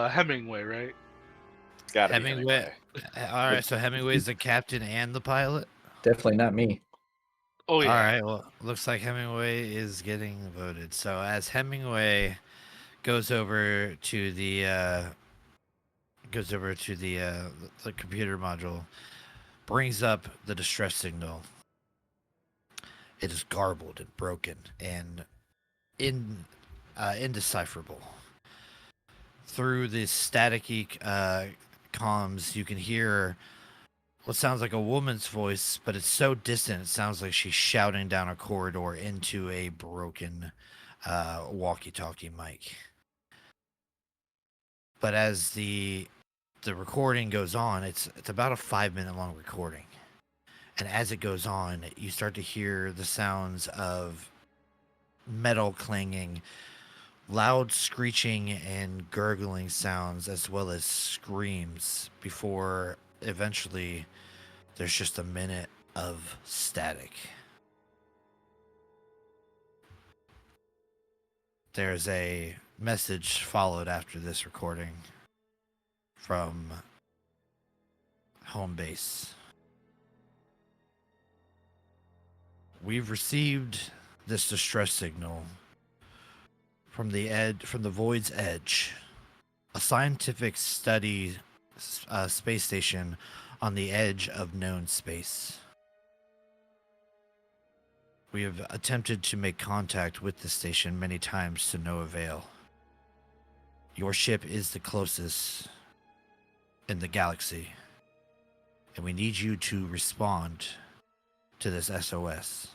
Hemingway, right? It's gotta be Hemingway. All right, so Hemingway's the captain and the pilot. Definitely not me. Oh yeah. All right, well, looks like Hemingway is getting voted. So as Hemingway goes over to the the computer module, brings up the distress signal. It is garbled and broken and indecipherable. Through the staticky comms, you can hear what sounds like a woman's voice, but it's so distant it sounds like she's shouting down a corridor into a broken walkie-talkie mic. But as the recording goes on, it's about a 5-minute long recording. And as it goes on, you start to hear the sounds of metal clanging, loud screeching and gurgling sounds, as well as screams, before eventually there's just a minute of static. There's a message followed after this recording from home base. We've received this distress signal from the void's edge, a scientific study space station on the edge of known space. We have attempted to make contact with the station many times to no avail. Your ship is the closest in the galaxy, and we need you to respond to this SOS.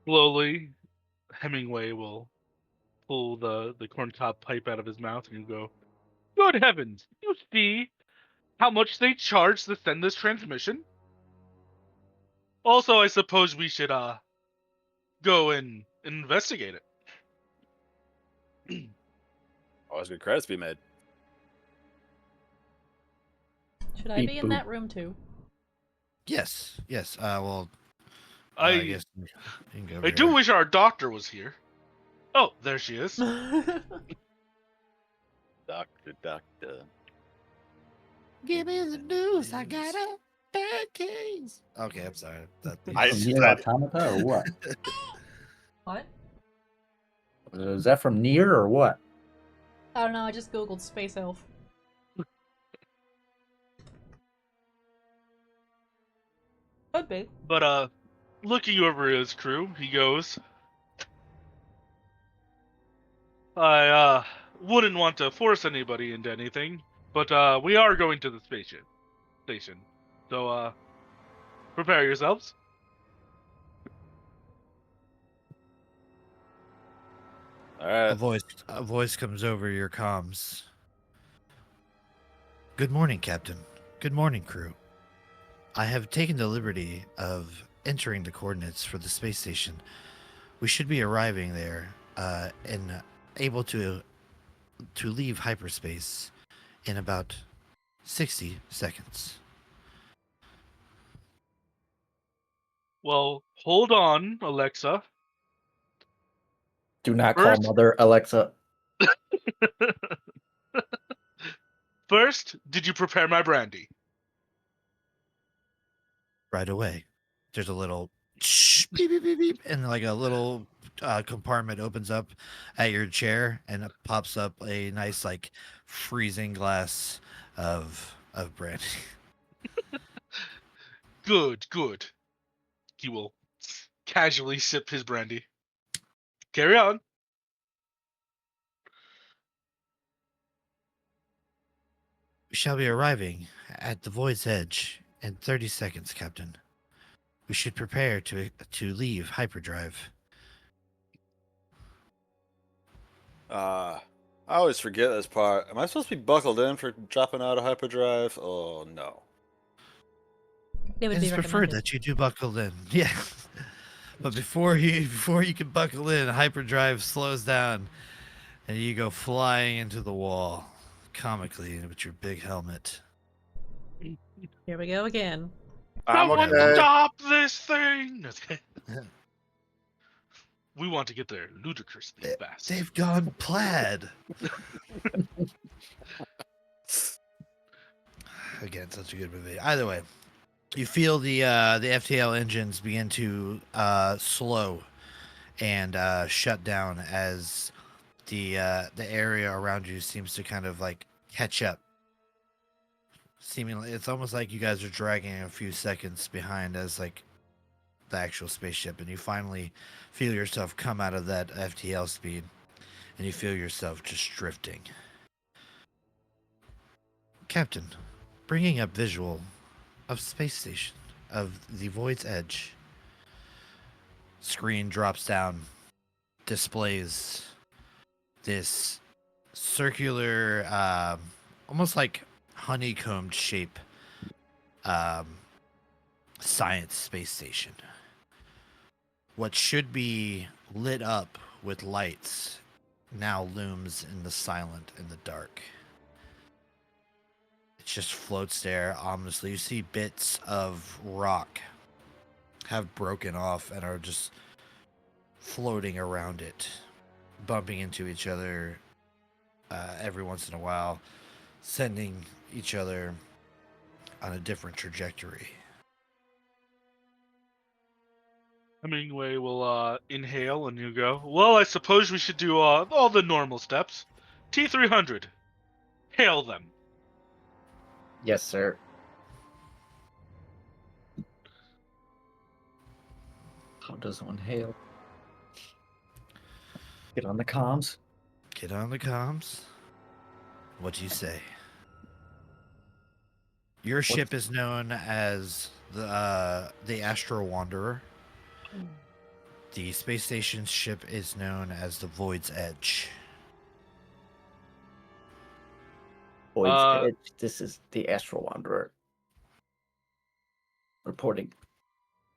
Slowly, Hemingway will pull the corncob pipe out of his mouth and go, "Good heavens! You see how much they charge to send this transmission? Also, I suppose we should go and investigate it." Always good credits be made. Should I be in that room too? Yes. Well, I guess you can go over I do here. wish our doctor was here. Oh, there she is. Doctor. Give me the news. I got a bad case. Okay, I'm sorry. Nier Automata or what? What? Is that from Nier or what? I don't know, I just googled space elf. Could be. But looking over his crew, he goes, "I wouldn't want to force anybody into anything, but we are going to the station. So prepare yourselves." All right. A voice comes over your comms. Good morning, Captain. Good morning, crew. I have taken the liberty of entering the coordinates for the space station. We should be arriving there and able to leave hyperspace in about 60 seconds. Well, hold on, Alexa. Do not call Mother Alexa. First, did you prepare my brandy? Right away. There's a little beep, beep, beep, beep, and like a little compartment opens up at your chair, and it pops up a nice, like, freezing glass of brandy. Good. He will casually sip his brandy. Carry on. We shall be arriving at the void's edge in 30 seconds, Captain. We should prepare to leave hyperdrive. I always forget this part. Am I supposed to be buckled in for dropping out of hyperdrive? Oh no. It would It's be preferred recommended. that you do buckle in. Yeah. But before you can buckle in, hyperdrive slows down and you go flying into the wall, comically, with your big helmet. Here we go again. I'm Someone okay. stop this thing! We want to get there ludicrously fast. They've gone plaid. Again, such a good movie. Either way, you feel the FTL engines begin to slow and shut down as the area around you seems to kind of like catch up. Seemingly, it's almost like you guys are dragging a few seconds behind as like the actual spaceship, and you finally feel yourself come out of that FTL speed, and you feel yourself just drifting. Captain, bringing up visual of space station of the Void's Edge. Screen drops down, displays this circular, almost like honeycombed shape, science space station. What should be lit up with lights now looms in the silent and the dark. It just floats there ominously. You see bits of rock have broken off and are just floating around it, bumping into each other every once in a while, sending each other on a different trajectory. Hemingway will inhale, and you go, well, I suppose we should do all the normal steps. T300. Hail them. Yes, sir. How does one hail? Get on the comms. Get on the comms. What do you say? Your ship is known as the Astral Wanderer. The space station's ship is known as the Void's Edge. Void's Uh, Edge. This is the Astral Wanderer. Reporting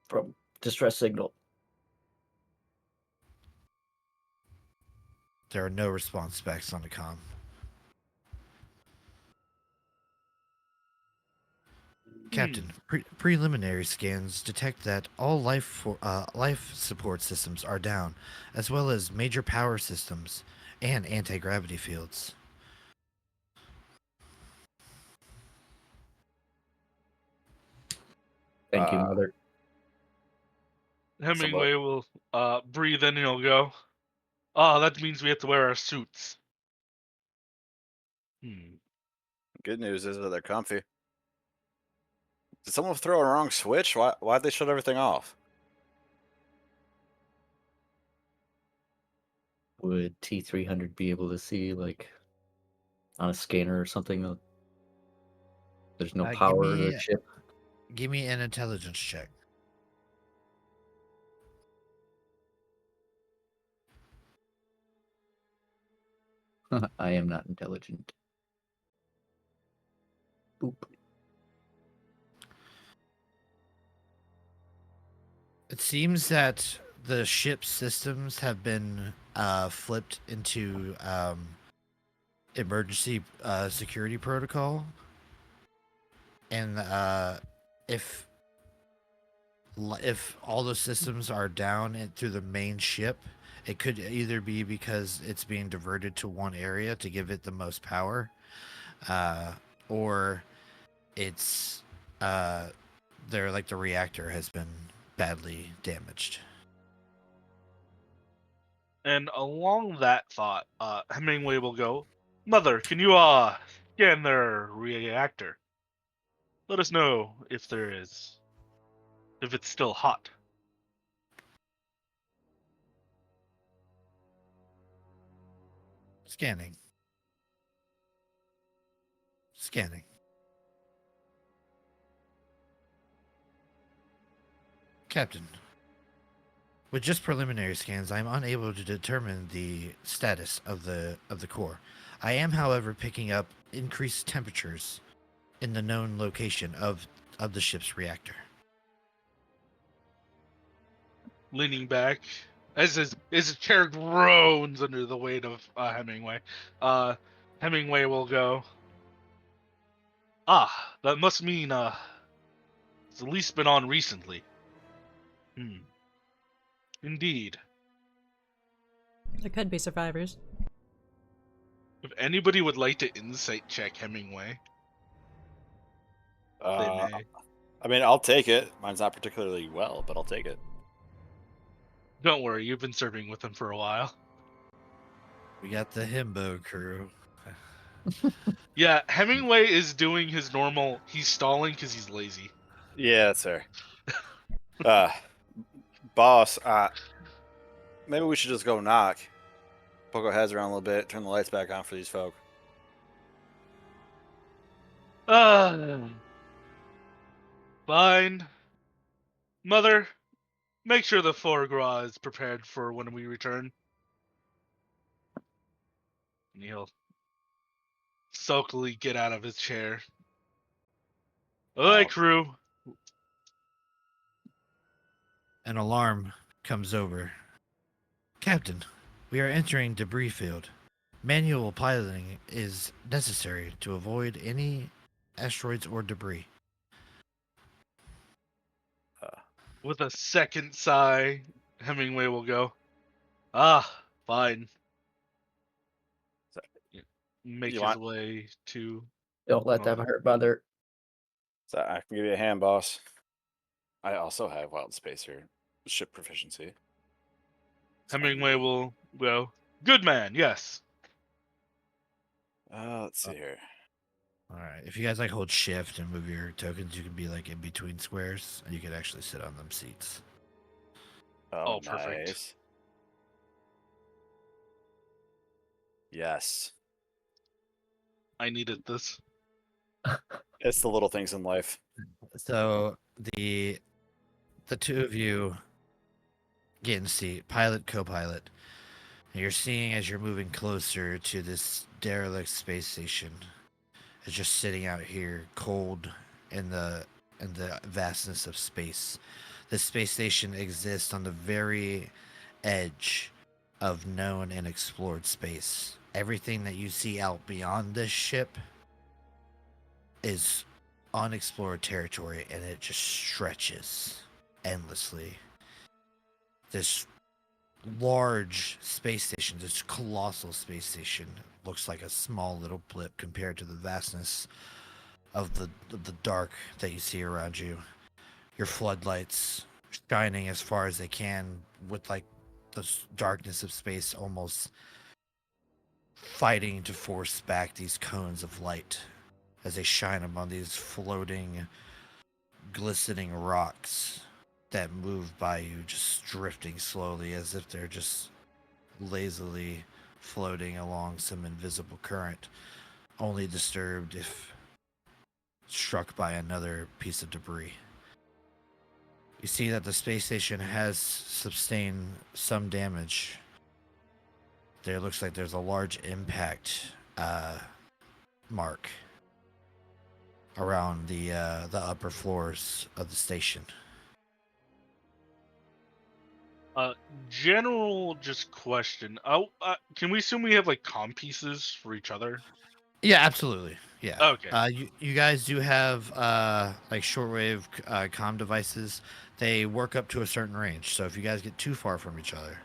from distress signal. There are no response specs on the comm. Captain, preliminary scans detect that all life support systems are down, as well as major power systems and anti-gravity fields. Thank you, Mother. Hemingway will breathe in, and he'll go, oh, that means we have to wear our suits. Good news is that they're comfy. Did someone throw a wrong switch? Why'd they shut everything off? Would T300 be able to see, like, on a scanner or something? There's no power to the ship. Give me an intelligence check. I am not intelligent. Boop. It seems that the ship's systems have been flipped into emergency security protocol, and if all the systems are down through the main ship, it could either be because it's being diverted to one area to give it the most power, or it's the reactor has been badly damaged. And along that thought, Hemingway will go, Mother, can you scan their reactor? Let us know if it's still hot. Scanning. Captain, with just preliminary scans, I am unable to determine the status of the core. I am, however, picking up increased temperatures in the known location of the ship's reactor. Leaning back, as his chair groans under the weight of Hemingway, Hemingway will go, that must mean It's at least been on recently. Indeed. There could be survivors. If anybody would like to insight check Hemingway, they may. I mean, I'll take it. Mine's not particularly well, but I'll take it. Don't worry, you've been serving with him for a while. We got the himbo crew. Yeah, Hemingway is doing his normal. He's stalling because he's lazy. Yeah, that's fair. Boss, maybe we should just go knock. Poke our heads around a little bit, turn the lights back on for these folk. Fine. Mother, make sure the foie gras is prepared for when we return. And he'll sulkily get out of his chair. Alright, crew. An alarm comes over. Captain, we are entering debris field. Manual piloting is necessary to avoid any asteroids or debris. With a second sigh, Hemingway will go, fine. Make his way to... Don't let them hurt Mother. So I can give you a hand, boss. I also have wild spacer ship proficiency. Hemingway will go, good man, yes. Let's see here. All right. If you guys like hold shift and move your tokens, you can be like in between squares, and you can actually sit on them seats. Oh, perfect. Nice. Yes. I needed this. It's the little things in life. So the two of you get in seat, pilot, co-pilot. And you're seeing as you're moving closer to this derelict space station. It's just sitting out here, cold in the vastness of space. This space station exists on the very edge of known and explored space. Everything that you see out beyond this ship is unexplored territory, and it just stretches endlessly. This large space station, this colossal space station, looks like a small little blip compared to the vastness of the dark that you see around you. Your floodlights shining as far as they can, with like the darkness of space almost fighting to force back these cones of light as they shine upon these floating, glistening rocks that move by you, just drifting slowly as if they're just lazily floating along some invisible current, only disturbed if struck by another piece of debris. You see that the space station has sustained some damage. There looks like there's a large impact mark around the upper floors of the station. General just question. Can we assume we have like comm pieces for each other? Yeah, absolutely. Yeah. Okay. You guys do have like shortwave comm devices. They work up to a certain range. So if you guys get too far from each other,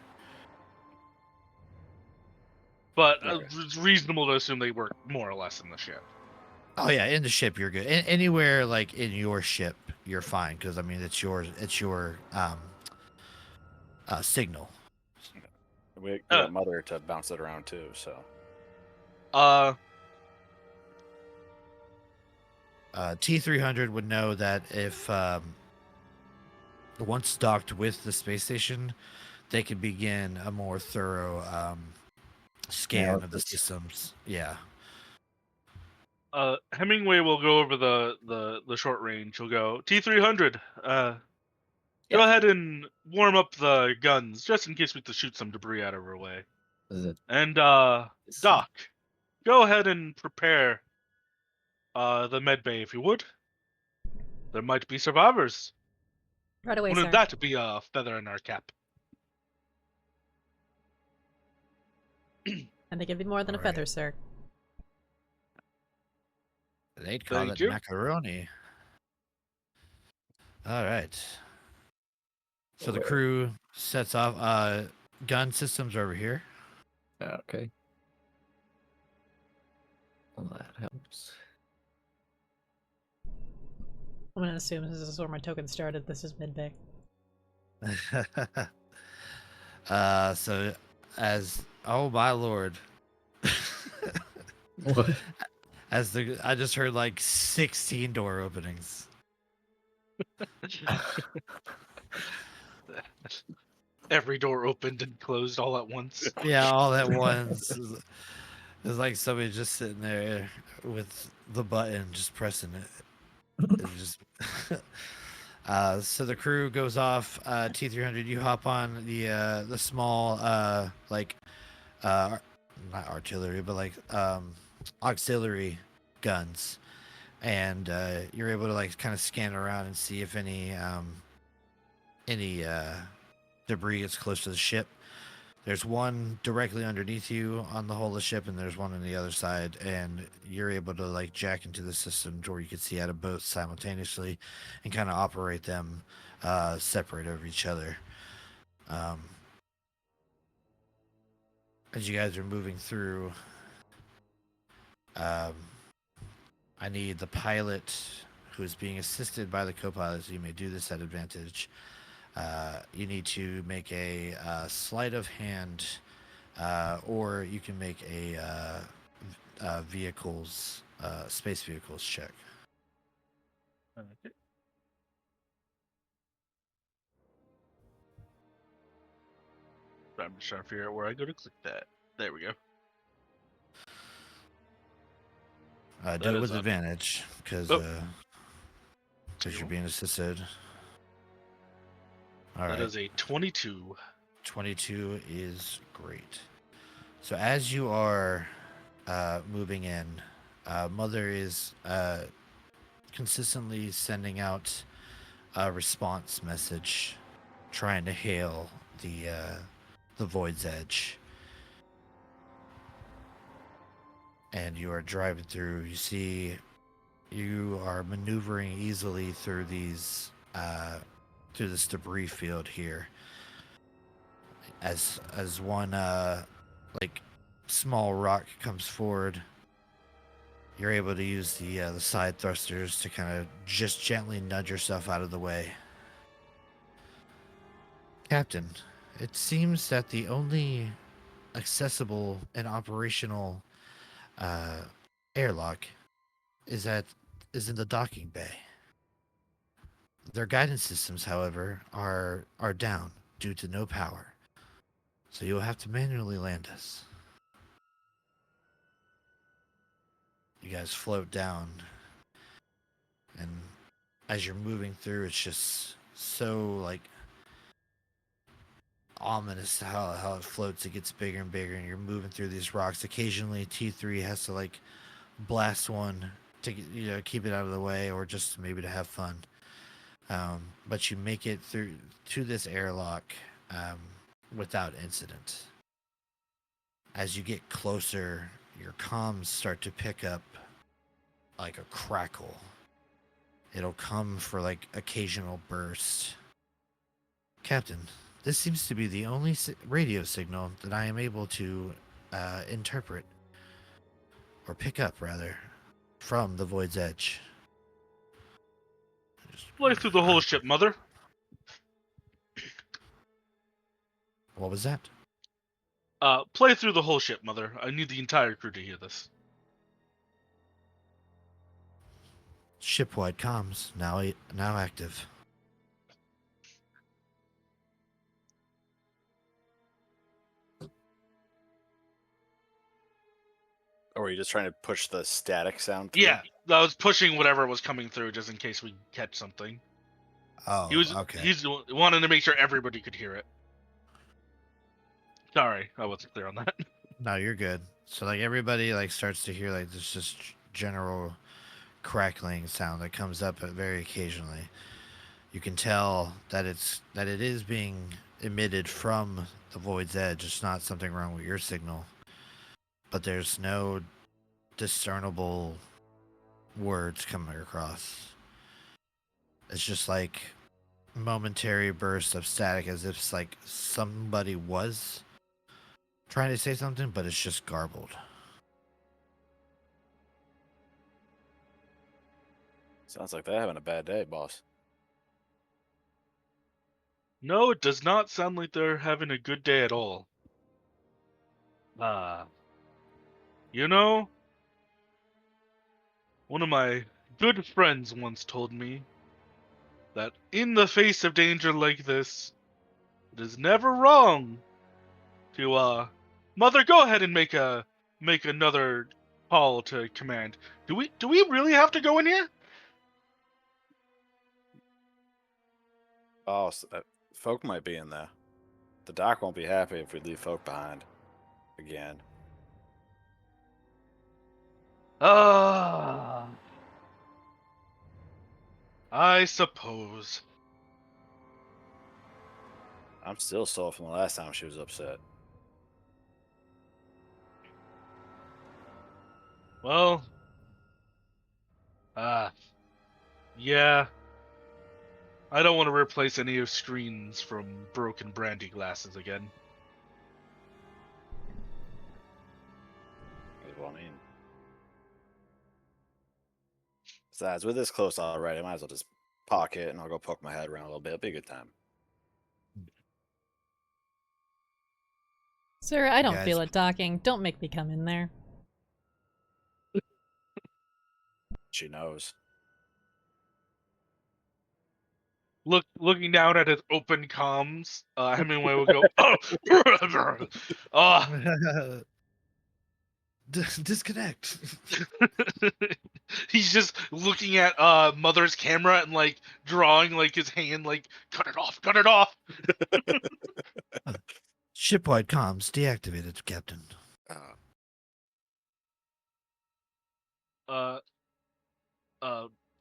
But it's reasonable to assume they work more or less in the ship. oh yeah, in the ship you're good. Anywhere like in your ship, you're fine because I mean it's your signal. We got Mother to bounce it around too, so. T300 would know that if once docked with the space station, they could begin a more thorough scan of the systems. Yeah. Hemingway will go over the short range. He'll go, T300, go ahead and warm up the guns, just in case we have to shoot some debris out of our way. And Doc, go ahead and prepare the med bay, if you would. There might be survivors. Right away, Wouldn't sir. that be a feather in our cap? And they give you more than a feather, sir. They'd call Thank it you. macaroni. All right. So the Where? crew sets off. Gun systems are over here. Okay. Well, that helps. I'm gonna assume this is where my token started. This is mid-bay. So as oh my lord, What? I just heard like 16 door openings. Every door opened and closed all at once. Yeah, all at once. It's like somebody just sitting there with the button, just pressing it. It just. So the crew goes off. T300, you hop on the small not artillery, but like auxiliary guns, and you're able to like kind of scan around and see if any debris gets close to the ship. There's one directly underneath you on the hull of the ship, and there's one on the other side, and you're able to like jack into the system to where you can see out of both simultaneously and kind of operate them separate over each other. As you guys are moving through, I need the pilot who is being assisted by the co-pilot, so you may do this at advantage. You need to make a sleight of hand, or you can make a space vehicles check. Okay. I'm just trying to figure out where I go to click that. There we go. Do That it is with up. advantage, because Oh. you're being assisted. All That right. is a 22. 22 is great. So as you are moving in, Mother is consistently sending out a response message, trying to hail the Void's Edge. And you are driving through. You see, you are maneuvering easily through these through this debris field here. As one like small rock comes forward, you're able to use the side thrusters to kind of just gently nudge yourself out of the way. Captain, it seems that the only accessible and operational airlock is in the docking bay. Their guidance systems, however, are down due to no power. So you'll have to manually land us. You guys float down, and as you're moving through, it's just so like ominous how it floats. It gets bigger and bigger, and you're moving through these rocks. Occasionally, T3 has to like blast one to keep it out of the way, or just maybe to have fun. But you make it through to this airlock without incident. As you get closer, your comms start to pick up like a crackle. It'll come for like occasional bursts. Captain, this seems to be the only radio signal that I am able to interpret, or pick up rather, from the Void's Edge. Fly through the whole ship, Mother. What was that? Play through the whole ship, Mother. I need the entire crew to hear this. Shipwide comms now active. Or were you just trying to push the static sound through? Yeah, I was pushing whatever was coming through just in case we catch something. Oh, okay. He's wanting to make sure everybody could hear it. Sorry, I wasn't clear on that. No, you're good. So like everybody like starts to hear like this just general crackling sound that comes up very occasionally. You can tell that it is being emitted from the Void's Edge. It's not something wrong with your signal, but there's no discernible words coming across. It's just like momentary burst of static as if like somebody was trying to say something, but it's just garbled. Sounds like they're having a bad day, boss. No, it does not sound like they're having a good day at all. Ah, you know, one of my good friends once told me that in the face of danger like this, it is never wrong to Mother, go ahead and make another call to command. Do we really have to go in here? Boss, folk might be in there. The doc won't be happy if we leave folk behind. Again. Ah, I suppose. I'm still sore from the last time she was upset. Well, yeah. I don't want to replace any of screens from broken brandy glasses again. Is what I mean. Besides, we're this close already. I might as well just park it and I'll go poke my head around a little bit. It'll be a good time. Sir, I don't Guys. feel it docking. Don't make me come in there. She knows. Looking down at his open comms, Hemingway will go, oh, oh. Disconnect. He's just looking at Mother's camera and like drawing like his hand, like cut it off, cut it off. Shipwide comms deactivated, Captain. Uh,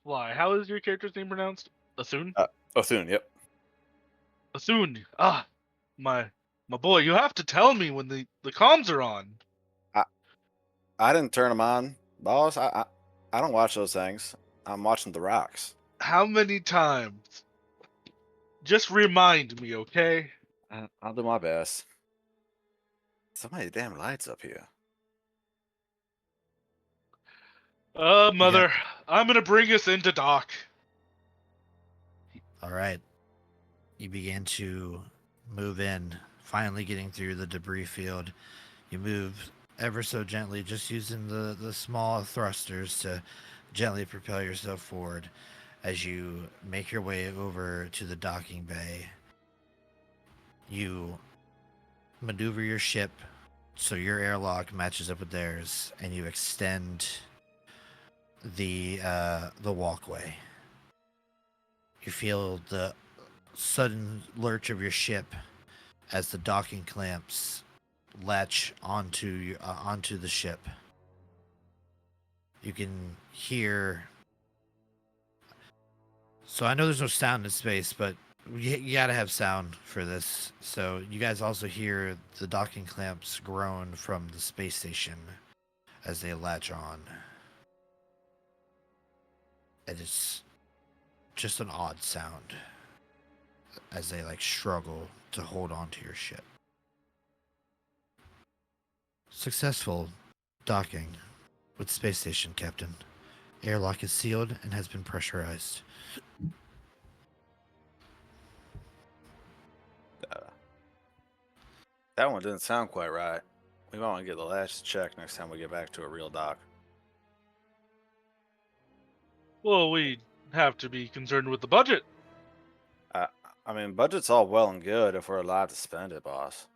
Fly. How is your character's name pronounced? Athun. Othun, yep. Athun. Ah, my boy. You have to tell me when the comms are on. I didn't turn them on, boss. I don't watch those things. I'm watching the rocks. How many times? Just remind me, okay? I'll do my best. So many damn lights up here. Mother, I'm gonna bring us into dock. All right. You begin to move in, finally getting through the debris field. You move ever so gently, just using the small thrusters to gently propel yourself forward as you make your way over to the docking bay. You maneuver your ship so your airlock matches up with theirs, and you extend the walkway. You feel the sudden lurch of your ship as the docking clamps latch onto the ship. You can hear. So I know there's no sound in space, but you gotta have sound for this. So you guys also hear the docking clamps groan from the space station as they latch on. It is just an odd sound as they like struggle to hold on to your ship. Successful docking with space station, Captain. Airlock is sealed and has been pressurized. That one didn't sound quite right. We might want to get the latch checked next time we get back to a real dock. Well, we have to be concerned with the budget. I mean, budget's all well and good if we're allowed to spend it, boss.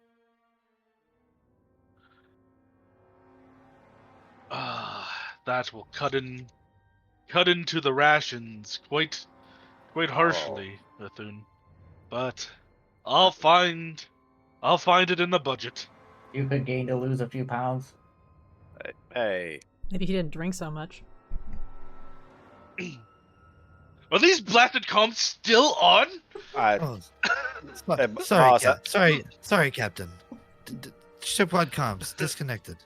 That will cut into the rations quite harshly, Bethune. But I'll find it in the budget. You could gain to lose a few pounds. Hey, Maybe he didn't drink so much. Are these blasted comms still on? Oh, Hey, sorry, boss, sorry, Captain. Shipwide comms disconnected.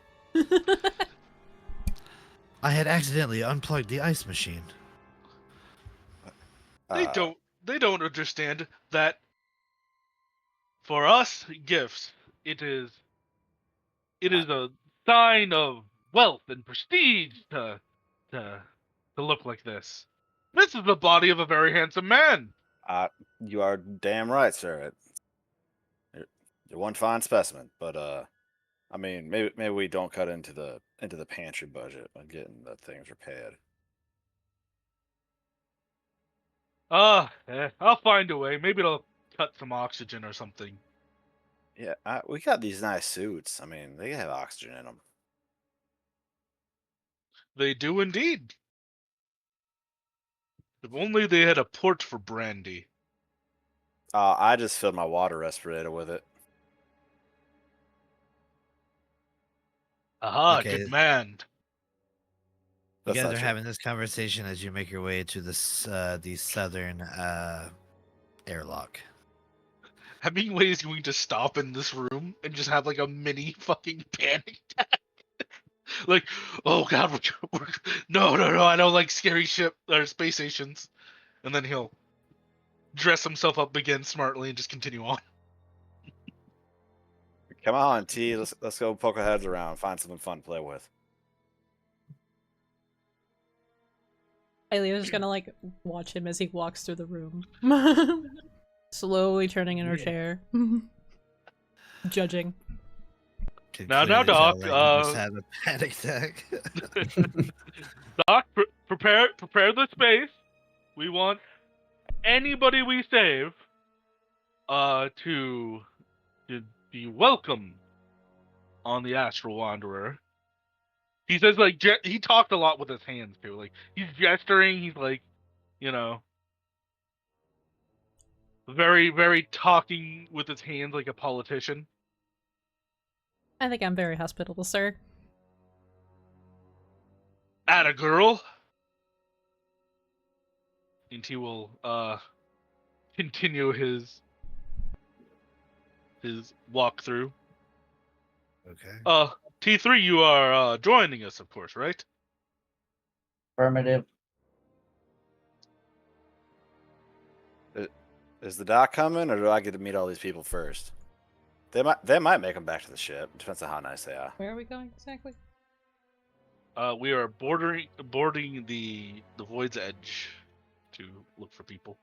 I had accidentally unplugged the ice machine. they don't understand that for us gifts, it is a sign of wealth and prestige to look like this. This is the body of a very handsome man. You are damn right, sir. You're one fine specimen, but I mean, maybe we don't cut into the pantry budget by getting the things repaired. I'll find a way. Maybe it'll cut some oxygen or something. Yeah, we got these nice suits. I mean, they have oxygen in them. They do indeed. If only they had a port for brandy. I just filled my water respirator with it. Aha, Okay. good man. You That's guys not are true. having this conversation as you make your way to this the southern airlock. Hemingway is going to stop in this room and just have like a mini fucking panic attack. Like, oh god, no, I don't like scary ship or space stations. And then he'll dress himself up again smartly and just continue on. Come on, T. Let's go poke our heads around, find something fun to play with. Alia's just gonna like watch him as he walks through the room. Slowly turning in her chair. Judging. Can Now, clearly Doc, tell that he just had a panic attack. Doc, prepare the space. We want anybody we save to be welcome on the Astral Wanderer. He says like he talked a lot with his hands too. Like he's gesturing. He's like, you know, very very talking with his hands like a politician. I think I'm very hospitable, sir. Atta girl. And he will continue his walkthrough. Okay. T3, you are joining us, of course, right? Affirmative. Is the doc coming, or do I get to meet all these people first? They might make them back to the ship. Depends on how nice they are. Where are we going exactly? We are boarding the Void's Edge to look for people.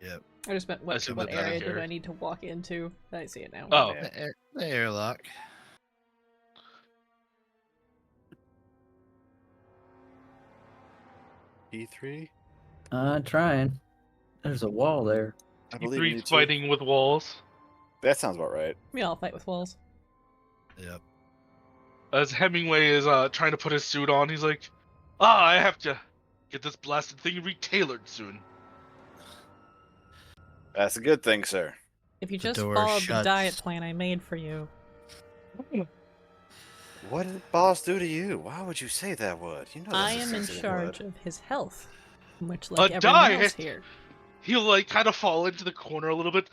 Yep. I just meant what assume that area is did I yours. need to walk into? I see it now. Oh, Yeah. The airlock. T3? Trying. There's a wall there. I believe in you T3's too. fighting with walls. That sounds about right. We all fight with walls. Yep. As Hemingway is trying to put his suit on, he's like, I have to get this blasted thing retailored soon. That's a good thing, sir. If you The just door followed the shuts. diet plan I made for you. What did boss do to you? Why would you say that word? You know that's I a am in sensitive charge word. of his health. Much like A everyone else diet? here. He'll like kind of fall into the corner a little bit.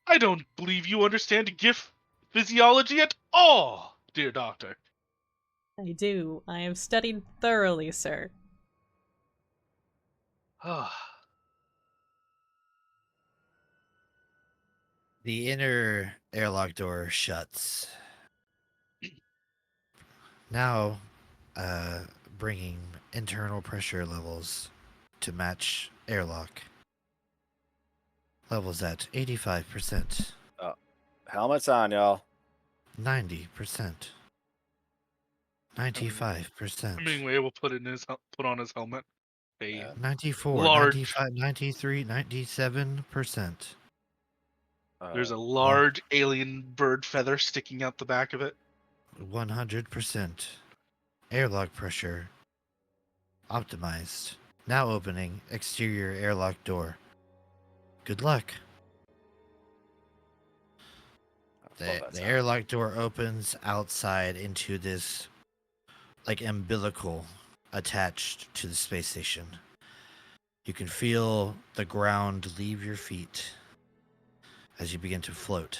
I don't believe you understand gift physiology at all, dear doctor. I do. I have studied thoroughly, sir. The inner airlock door shuts. Now, bringing internal pressure levels to match airlock. Levels at 85%, Helmets on, y'all. 90%, 95%, Hemingway will put on his helmet. A Yeah. 94, large- 95, 93, 97%. there's a large alien bird feather sticking out the back of it. 100%. Airlock pressure optimized. Now opening exterior airlock door. Good luck. The airlock door opens outside into this like umbilical attached to the space station. You can feel the ground leave your feet as you begin to float.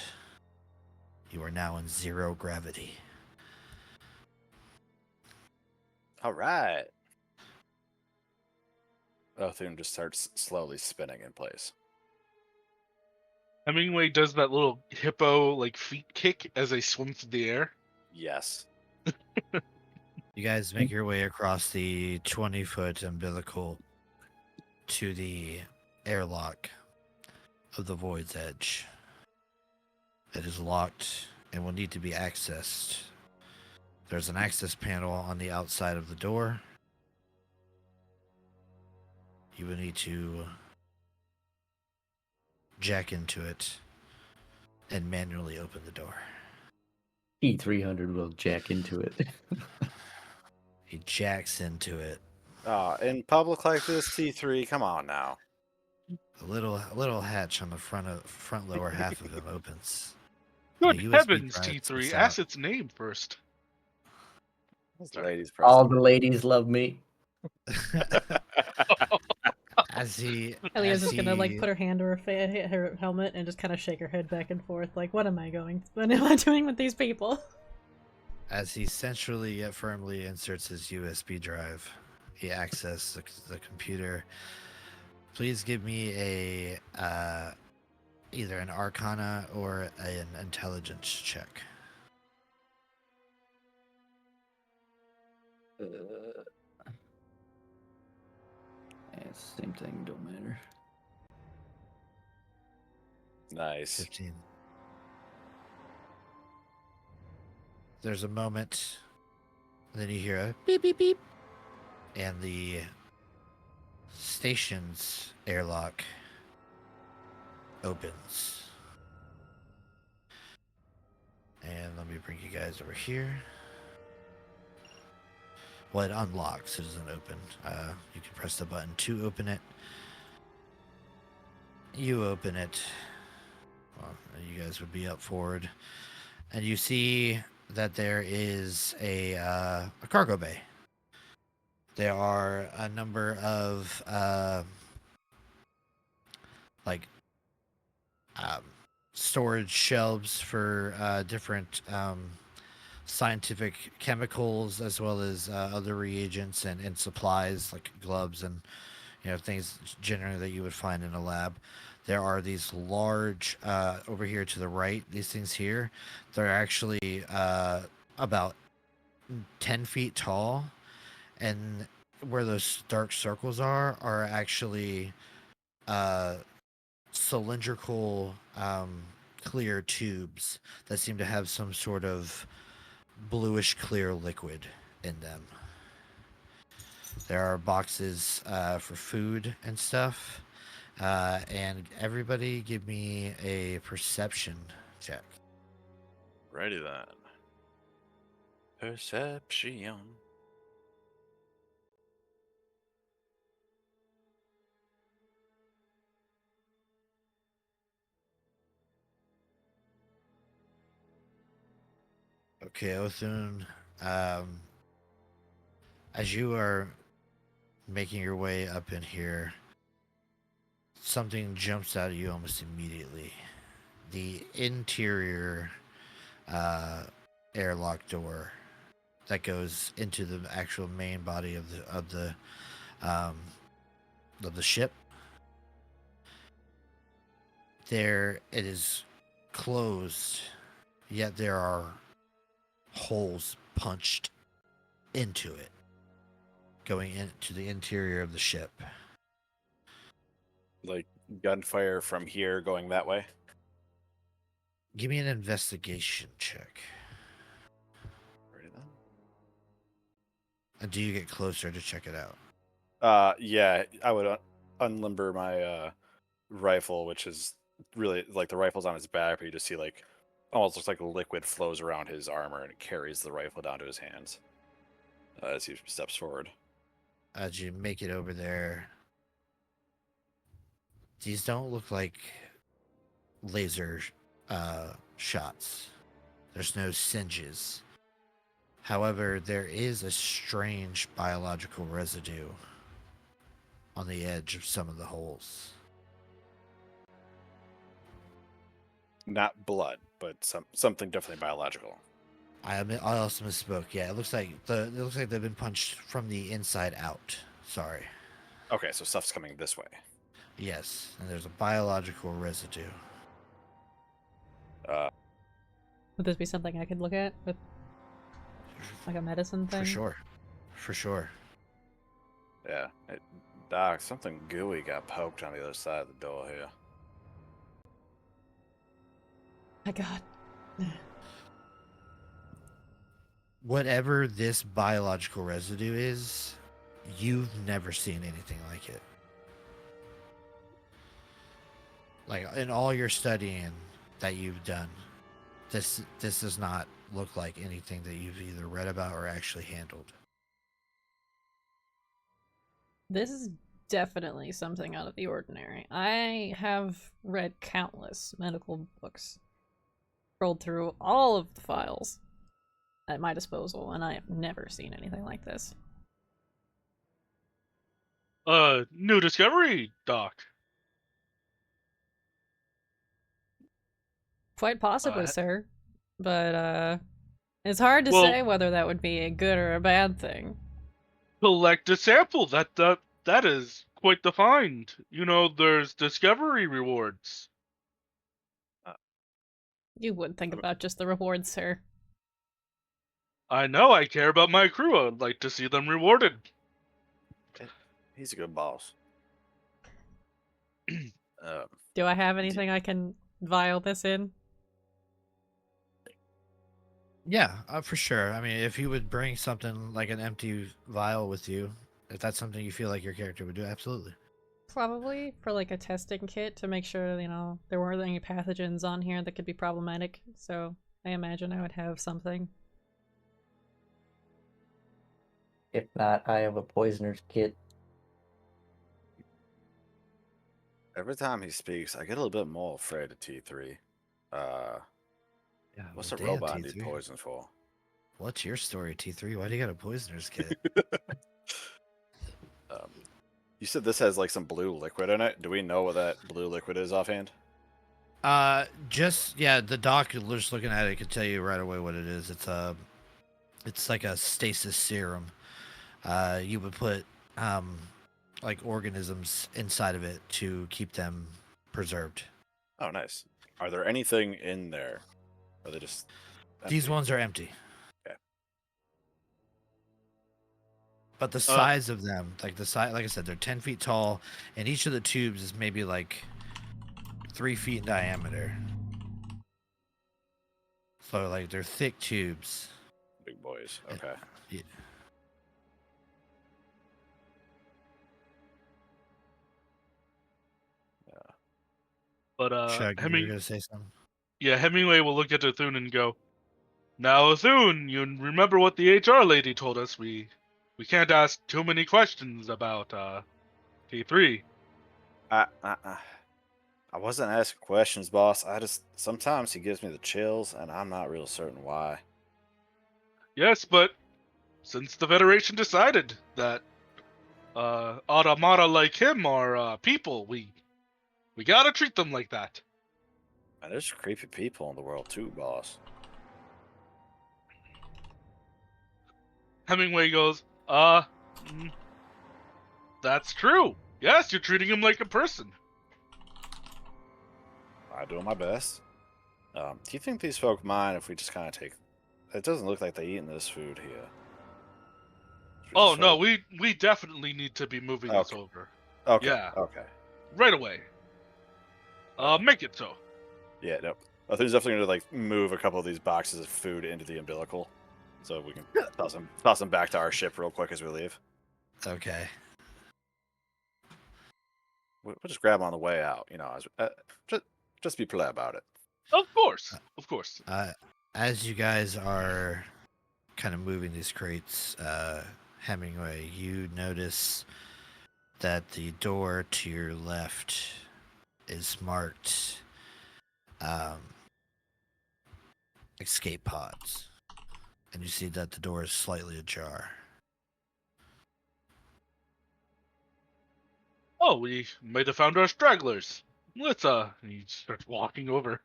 You are now in zero gravity. All right. Othune just starts slowly spinning in place. Hemingway does that little hippo like feet kick as they swim through the air. Yes. You guys make your way across the 20-foot umbilical to the airlock of the Void's Edge. It is locked and will need to be accessed. There's an access panel on the outside of the door. You will need to jack into it and manually open the door. T300 will jack into it. He jacks into it. In public like this, T3, come on now. A little hatch on the front lower half of him opens. Good The USB heavens, drive T3! sticks Ask out. its name first. Sorry. Ladies All present. the ladies love me. As he, Elia's as just gonna like he- put her hand to her helmet and just kind of shake her head back and forth, like, what am I doing with these people? As he centrally yet firmly inserts his USB drive, he accesses the computer. Please give me a either an Arcana or an Intelligence check. Same thing, don't matter. Nice. 15. There's a moment, and then you hear a beep beep beep, and the station's airlock opens. And let me bring you guys over here. Well, it unlocks, it doesn't open. You can press the button to open it. You open it. Well, you guys would be up forward. And you see that there is a cargo bay. There are a number of storage shelves for different scientific chemicals, as well as other reagents and supplies like gloves and things generally that you would find in a lab. There are these large over here to the right. These things here, they're actually about 10 feet tall, and where those dark circles are actually cylindrical clear tubes that seem to have some sort of bluish clear liquid in them. There are boxes for food and stuff. And everybody give me a perception check. Righty then. Perception. Okay, Othun, as you are making your way up in here, something jumps out at you almost immediately. The interior airlock door that goes into the actual main body of the ship. There, it is closed, yet there are holes punched into it, going into the interior of the ship. Like gunfire from here going that way. Give me an investigation check. Righty then. And do you get closer to check it out? Yeah, I would unlimber my rifle, which is really like the rifle's on his back, but you just see like almost looks like liquid flows around his armor and it carries the rifle down to his hands as he steps forward. As you make it over there, these don't look like laser shots. There's no singes. However, there is a strange biological residue on the edge of some of the holes. Not blood, but something definitely biological. I also misspoke. Yeah, it looks like they've been punched from the inside out. Sorry. Okay, so stuff's coming this way. Yes, and there's a biological residue. Would this be something I could look at with like a medicine thing? For sure. For sure. Yeah. Doc, something gooey got poked on the other side of the door here. My God. Whatever this biological residue is, you've never seen anything like it. Like in all your studying that you've done, this does not look like anything that you've either read about or actually handled. This is definitely something out of the ordinary. I have read countless medical books, scrolled through all of the files at my disposal, and I have never seen anything like this. New discovery, Doc. Quite possibly, Uh, sir. But, it's hard to Well- say whether that would be a good or a bad thing. Collect a sample. That is quite the find. You know, there's discovery rewards. You would think about just the rewards, sir. I know. I care about my crew. I'd like to see them rewarded. He's a good boss. Do I have anything I can vial this in? Yeah, for sure. I mean, if you would bring something like an empty vial with you, if that's something you feel like your character would do, absolutely. Probably for like a testing kit to make sure, there weren't any pathogens on here that could be problematic. So I imagine I would have something. If not, I have a poisoner's kit. Every time he speaks, I get a little bit more afraid of T3. Yeah, What's well, a damn, robot need T3. poison for? What's your story, T3? Why do you got a poisoner's kit? You said this has like some blue liquid in it. Do we know what that blue liquid is offhand? The doc just looking at it can tell you right away what it is. It's like a stasis serum. You would put like organisms inside of it to keep them preserved. Oh, nice. Are there anything in there? Or are they just These empty? ones are empty. Okay. But the size of them, like I said, they're 10 feet tall, and each of the tubes is maybe like 3 feet in diameter. So like they're thick tubes. Big boys. Okay. Yeah. But Shug, you were gonna say something? Hemingway will look at Athun and go, "Now, Athun, you remember what the HR lady told us? We can't ask too many questions about T3." I wasn't asking questions, boss. Sometimes he gives me the chills, and I'm not real certain why. Yes, but since the Federation decided that automata like him are people, we gotta treat them like that. And there's creepy people in the world too, boss. Hemingway goes, that's true. Yes, you're treating him like a person. I'm doing my best. Do you think these folk mind if we just kind of take? It doesn't look like they eating this food here. Should we Oh just no, sort we definitely need to be moving this over of- Okay. yeah. Okay. right away. Make it so. Yeah. No. I think he's definitely gonna like move a couple of these boxes of food into the umbilical, so we can toss them back to our ship real quick as we leave. Okay. We'll just grab 'em on the way out. Just be polite about it. Of course, of course. As you guys are kind of moving these crates, Hemingway, you notice that the door to your left is marked escape pods. And you see that the door is slightly ajar. Oh, we might have found our stragglers. Let's he starts walking over.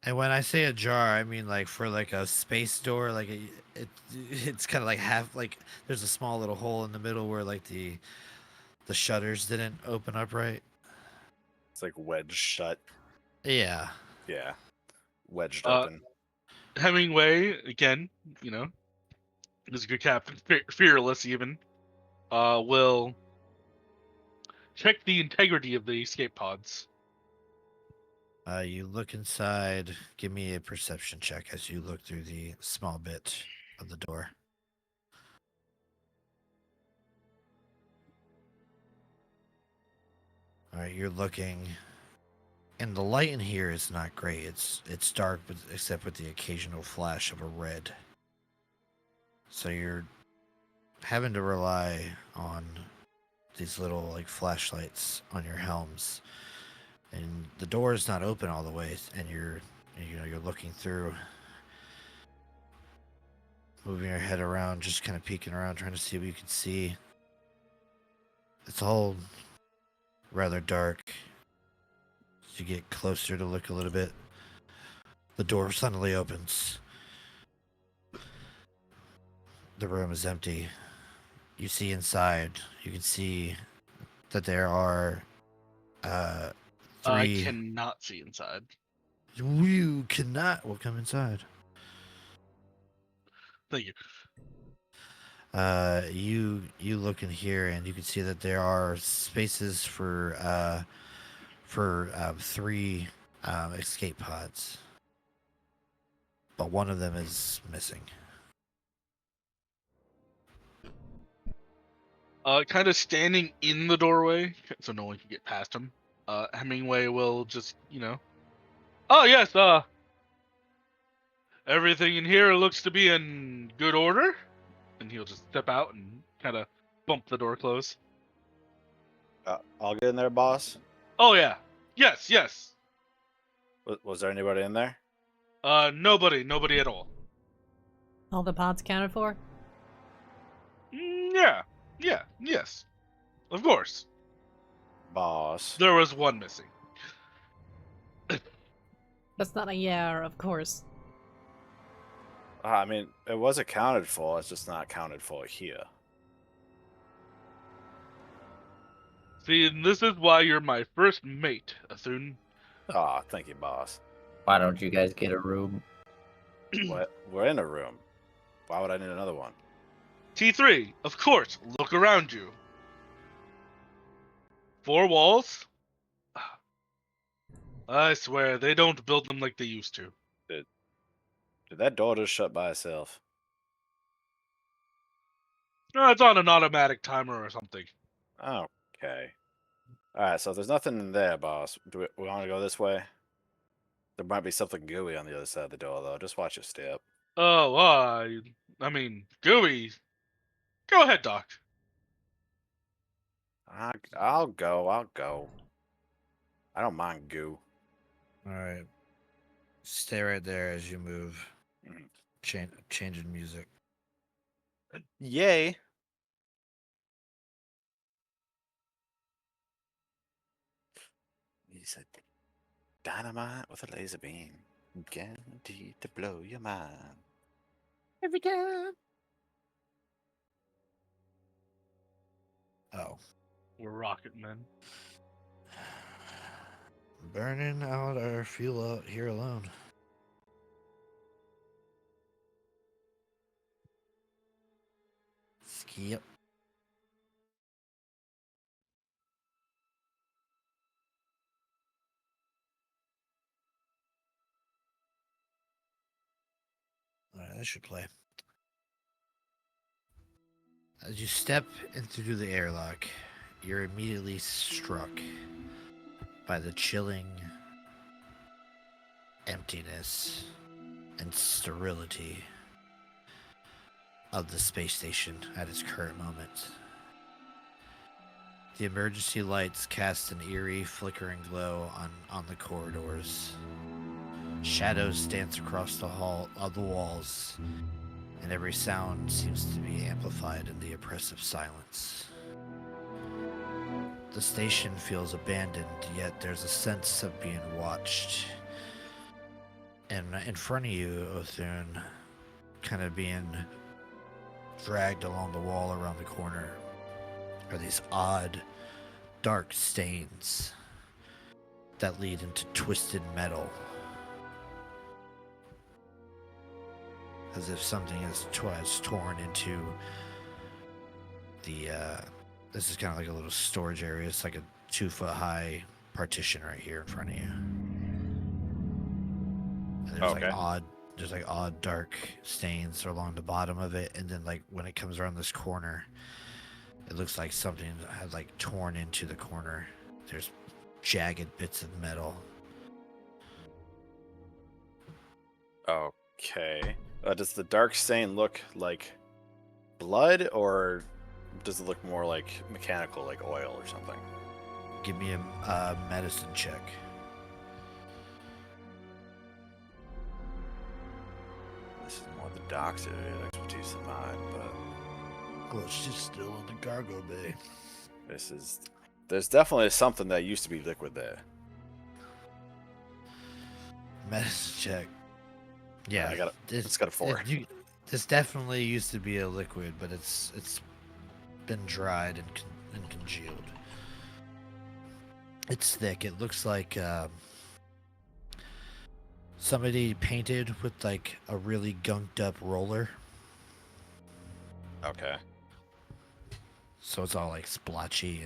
And when I say ajar, I mean like for like a space door, like it's kind of like half, like there's a small little hole in the middle where like the the shutters didn't open up right. It's like wedged shut. Yeah. Yeah, wedged Uh, open. Hemingway, again, you know, is a good captain, fearless even, will check the integrity of the escape pods. You look inside. Give me a perception check as you look through the small bit of the door. All right, you're looking, and the light in here is not great. It's dark, but except with the occasional flash of a red. So you're having to rely on these little like flashlights on your helms, and the door is not open all the way, and you're looking through, moving your head around, just kind of peeking around, trying to see what you can see. It's all rather dark. As you get closer to look a little bit, the door suddenly opens. The room is empty. You see inside. You can see that there are I three. cannot see inside. You cannot. Well, come inside. Thank you. You look in here and you can see that there are spaces for three escape pods, but one of them is missing. Kind of standing in the doorway, so no one can get past him. Hemingway will just, oh yes, everything in here looks to be in good order, and he'll just step out and kind of bump the door close. I'll get in there, boss. Oh yeah, yes. Was there anybody in there? Nobody at all. All the pods accounted for? Yes, of course. Boss. There was one missing. That's not a yeah, of course. I mean, it was accounted for. It's just not accounted for here. See, and this is why you're my first mate, Athun. Ah, thank you, boss. Why don't you guys get a room? We're in a room. Why would I need another one? T3, of course, look around you. 4 walls? I swear, they don't build them like they used to. Did that door just shut by itself? No, it's on an automatic timer or something. Okay. Alright, so if there's nothing in there, boss, do we want to go this way? There might be something gooey on the other side of the door, though. Just watch your step. Oh, I mean, gooey. Go ahead, Doc. I'll go. I don't mind goo. All right. Stay right there as you move. Mhm. Changing music. Yay! He said, dynamite with a laser beam, guaranteed to blow your mind. Every time. Oh. We're rocket men. Burning out our fuel out here alone. Skip. Alright, that should play. As you step in through the airlock, you're immediately struck by the chilling emptiness and sterility of the space station at its current moment. The emergency lights cast an eerie, flickering glow on the corridors. Shadows dance across the walls, and every sound seems to be amplified in the oppressive silence. The station feels abandoned, yet there's a sense of being watched. And in front of you, Othun, kind of being dragged along the wall around the corner, are these odd dark stains that lead into twisted metal. As if something has torn into the, this is kind of like a little storage area. It's like a 2-foot high partition right here in front of you. And there's Okay. like odd dark stains along the bottom of it. And then like when it comes around this corner, it looks like something has like torn into the corner. There's jagged bits of metal. Okay. Does the dark stain look like blood, or does it look more like mechanical, like oil or something? Give me a medicine check. This is more the doc's area of expertise than mine, but Well, she's still in the cargo bay. there's definitely something that used to be liquid there. Medicine check. Yeah, it's got a 4. This definitely used to be a liquid, but it's been dried and congealed. It's thick. It looks like somebody painted with like a really gunked up roller. Okay. So it's all like splotchy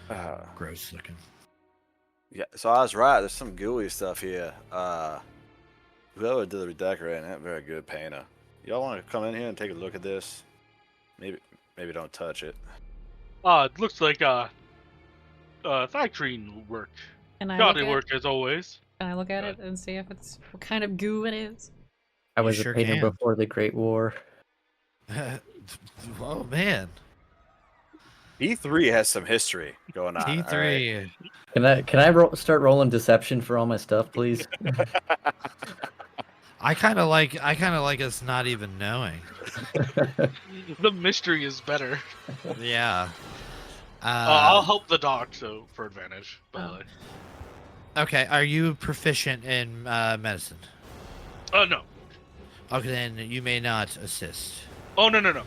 and gross looking. Yeah, so I was right. There's some gooey stuff here. Whoever did the redecorating, ain't very good painter. Y'all want to come in here and take a look at this? Maybe don't touch it. It looks like factory work. Can I Shoddy look at, work as always. can I look at it and see if it's what kind of goo it is? I You was sure a painter can. before the Great War. Oh man, E3 has some history going on. T3. Can I start rolling deception for all my stuff, please? I kind of like us not even knowing. The mystery is better. Yeah. I'll help the doc for advantage. By the way. Okay. Are you proficient in medicine? No. Okay, then you may not assist. Oh no.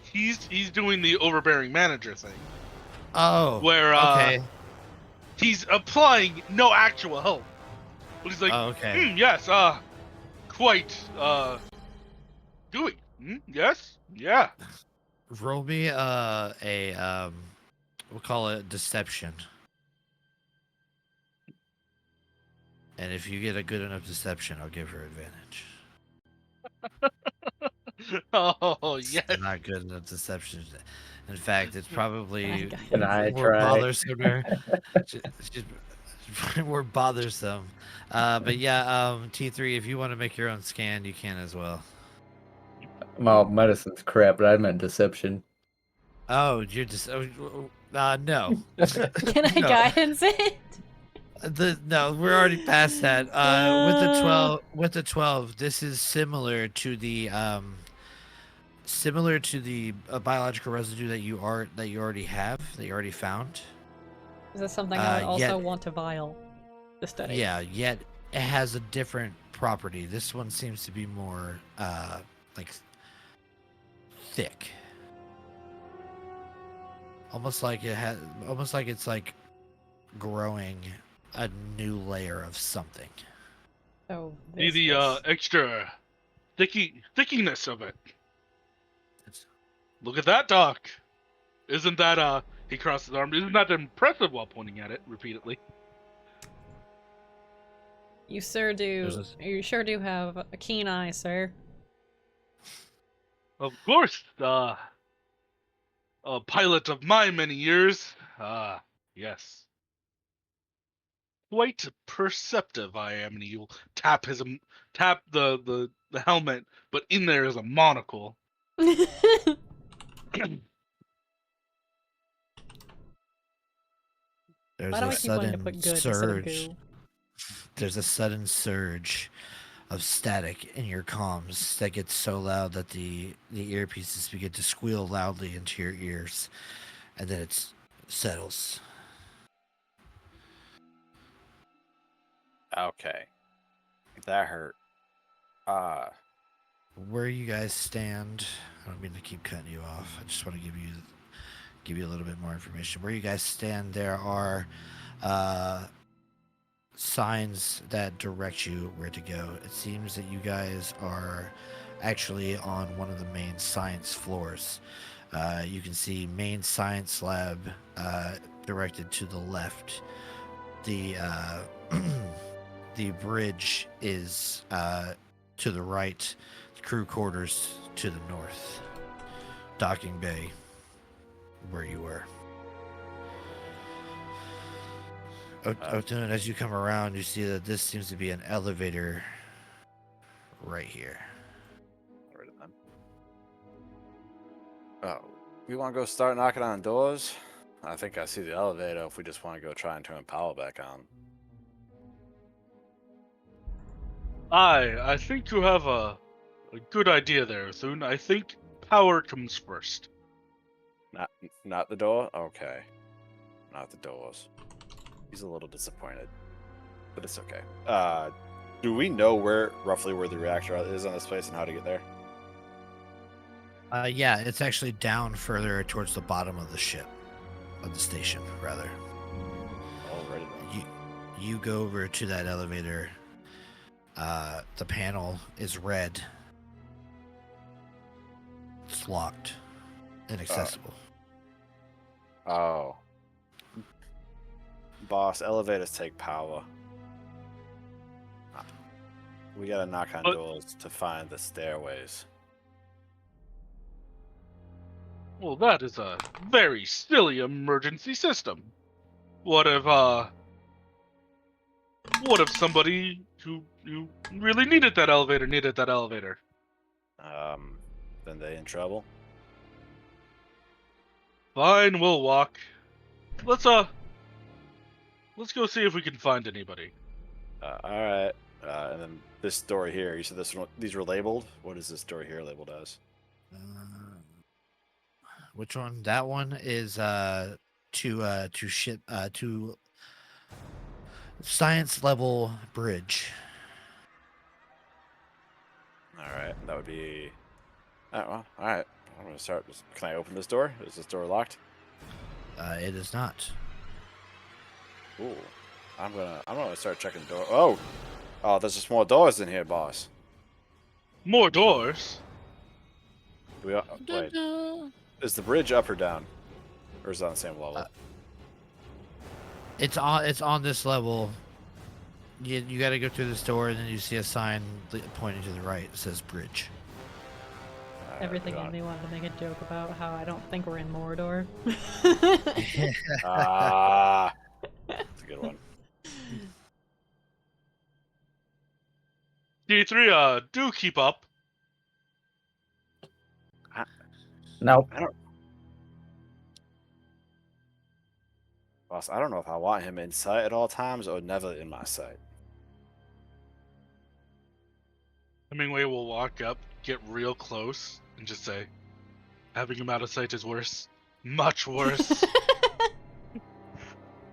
He's doing the overbearing manager thing. Oh. Where okay. he's applying no actual help. But he's like, Oh, okay. Yes, quite gooey. Yes, yeah. Roll me we'll call it deception. And if you get a good enough deception, I'll give her advantage. Oh It's yes. not good enough deception. In fact, it's probably Can I more try? bothersome. She's probably more bothersome. But yeah, T3, if you want to make your own scan, you can as well. Well, medicine's crap, but I meant deception. Oh, you're just no. Can I No. guidance it? No, we're already past that. With the 12, this is similar to the biological residue that you already found. Is this something I would also yet- want to vial to study? Yeah, yet it has a different property. This one seems to be more like thick. Almost like it's like growing a new layer of something. So See the extra thickiness of it. Look at that, Doc. Isn't that he crossed his arms. Isn't that impressive while pointing at it repeatedly? You sure do. You sure do have a keen eye, sir. Of course, a pilot of my many years. Yes. Quite perceptive I am, and you'll tap the helmet, but in there is a monocle. There's Why do a I keep wanting to sudden put good instead of surge. goo? There's a sudden surge of static in your comms that gets so loud that the earpieces begin to squeal loudly into your ears, and then it settles. Okay. That hurt. Where you guys stand, I don't mean to keep cutting you off. I just want to give you a little bit more information. Where you guys stand, there are signs that direct you where to go. It seems that you guys are actually on one of the main science floors. You can see main science lab directed to the left. The the bridge is to the right. The crew quarters to the north. Docking bay, where you were. Otun, as you come around, you see that this seems to be an elevator right here. Right on. Oh, we want to go start knocking on doors? I think I see the elevator if we just want to go try and turn power back on. I think you have a good idea there, Thun. I think power comes first. Not the door? Okay. Not the doors. He's a little disappointed. But it's okay. Do we know roughly where the reactor is on this place and how to get there? Yeah, it's actually down further towards the bottom of the ship, of the station, rather. Already. You go over to that elevator. The panel is red. It's locked. Inaccessible. Oh. Boss, elevators take power. We gotta knock on doors to find the stairways. Well, that is a very silly emergency system. What if somebody who really needed that elevator? Then they in trouble? Fine, we'll walk. Let's go see if we can find anybody. Alright. And then this door here, you said these were labeled? What is this door here labeled as? Which one? That one is to science level bridge. Alright, that would be... well, alright. I'm gonna start. Can I open this door? Is this door locked? It is not. Ooh. I'm gonna start checking the door. Oh, there's just more doors in here, boss. More doors? Wait. Is the bridge up or down? Or is it on the same level? It's on this level. You got to go through this door, and then you see a sign pointing to the right. It says bridge. Everything in me wanted to make a joke about how I don't think we're in Mordor. That's a good one. D3, do keep up. Nope. Boss, I don't know if I want him in sight at all times or never in my sight. Hemingway will walk up, get real close, and just say, having him out of sight is worse. Much worse.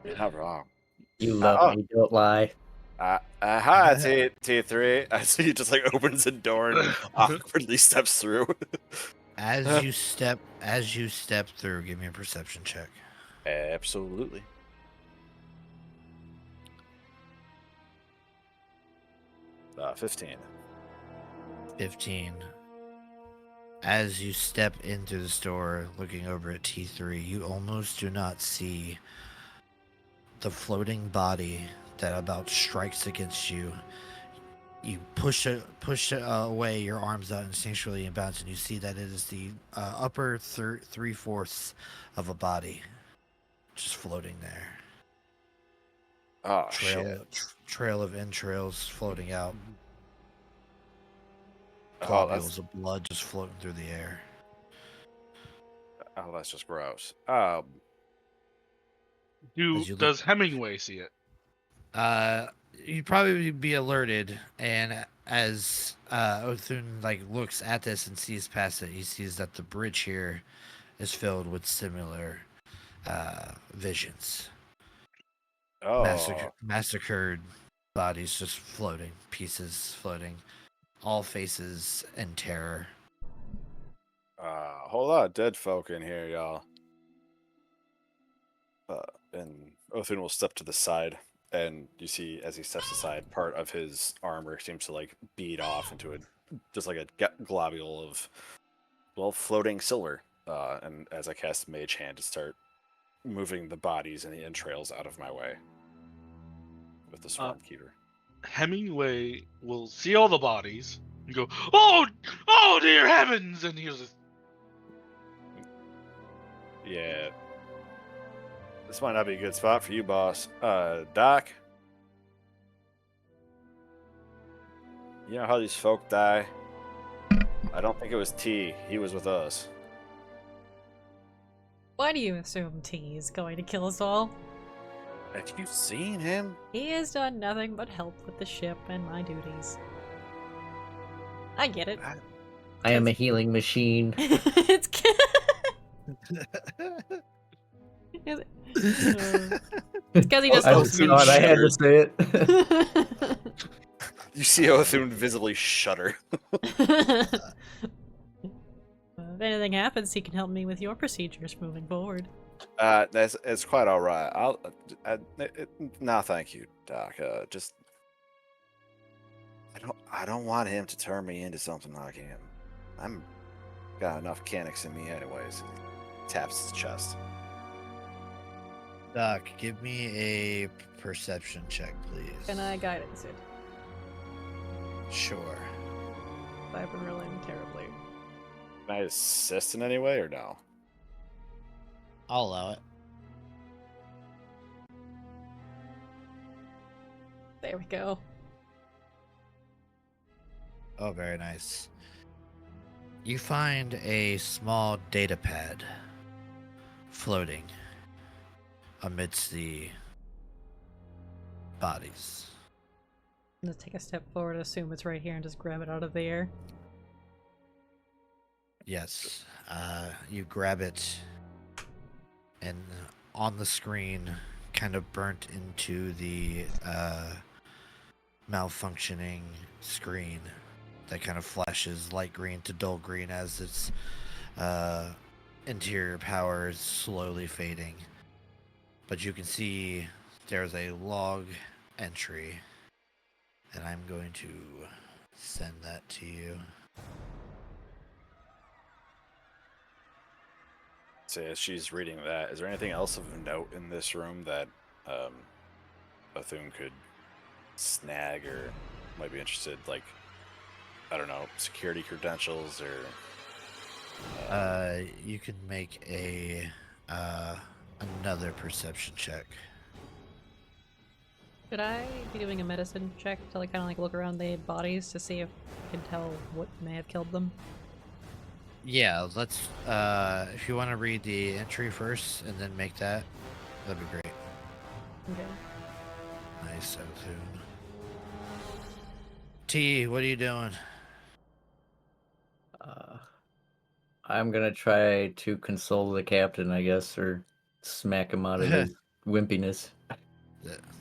You're not wrong. You love me, don't lie. Hi, T3. I see you just like opens the door and awkwardly steps through. As you step through, give me a perception check. Absolutely. Uh, 15. 15. As you step into the store, looking over at T3, you almost do not see the floating body that about strikes against you. You push it away, your arms out instinctually and bounce, and you see that it is the upper 3/4 of a body just floating there. Oh, shit. Trail of entrails floating out. Oh, Globules of blood just floating through the air. Oh, that's just gross. Does Hemingway see it? You'd probably be alerted, and as Othun looks at this and sees past it, he sees that the bridge here is filled with similar visions. Oh. Massacred bodies just floating, pieces floating, all faces in terror. Whole lot of dead folk in here, y'all. and Othun will step to the side, and you see as he steps aside, part of his armor seems to like bead off into just like a globule of floating silver. And as I cast Mage Hand to start moving the bodies and the entrails out of my way with the Swarm Keeper. Hemingway will see all the bodies and go, "Oh, dear heavens!" And he'll just Yeah. This might not be a good spot for you, boss. Doc? You know how these folk die? I don't think it was T. He was with us. Why do you assume T is going to kill us all? Have you seen him? He has done nothing but help with the ship and my duties. I get it. I am a healing machine. It's because he just I just thought I had to say it. You see Othun visibly shudder. If anything happens, he can help me with your procedures moving forward. It's quite all right. No, thank you, Doc. Just I don't want him to turn me into something like him. I'm got enough mechanics in me, anyways. He taps his chest. Doc, give me a perception check, please. Can I guidance it? Sure. I've been rolling terribly. Can I assist in any way or no? I'll allow it. There we go. Oh, very nice. You find a small data pad floating amidst the bodies. I'm gonna take a step forward, assume it's right here, and just grab it out of the air. Yes. You grab it, and on the screen, kind of burnt into the malfunctioning screen that kind of flashes light green to dull green as its interior power is slowly fading. But you can see there's a log entry, and I'm going to send that to you. So as she's reading that, is there anything else of note in this room that Othun could snag or might be interested? Like, I don't know, security credentials or... You can make a another perception check. Should I be doing a medicine check to like kind of like look around the bodies to see if I can tell what may have killed them? Yeah, let's. If you want to read the entry first and then make that, that'd be great. Okay. Nice, Othun. T, what are you doing? I'm gonna try to console the captain, I guess, or smack him out of his wimpiness.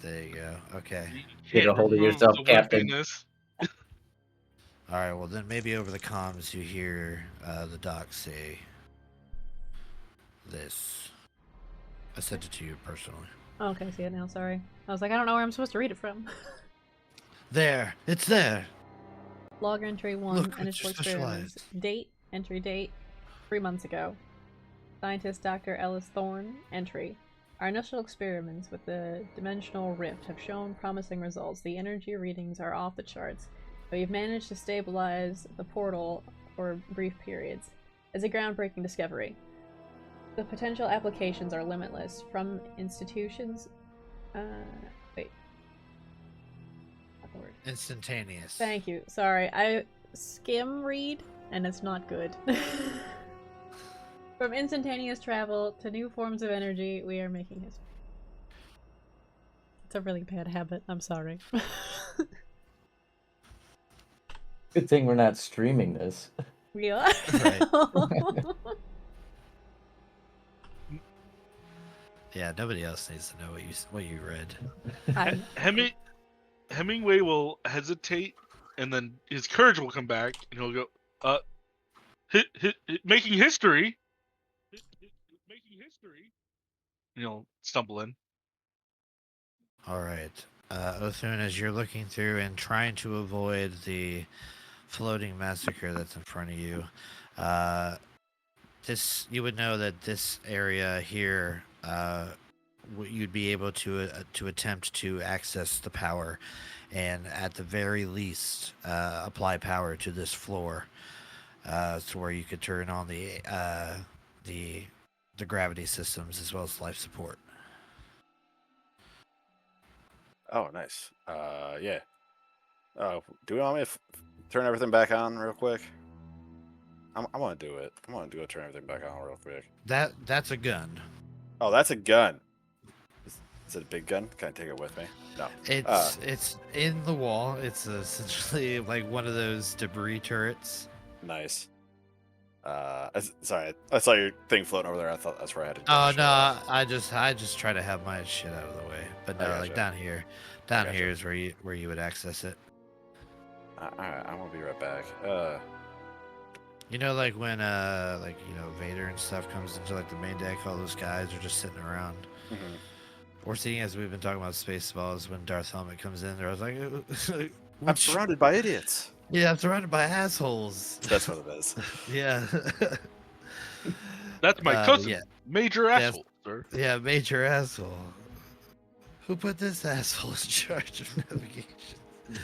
There you go. Okay. you Get a can't hold of remove yourself, the Captain. wimpiness. All right. Well, then maybe over the comms you hear the doc say this. I sent it to you personally. Oh, okay, I see it now, sorry. I was like, I don't know where I'm supposed to read it from. There. It's there. Log entry 1, Look, initial it's experiments. specialized. Date, entry date, 3 months ago. Scientist Dr. Ellis Thorne, entry. Our initial experiments with the dimensional rift have shown promising results. The energy readings are off the charts, but we've managed to stabilize the portal for brief periods. It's a groundbreaking discovery. The potential applications are limitless, from institutions... wait. Not the word. Instantaneous. Thank you. Sorry, I skim read, and it's not good. From instantaneous travel to new forms of energy, we are making history. It's a really bad habit. I'm sorry. Good thing we're not streaming this. We are. Right. Yeah, nobody else needs to know what you read. Hemingway will hesitate, and then his courage will come back, and he'll go, making history. Making history. and he'll stumble in. All right. Othun, as you're looking through and trying to avoid the floating massacre that's in front of you, you would know that this area here, you'd be able to attempt to access the power, and at the very least, apply power to this floor, to where you could turn on the gravity systems as well as life support. Oh, nice. Yeah. Do you want me to turn everything back on real quick? I want to do it. I want to do it. Turn everything back on real quick. That's a gun. Oh, that's a gun. Is it a big gun? Can I take it with me? No. It's in the wall. It's essentially like one of those debris turrets. Nice. Sorry, I saw your thing floating over there. I thought that's where I had to. Oh no, I just try to have my shit out of the way. But no, like down here is where you would access it. Alright, I'm gonna be right back. You know, like when Vader and stuff comes into like the main deck, all those guys are just sitting around. Mhm. Or seeing as we've been talking about Spaceballs, when Darth Helmet comes in there, I was like, I'm surrounded by idiots. Yeah, I'm surrounded by assholes. That's what it is. Yeah. That's my cousin, yeah. Major Asshole, sir. Yeah, major asshole. Who put this asshole in charge of navigation?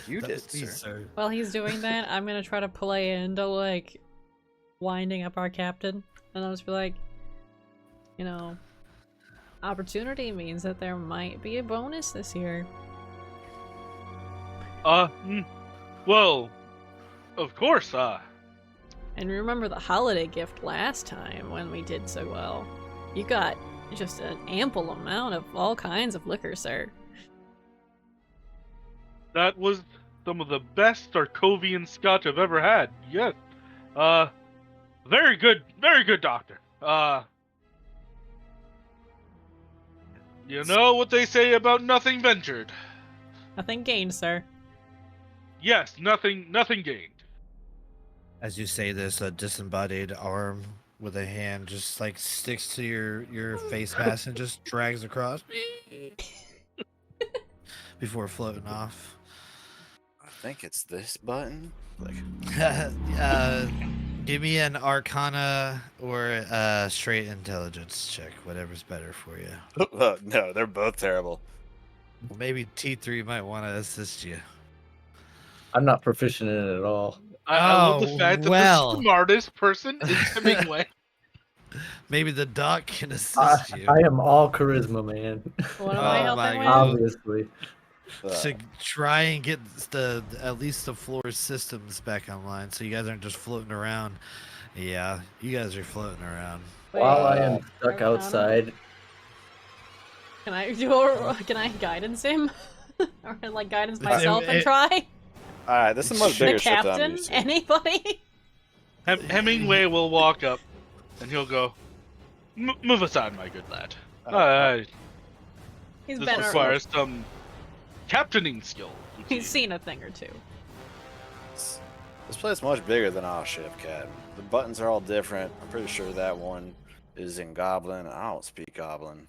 You That did, was me, sir. While he's doing that, I'm gonna try to play into like winding up our captain, and I'll just be like, opportunity means that there might be a bonus this year. Well, of course, And remember the holiday gift last time when we did so well. You got just an ample amount of all kinds of liquor, sir. that was some of the best Sarkovian scotch I've ever had. Yes. Very good, doctor. You know what they say about nothing ventured. Nothing gained, sir. Yes, nothing gained. As you say this, a disembodied arm with a hand just like sticks to your face mask and just drags across before floating off. I think it's this button. Like, give me an Arcana or a straight intelligence check, whatever's better for you. no, they're both terrible. Well, maybe T3 might want to assist you. I'm not proficient in it at all. I love the fact that the smartest person is Hemingway. Maybe the doc can assist you. I am all charisma, man. What am I helping with? Obviously. To try and get at least the floor systems back online, so you guys aren't just floating around. Yeah, you guys are floating around. While I am stuck Arcana? outside, Can I guidance him? Or like guidance myself and try? Alright, this is much The bigger shit than I'm captain? used to. Anybody? Hemingway will walk up, and he'll go, "Move aside, my good lad. He's This been requires some captaining skill." He's seen a thing or two. This place is much bigger than our ship, Captain. The buttons are all different. I'm pretty sure that one is in Goblin. I don't speak Goblin.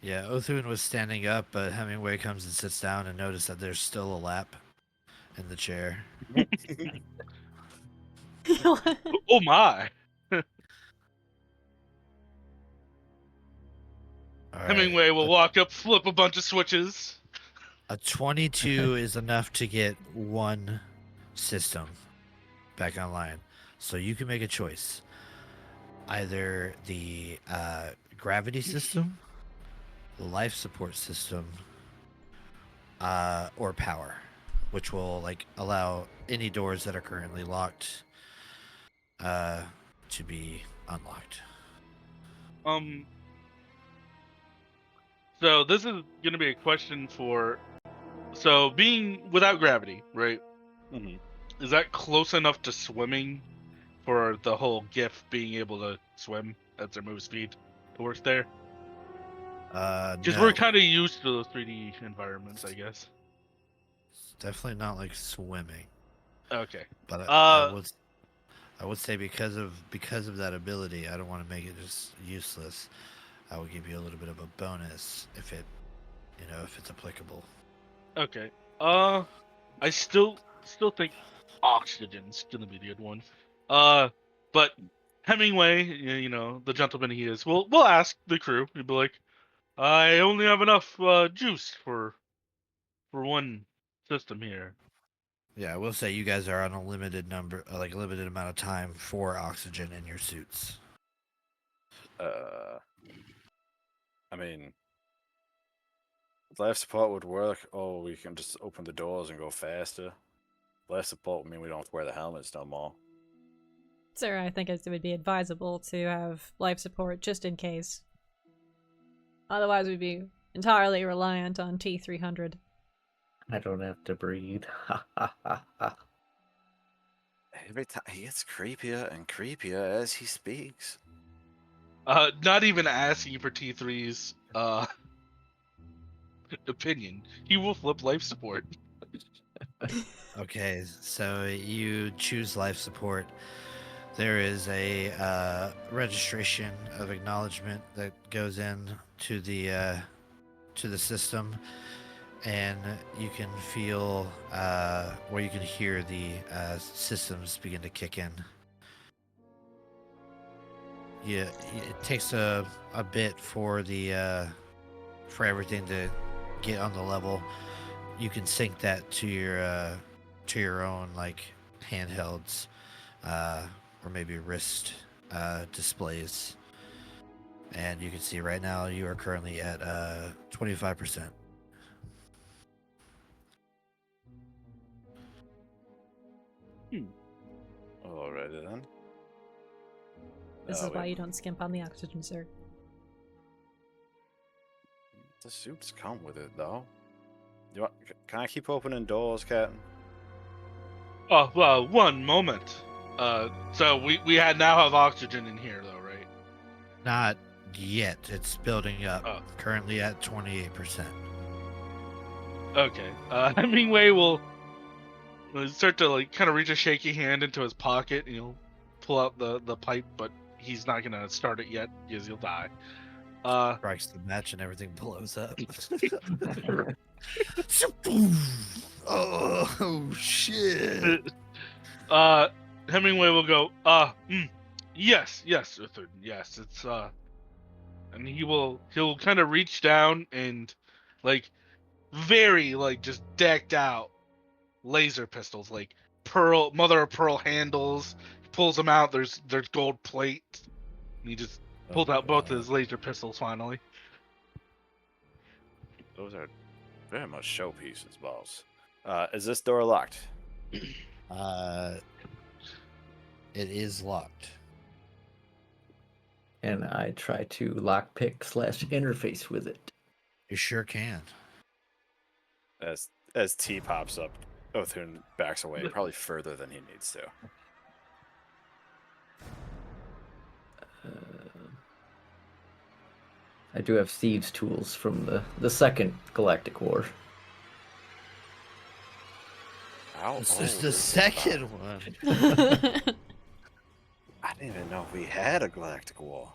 Yeah, Othun was standing up, but Hemingway comes and sits down and notices that there's still a lap in the chair. Oh my! All right. Hemingway will walk up, flip a bunch of switches. A 22 is enough to get one system back online. So you can make a choice. Either the gravity system, the life support system, or power, which will like allow any doors that are currently locked to be unlocked. So this is going to be a question for... So being without gravity, right? Mhm. Is that close enough to swimming for the whole GIF being able to swim at their move speed to work there? Because No, we're kind of used to those 3D environments, I guess. it's definitely not like swimming. Okay. But I would say because of that ability, I don't want to make it just useless. I will give you a little bit of a bonus if it's applicable. Okay. I still think oxygen's gonna be the good one. But Hemingway, the gentleman he is, we'll ask the crew. He'll be like, I only have enough juice for one system here. Yeah, I will say you guys are on a limited limited amount of time for oxygen in your suits. I mean, life support would work. Oh, we can just open the doors and go faster. Life support would mean we don't have to wear the helmets no more. Sir, I think it would be advisable to have life support just in case. Otherwise, we'd be entirely reliant on T300. I don't have to breathe. Ha ha ha ha. Every time he gets creepier and creepier as he speaks. Not even asking for T3's opinion. He will flip life support. Okay, so you choose life support. There is a registration of acknowledgement that goes in to the system, and you can feel or you can hear the systems begin to kick in. Yeah, it takes a bit for for everything to get on the level. You can sync that to your own like handhelds, or maybe wrist displays, and you can see right now you are currently at 25%. Alrighty then. This is why we- you don't skimp on the oxygen, sir. The suits come with it, though. Can I keep opening doors, Captain? Oh, well, one moment. So we now have oxygen in here, though, right? Not yet. It's building up. Oh. Currently at 28%. Okay. Hemingway will start to like kind of reach a shaky hand into his pocket, and he'll pull out the pipe, but he's not gonna start it yet because he'll die. Strikes the match and everything blows up. Oh shit! Hemingway will go. Yes, Uthard, yes. It's and he'll kind of reach down and like very like just decked out laser pistols, like mother of pearl handles. He pulls them out. There's gold plate. And he just pulled out both his laser pistols finally. Those are very much showpieces, boss. Is this door locked? It is locked. And I try to lockpick / interface with it. You sure can. As T pops up, Othun backs away, probably further than he needs to. I do have thieves' tools from the second Galactic War. This is the second one. I didn't even know we had a Galactic War.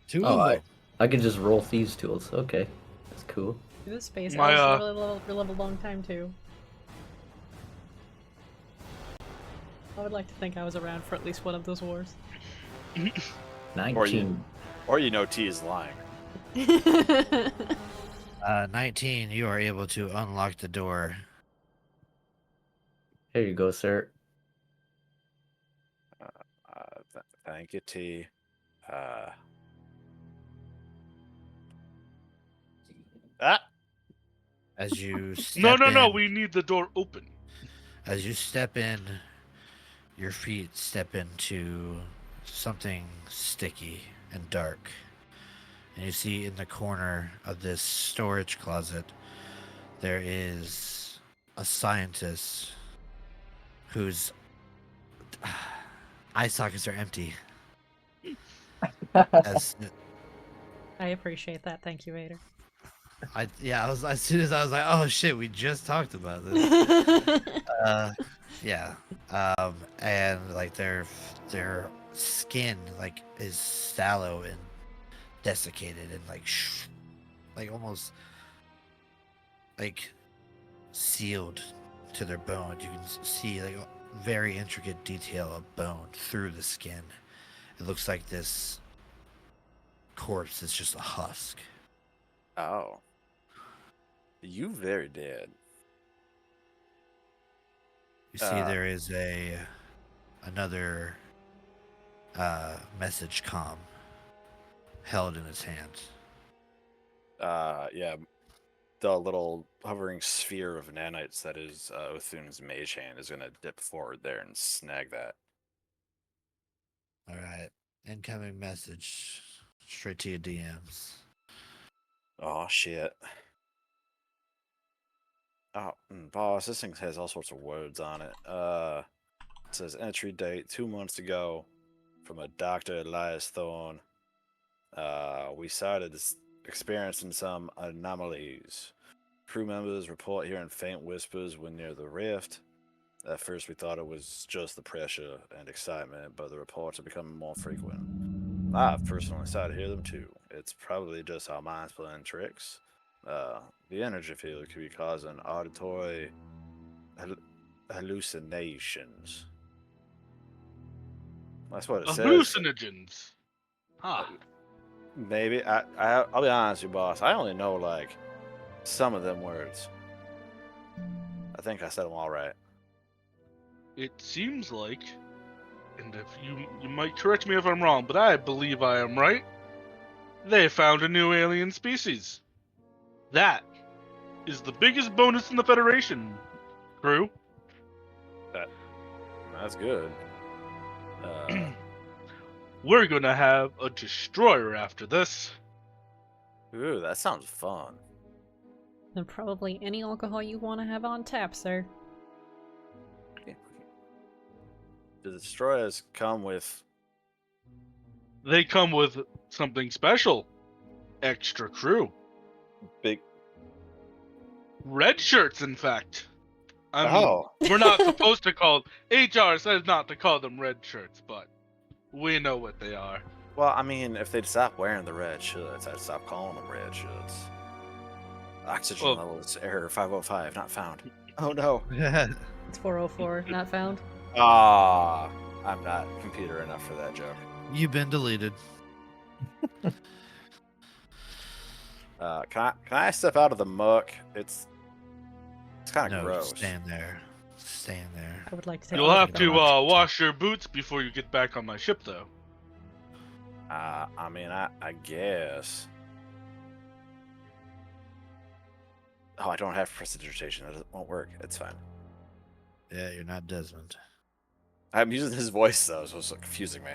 Two Oh, of them. I can just roll thieves' tools. Okay, that's cool. This space My, house live a long time too. I would like to think I was around for at least one of those wars. 19. Or T is lying. 19, you are able to unlock the door. Here you go, sir. Thank you, T. As you step No, in, we need the door open. as you step in, your feet step into something sticky and dark. And you see in the corner of this storage closet, there is a scientist whose eye sockets are empty. As I appreciate that. Thank you, Vader. as soon as I was like, oh shit, we just talked about this. Yeah. And like their skin like is sallow and desiccated and like almost like sealed to their bones. You can see like a very intricate detail of bone through the skin. It looks like this corpse is just a husk. Oh. You very dead. You see there is another message comm held in his hands. Yeah. The little hovering sphere of nanites that is Othun's mage hand is going to dip forward there and snag that. All right. Incoming message straight to your DMs. Oh, shit. Oh, boss, this thing has all sorts of words on it. It says entry date 2 months ago from a Dr. Elias Thorne. We started experiencing some anomalies. Crew members report hearing faint whispers when near the rift. At first, we thought it was just the pressure and excitement, but the reports are becoming more frequent. I've personally started to hear them too. It's probably just our minds playing tricks. The energy field could be causing auditory hallucinations. That's what it says. Hallucinogens. Ah. Maybe. I'll be honest with you, boss. I only know like some of them words. I think I said them all right. It seems like, and if you might correct me if I'm wrong, but I believe I am right. They found a new alien species. That is the biggest bonus in the Federation, crew. That's good. We're gonna have a destroyer after this. Ooh, that sounds fun. And probably any alcohol you want to have on tap, sir. Do the destroyers come with? They come with something special. Extra crew. Big. Red shirts, in fact. I mean, Oh. we're not supposed to call... HR says not to call them red shirts, but we know what they are. Well, I mean, if they'd stop wearing the red shirts, I'd stop calling them red shirts. Oxygen Well- levels error 505 not found. Oh no. It's 404, not found. Ah, I'm not computer enough for that joke. You've been deleted. Can I step out of the muck? It's kind of No, gross. stand there. Stand there. I would like to take You'll a look have at to that. wash your boots before you get back on my ship, though. I mean, I guess. Oh, I don't have prestidigitation. It won't work. It's fine. Yeah, you're not Desmond. I'm using his voice though, so it's confusing me.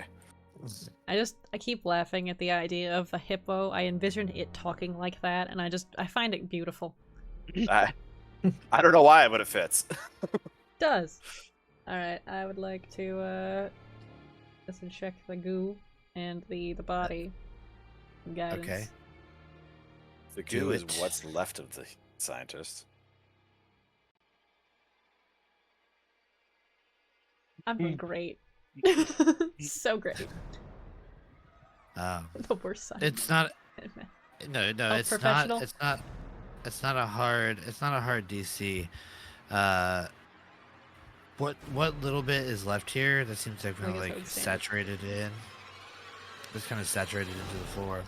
I keep laughing at the idea of a hippo. I envision it talking like that, and I find it beautiful. I don't know why, but it fits. Does. Alright, I would like to listen, check the goo and the body. Guidance. Okay. The Do goo is it. what's left of the scientist. I'm doing great. So great. The worst side. It's not. No, Oh, it's professional? not. It's not a hard. It's not a hard DC. What little bit is left here? That seems like kind of guess I like would stand it. saturated in. It's kind of saturated into the floor.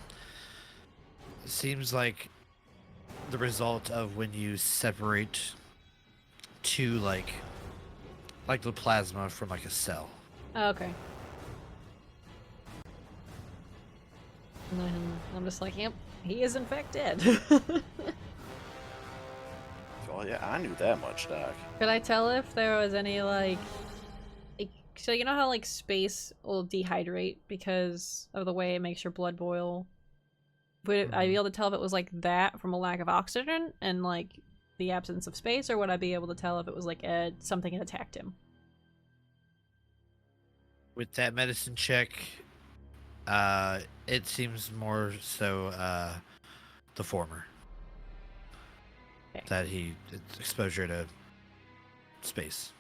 It seems like the result of when you separate two like the plasma from like a cell. Oh, okay. And then I'm just like, yep, he is in fact dead. Oh yeah, I knew that much, Doc. Could I tell if there was any like so you know how like space will dehydrate because of the way it makes your blood boil? Would I be able to tell if it was like that from a lack of oxygen and like the absence of space, or would I be able to tell if it was like something had attacked him? With that medicine check, it seems more so the former. Okay. That it's exposure to space.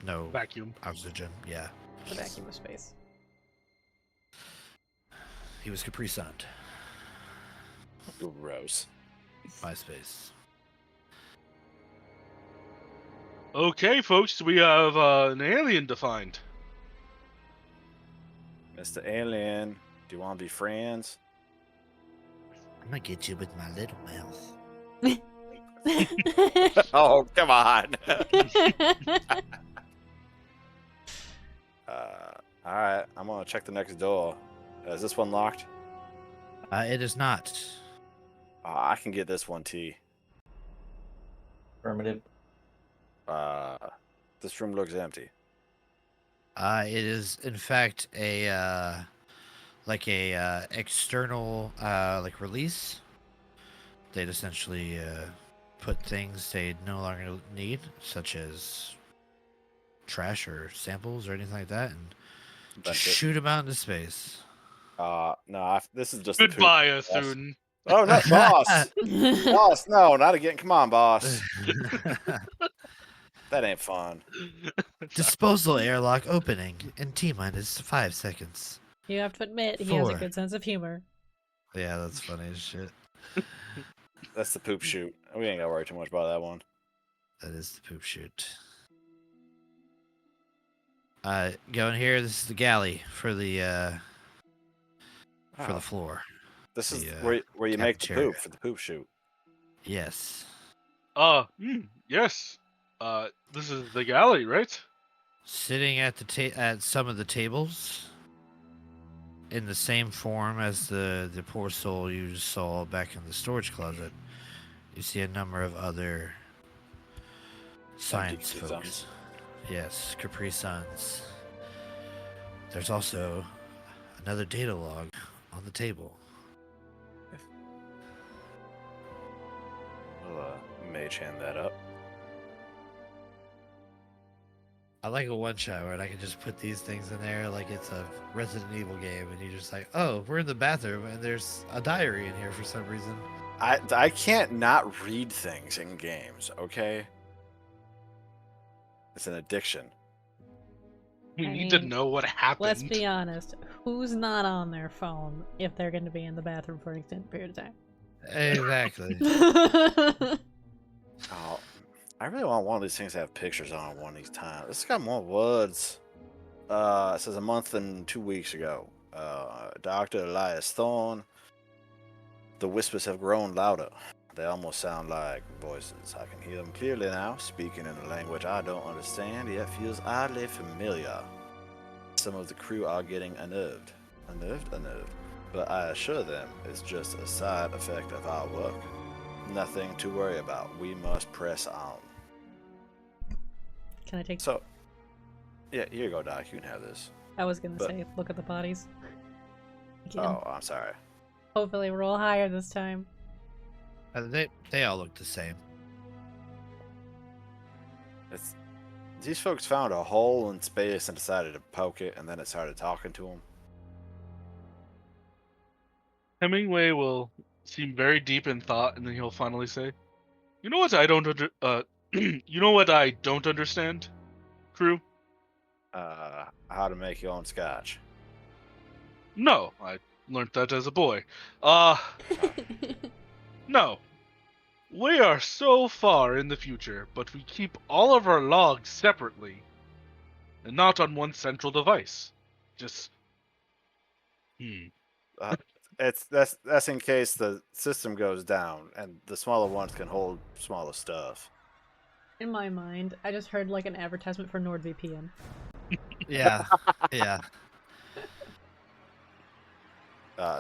No Vacuum. oxygen. Yeah, The vacuum of space. he was Capri Sunned. Gross. MySpace. Okay, folks, we have an alien to find. Mr. Alien, do you want to be friends? I'm gonna get you with my little mouth. Oh, come on. All right, I'm gonna check the next door. Is this one locked? It is not. I can get this one, T. Affirmative. This room looks empty. It is in fact a external like release. They'd essentially put things they no longer need, such as trash or samples or anything like that, and That's just it. shoot them out into space. No, this is just a poop. Goodbye, boss. Athun. Oh no, boss! Boss, no, not again. Come on, boss. That ain't fun. Disposal airlock opening in T-minus 5 seconds. You have to admit, he has a 4. good sense of humor. Yeah, that's funny as shit. That's the poop chute. We ain't gotta worry too much about that one. That is the poop chute. Going here. This is the galley for the Oh, floor. this is the, where you make the cafeteria. poop for the poop chute. Yes. Yes. This is the galley, right? Sitting at the at some of the tables, in the same form as the poor soul you saw back in the storage closet, you see a number of other science Capri folks. Suns. Yes, Capri Suns. There's also another data log on the table. We'll mage hand that up. I like a one-shot where I can just put these things in there like it's a Resident Evil game, and you're just like, oh, we're in the bathroom, and there's a diary in here for some reason. I can't not read things in games, okay? It's an addiction. We I need to mean, know what happened. Let's be honest. Who's not on their phone if they're going to be in the bathroom for an extended period of time? Exactly. Oh, I really want one of these things to have pictures on it one of these times. It's got more words. It says a month and 2 weeks ago. Dr. Elias Thorne. The whispers have grown louder. They almost sound like voices. I can hear them clearly now, speaking in a language I don't understand, yet feels oddly familiar. Some of the crew are getting unnerved. Unnerved. But I assure them it's just a side effect of our work. Nothing to worry about. We must press on. Can I take... So, yeah, here you go, Doc. You can have this. I was going to but- say, look at the bodies. Again. Oh, I'm sorry. Hopefully roll higher this time. They all look the same. These folks found a hole in space and decided to poke it, and then it started talking to them. Hemingway will seem very deep in thought, and then he'll finally say, "You know what I don't you know what I don't understand, crew? How to make your own scotch. No, I learned that as a boy. No. We are so far in the future, but we keep all of our logs separately, and not on one central device. Just, That's in case the system goes down, and the smaller ones can hold smaller stuff. In my mind, I just heard like an advertisement for NordVPN. Yeah, yeah.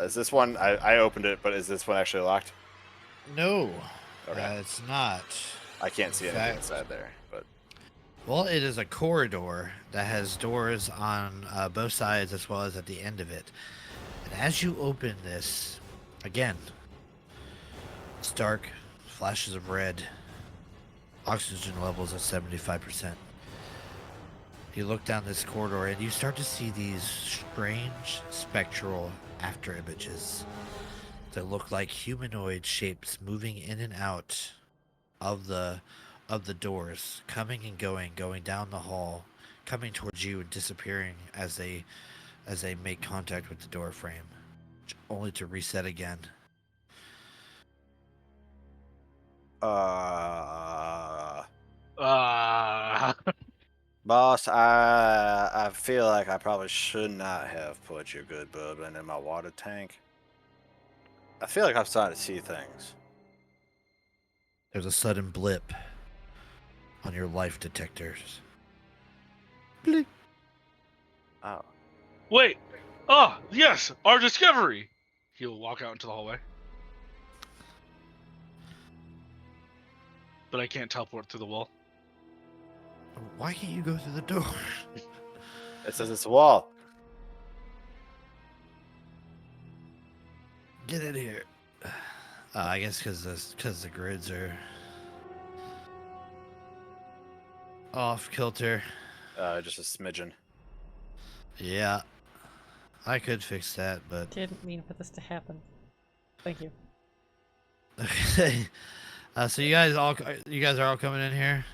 Is this one? I opened it, but is this one actually locked? No, Okay. it's not. I can't see in anything fact- inside there, but Well, it is a corridor that has doors on both sides as well as at the end of it. And as you open this, again, it's dark, flashes of red, oxygen levels at 75%. You look down this corridor and you start to see these strange spectral after images that look like humanoid shapes moving in and out of the of the doors coming and going down the hall, coming towards you and disappearing as they make contact with the door frame, only to reset again. Boss, I feel like I probably should not have put your good bourbon in my water tank. I feel like I'm starting to see things. There's a sudden blip on your life detectors. Blip. Oh. Wait. Oh, yes, our discovery. He'll walk out into the hallway. But I can't teleport through the wall. Why can't you go through the door? It says it's a wall. Get in here. I guess because the grids are off kilter. Just a smidgen. Yeah, I could fix that, but Didn't mean for this to happen. Thank you. okay. So you guys are all coming in here.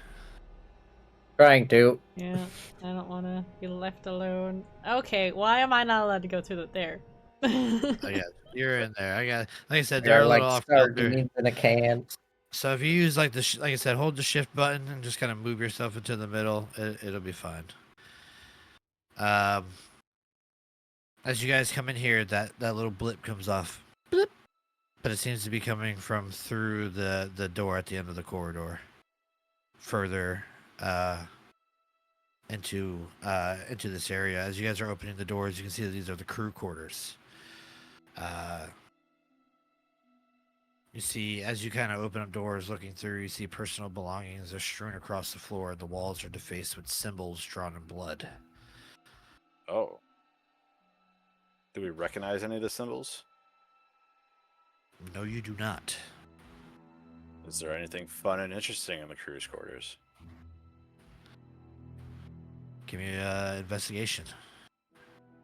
Trying to. Yeah, I don't want to be left alone. Okay, why am I not allowed to go through there? Yeah, you're in there. Like I said, They're they're a like little off kilter. sardines in a can. So if you use like like I said, hold the shift button and just kind of move yourself into the middle, it'll be fine. As you guys come in here, that little blip comes off, blip, but it seems to be coming from through the door at the end of the corridor, further into this area. As you guys are opening the doors, you can see that these are the crew quarters. You see, as you kind of open up doors, looking through, you see personal belongings are strewn across the floor, and the walls are defaced with symbols drawn in blood. Oh. Do we recognize any of the symbols? No, you do not. Is there anything fun and interesting in the crew's quarters? Give me an investigation.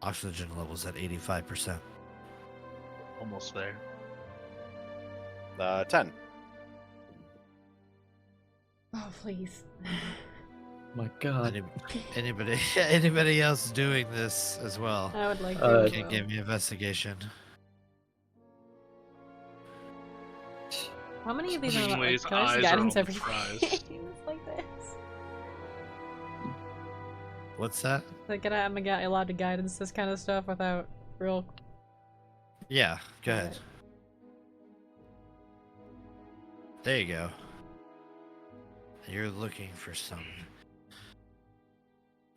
Oxygen levels at 85%. Almost there. 10. Oh, please. My God. Anybody else doing this as well? I would like to. Uh, as Can well. give me investigation. How many of these are Hemingway's can I use eyes are guidance on every the prize. games like this? What's that? Like, am I allowed to guidance this kind of stuff without real? Yeah, go ahead. There you go. You're looking for some.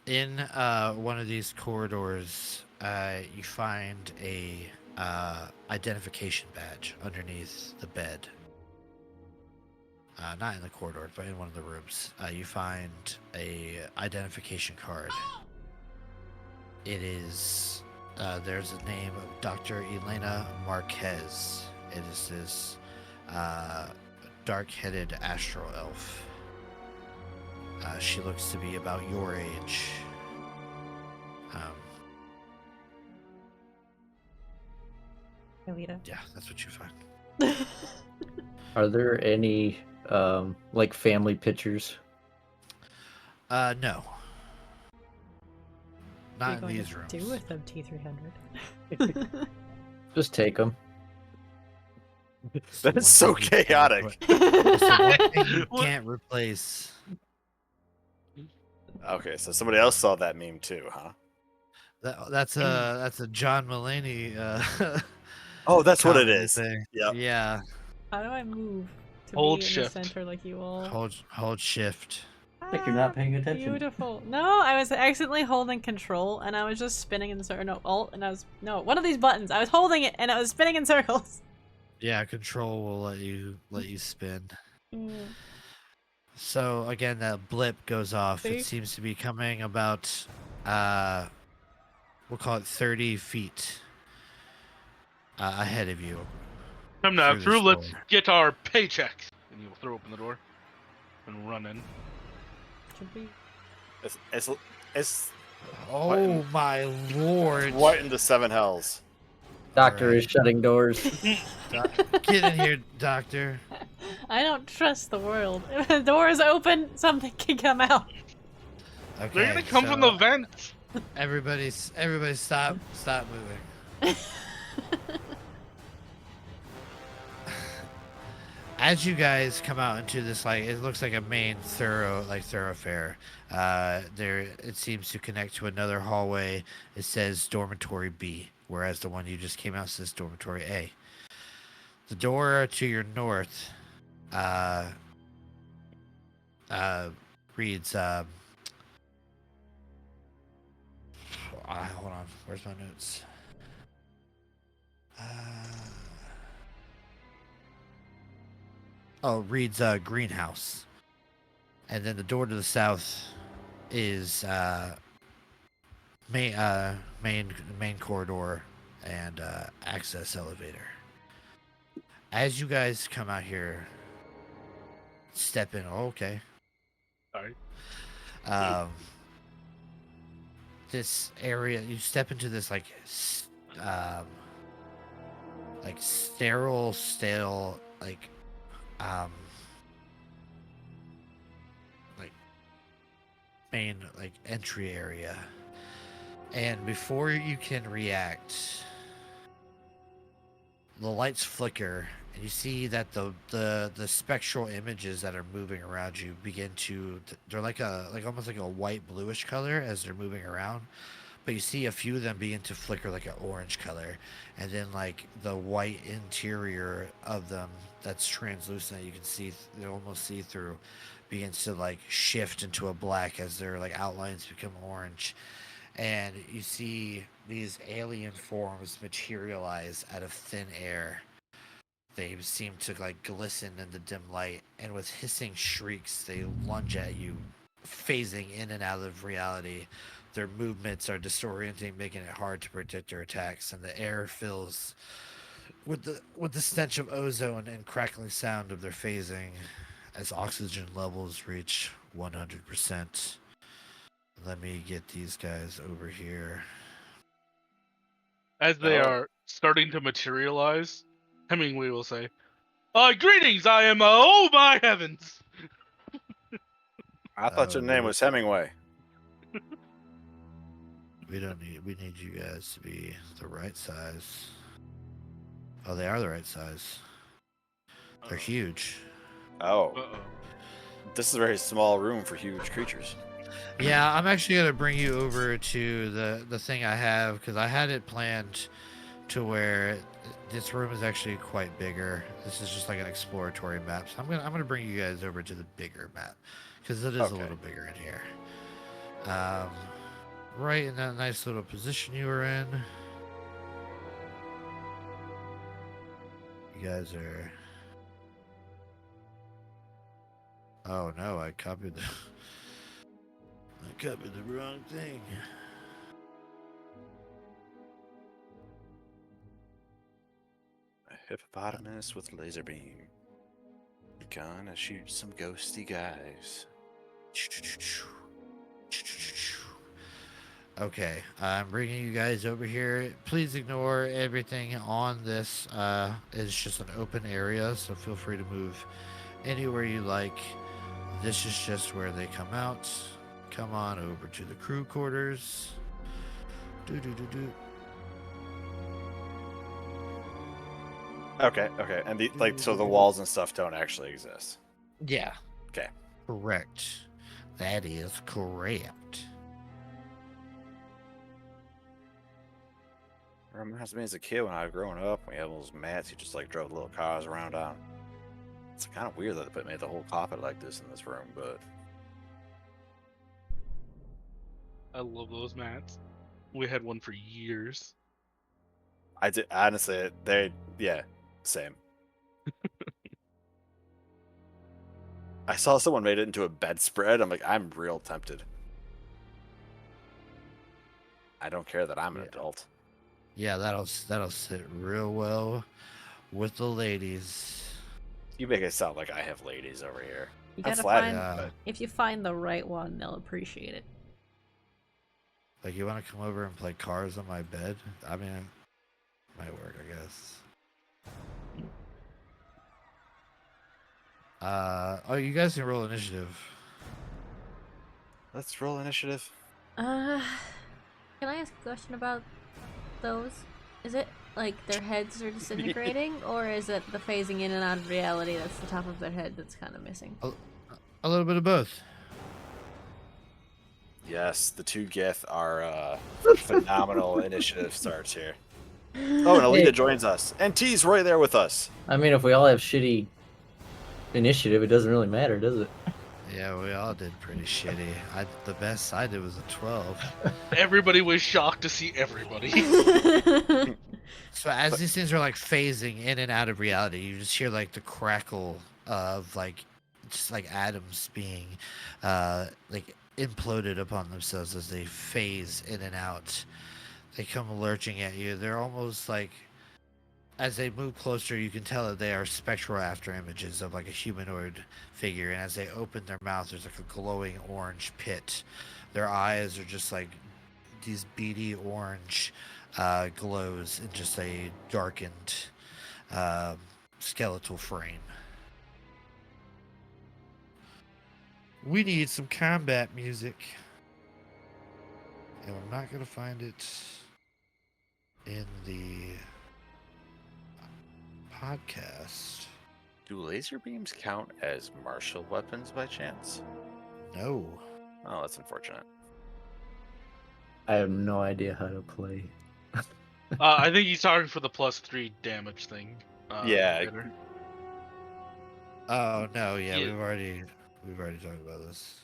In one of these corridors, you find a identification badge underneath the bed. Not in the corridor, but in one of the rooms. You find a identification card. It is there's a name of Dr. Elena Marquez. It is this dark-headed astral elf. She looks to be about your age. Alita. Yeah, that's what you find. Are there any like family pictures? No. What are Not you in going these to rooms. do with them T300? Just take them. It's the That is one so thing you can't chaotic. It's the one thing you What? can't replace. Okay, so somebody else saw that meme too, huh? That's a John Mulaney. Oh, that's what it comedy is. thing. Yep. Yeah. How do I move to Hold be in shift. the center like you all? Hold shift. Like you're not paying attention. Beautiful. No, I was accidentally holding control and I was just spinning in circles. No, alt, and I was one of these buttons. I was holding it and I was spinning in circles. Yeah, control will let you spin. Mm. So again, that blip goes off. See? It seems to be coming about, we'll call it 30 feet ahead of you. Come now, Through crew, this let's door. get our paychecks. And you'll throw open the door and run in. Should we? It's Oh my lord! right into 7 hells. Doctor Alright. is shutting doors. Get in here, doctor. I don't trust the world. If the door is open, something can come out. Okay, They're gonna come from the vents. everybody stop moving. As you guys come out into this, like, it looks like a main thoroughfare. There, it seems to connect to another hallway. It says dormitory B, whereas the one you just came out says dormitory A. The door to your north, reads, hold on, where's my notes? Reads greenhouse. And then the door to the south is main corridor and access elevator. As you guys come out here, step in. Oh, okay. Sorry. This area, you step into this like sterile, stale, like main like entry area. And before you can react, the lights flicker, and you see that the spectral images that are moving around you begin to, they're like almost like a white bluish color as they're moving around, but you see a few of them begin to flicker like an orange color, and then like the white interior of them that's translucent, you can see, they almost see through, begins to like shift into a black as their like outlines become orange. And you see these alien forms materialize out of thin air. They seem to like glisten in the dim light, and with hissing shrieks, they lunge at you, phasing in and out of reality. Their movements are disorienting, making it hard to predict their attacks, and the air fills with the stench of ozone and crackling sound of their phasing as oxygen levels reach 100%. Let me get these guys over here. As they are starting to materialize, Hemingway will say, greetings, I am, oh my heavens! I thought your name was Hemingway. We need you guys to be the right size. Oh, they are the right size. They're huge. Oh. Uh-oh. This is a very small room for huge creatures. Yeah, I'm actually gonna bring you over to the thing I have, because I had it planned to where this room is actually quite bigger. This is just like an exploratory map, so I'm gonna bring you guys over to the bigger map, because it is a little bigger in here. Right in that nice little position you were in. You guys are. Oh no, I copied the wrong thing. A hippopotamus with laser beam. Gonna shoot some ghosty guys. Okay, I'm bringing you guys over here. Please ignore everything on this. It's just an open area, so feel free to move anywhere you like. This is just where they come out. Come on over to the crew quarters. Okay. And so the walls and stuff don't actually exist. Yeah. Okay. Correct. That is correct. Reminds me as a kid when I was growing up, we had those mats you just like drove little cars around on. It's kind of weird that they made the whole carpet like this in this room, but I love those mats. We had one for years. I did honestly. Same. I saw someone made it into a bedspread. I'm like, I'm real tempted. I don't care that I'm an adult. Yeah, that'll sit real well with the ladies. You make it sound like I have ladies over here. You I'm gotta flattered, find, but if you find the right one, they'll appreciate it. Like, you want to come over and play cars on my bed? I mean, might work, I guess. Oh, you guys can roll initiative. Let's roll initiative. Can I ask a question about those? Is it like their heads are disintegrating, or is it the phasing in and out of reality that's the top of their head that's kind of missing? A little bit of both. Yes, the two Gith are phenomenal initiative starts here. Oh, and Alita Hey. joins us. And T's right there with us. I mean, if we all have shitty initiative, it doesn't really matter, does it? Yeah, we all did pretty shitty. The best I did was a 12. Everybody was shocked to see everybody. So as these things are like phasing in and out of reality, you just hear like the crackle of like just like atoms being like imploded upon themselves as they phase in and out. They come lurching at you. They're almost like, as they move closer, you can tell that they are spectral after images of like a humanoid figure. And as they open their mouth, there's like a glowing orange pit. Their eyes are just like these beady orange glows in just a darkened skeletal frame. We need some combat music. And I'm not going to find it in the podcast. Do laser beams count as martial weapons by chance? No. Oh, that's unfortunate. I have no idea how to play. I think he's talking for the +3 damage thing. Yeah. Peter. Oh no, yeah, Yeah. we've already talked about this.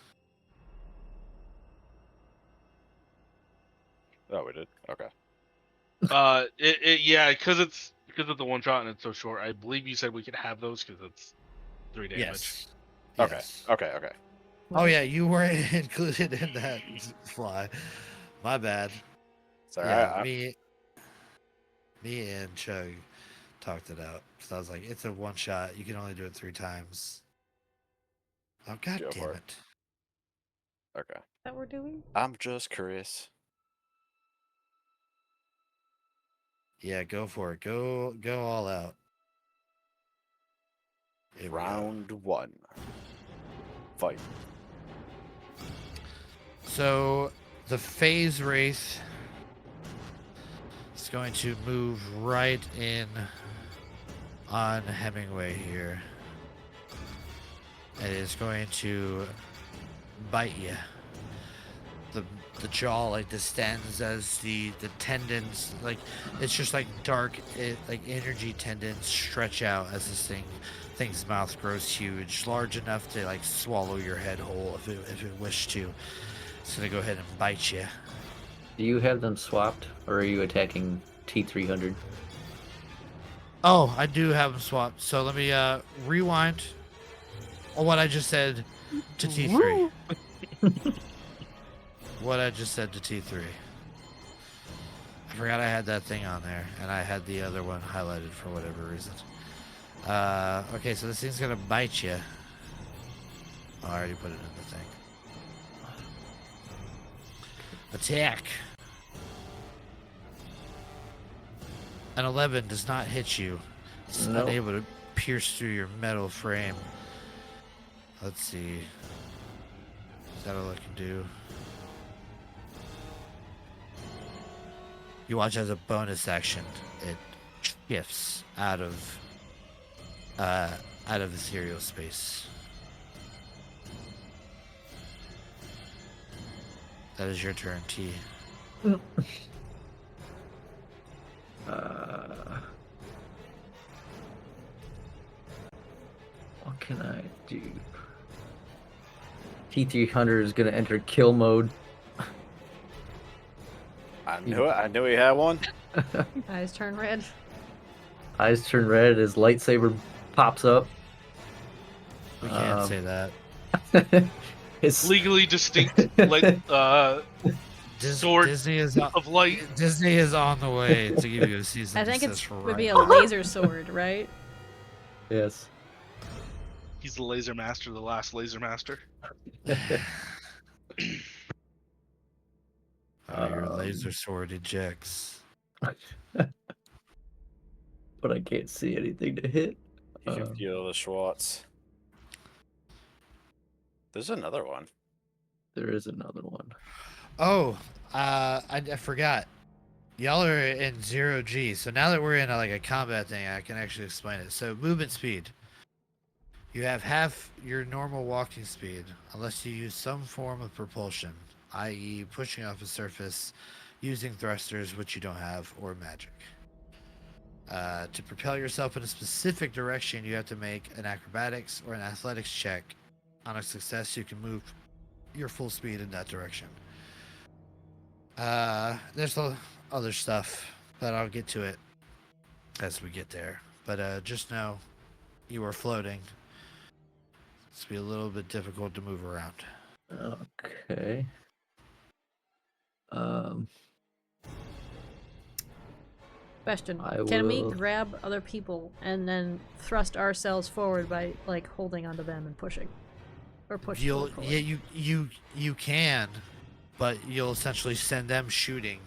Oh, we did? Okay. Yeah, because it's the one shot and it's so short. I believe you said we could have those because it's 3 damage. Yes. Okay. Yes. Okay. Okay. Oh yeah, you weren't included in that fly. My bad. Sorry. Yeah, me and Chug talked it out. So I was like, it's a one shot. You can only do it 3 times. Oh god Go damn for it. Okay. That we're doing? I'm just curious. Yeah, go for it. Go all out. Here we go. Round 1. Fight. So the phase wraith is going to move right in on Hemingway here. It is going to bite you. The jaw like distends as the tendons, like it's just like dark like energy tendons stretch out as this thing's mouth grows huge, large enough to like swallow your head whole if it wished to. It's gonna go ahead and bite you. Do you have them swapped, or are you attacking T300? Oh, I do have them swapped. So let me rewind on what I just said to T3. What I just said to T3. I forgot I had that thing on there, and I had the other one highlighted for whatever reason. Okay, so this thing's gonna bite you. Oh, I already put it in the thing. Attack. An 11 does not hit you. It's Nope. unable to pierce through your metal frame. Let's see. Is that all I can do? You watch as a bonus action, it shifts out of ethereal space. That is your turn, T. What can I do? T300 is gonna enter kill mode. I knew it. I knew he had one. Eyes turn red. Eyes turn red. His lightsaber pops up. We can't say that. His Legally distinct, like sword Disney is on, of light. Disney is on the way to give you a season. I think it would be a laser sword, right? yes. He's the laser master, the last laser master. Your laser sword ejects. But I can't see anything to hit. You can feel the Schwartz. There's another one. There is another one. Oh, I forgot. Y'all are in 0G, so now that we're in a combat thing, I can actually explain it. So movement speed. You have half your normal walking speed, unless you use some form of propulsion, i.e. pushing off a surface, using thrusters, which you don't have, or magic. To propel yourself in a specific direction, you have to make an acrobatics or an athletics check. On a success, you can move your full speed in that direction. There's other stuff, but I'll get to it as we get there. But just know you are floating. It's be a little bit difficult to move around. Okay. Question: I Can we will- grab other people and then thrust ourselves forward by like holding onto them and pushing, or pushing? You can, but you'll essentially send them shooting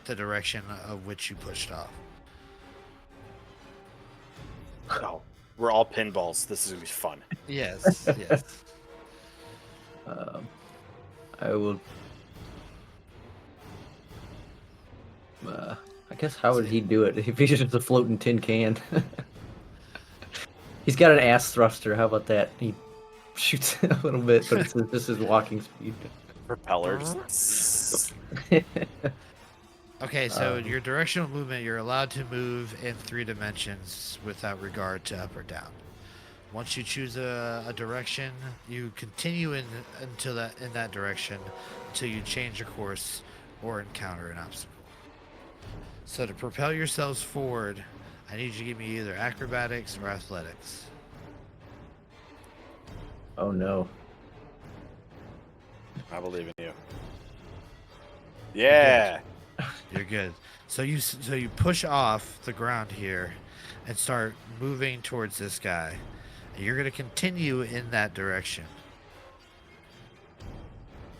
the direction of which you pushed off. Oh, we're all pinballs. This is gonna be fun. Yes, yes. I will. I guess how would he do it if he's just a floating tin can? He's got an ass thruster. How about that? He shoots a little bit, but it's just his walking speed. Propellers. Okay, so your directional movement, you're allowed to move in 3 dimensions without regard to up or down. Once you choose a direction, you continue in that direction until you change your course or encounter an obstacle. So to propel yourselves forward, I need you to give me either acrobatics or athletics. Oh no. I believe in you. Yeah. You're good. So you push off the ground here and start moving towards this guy. And you're going to continue in that direction.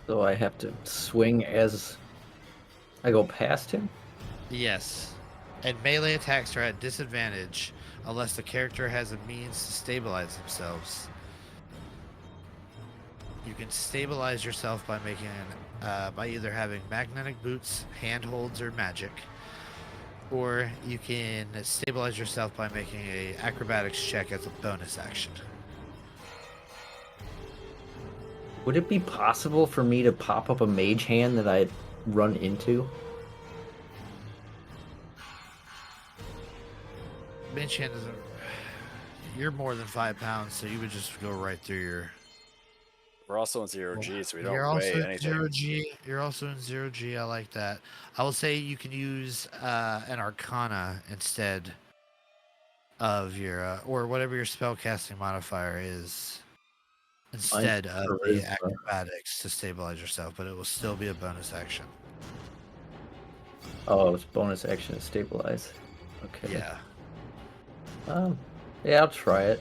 So I have to swing as I go past him? Yes. And melee attacks are at disadvantage unless the character has a means to stabilize themselves. You can stabilize yourself by by either having magnetic boots, handholds, or magic, or you can stabilize yourself by making a acrobatics check as a bonus action. Would it be possible for me to pop up a mage hand that I'd run into? Mage hand doesn't. You're more than 5 pounds, so you would just go right through your. We're also in 0G, so we don't You're weigh also in anything. 0G. You're also in 0G. I like that. I will say you can use an Arcana instead of your or whatever your spellcasting modifier is, instead of the charisma. acrobatics to stabilize yourself, but it will still be a bonus action. Oh, it's bonus action to stabilize. Okay. Yeah. Yeah, I'll try it.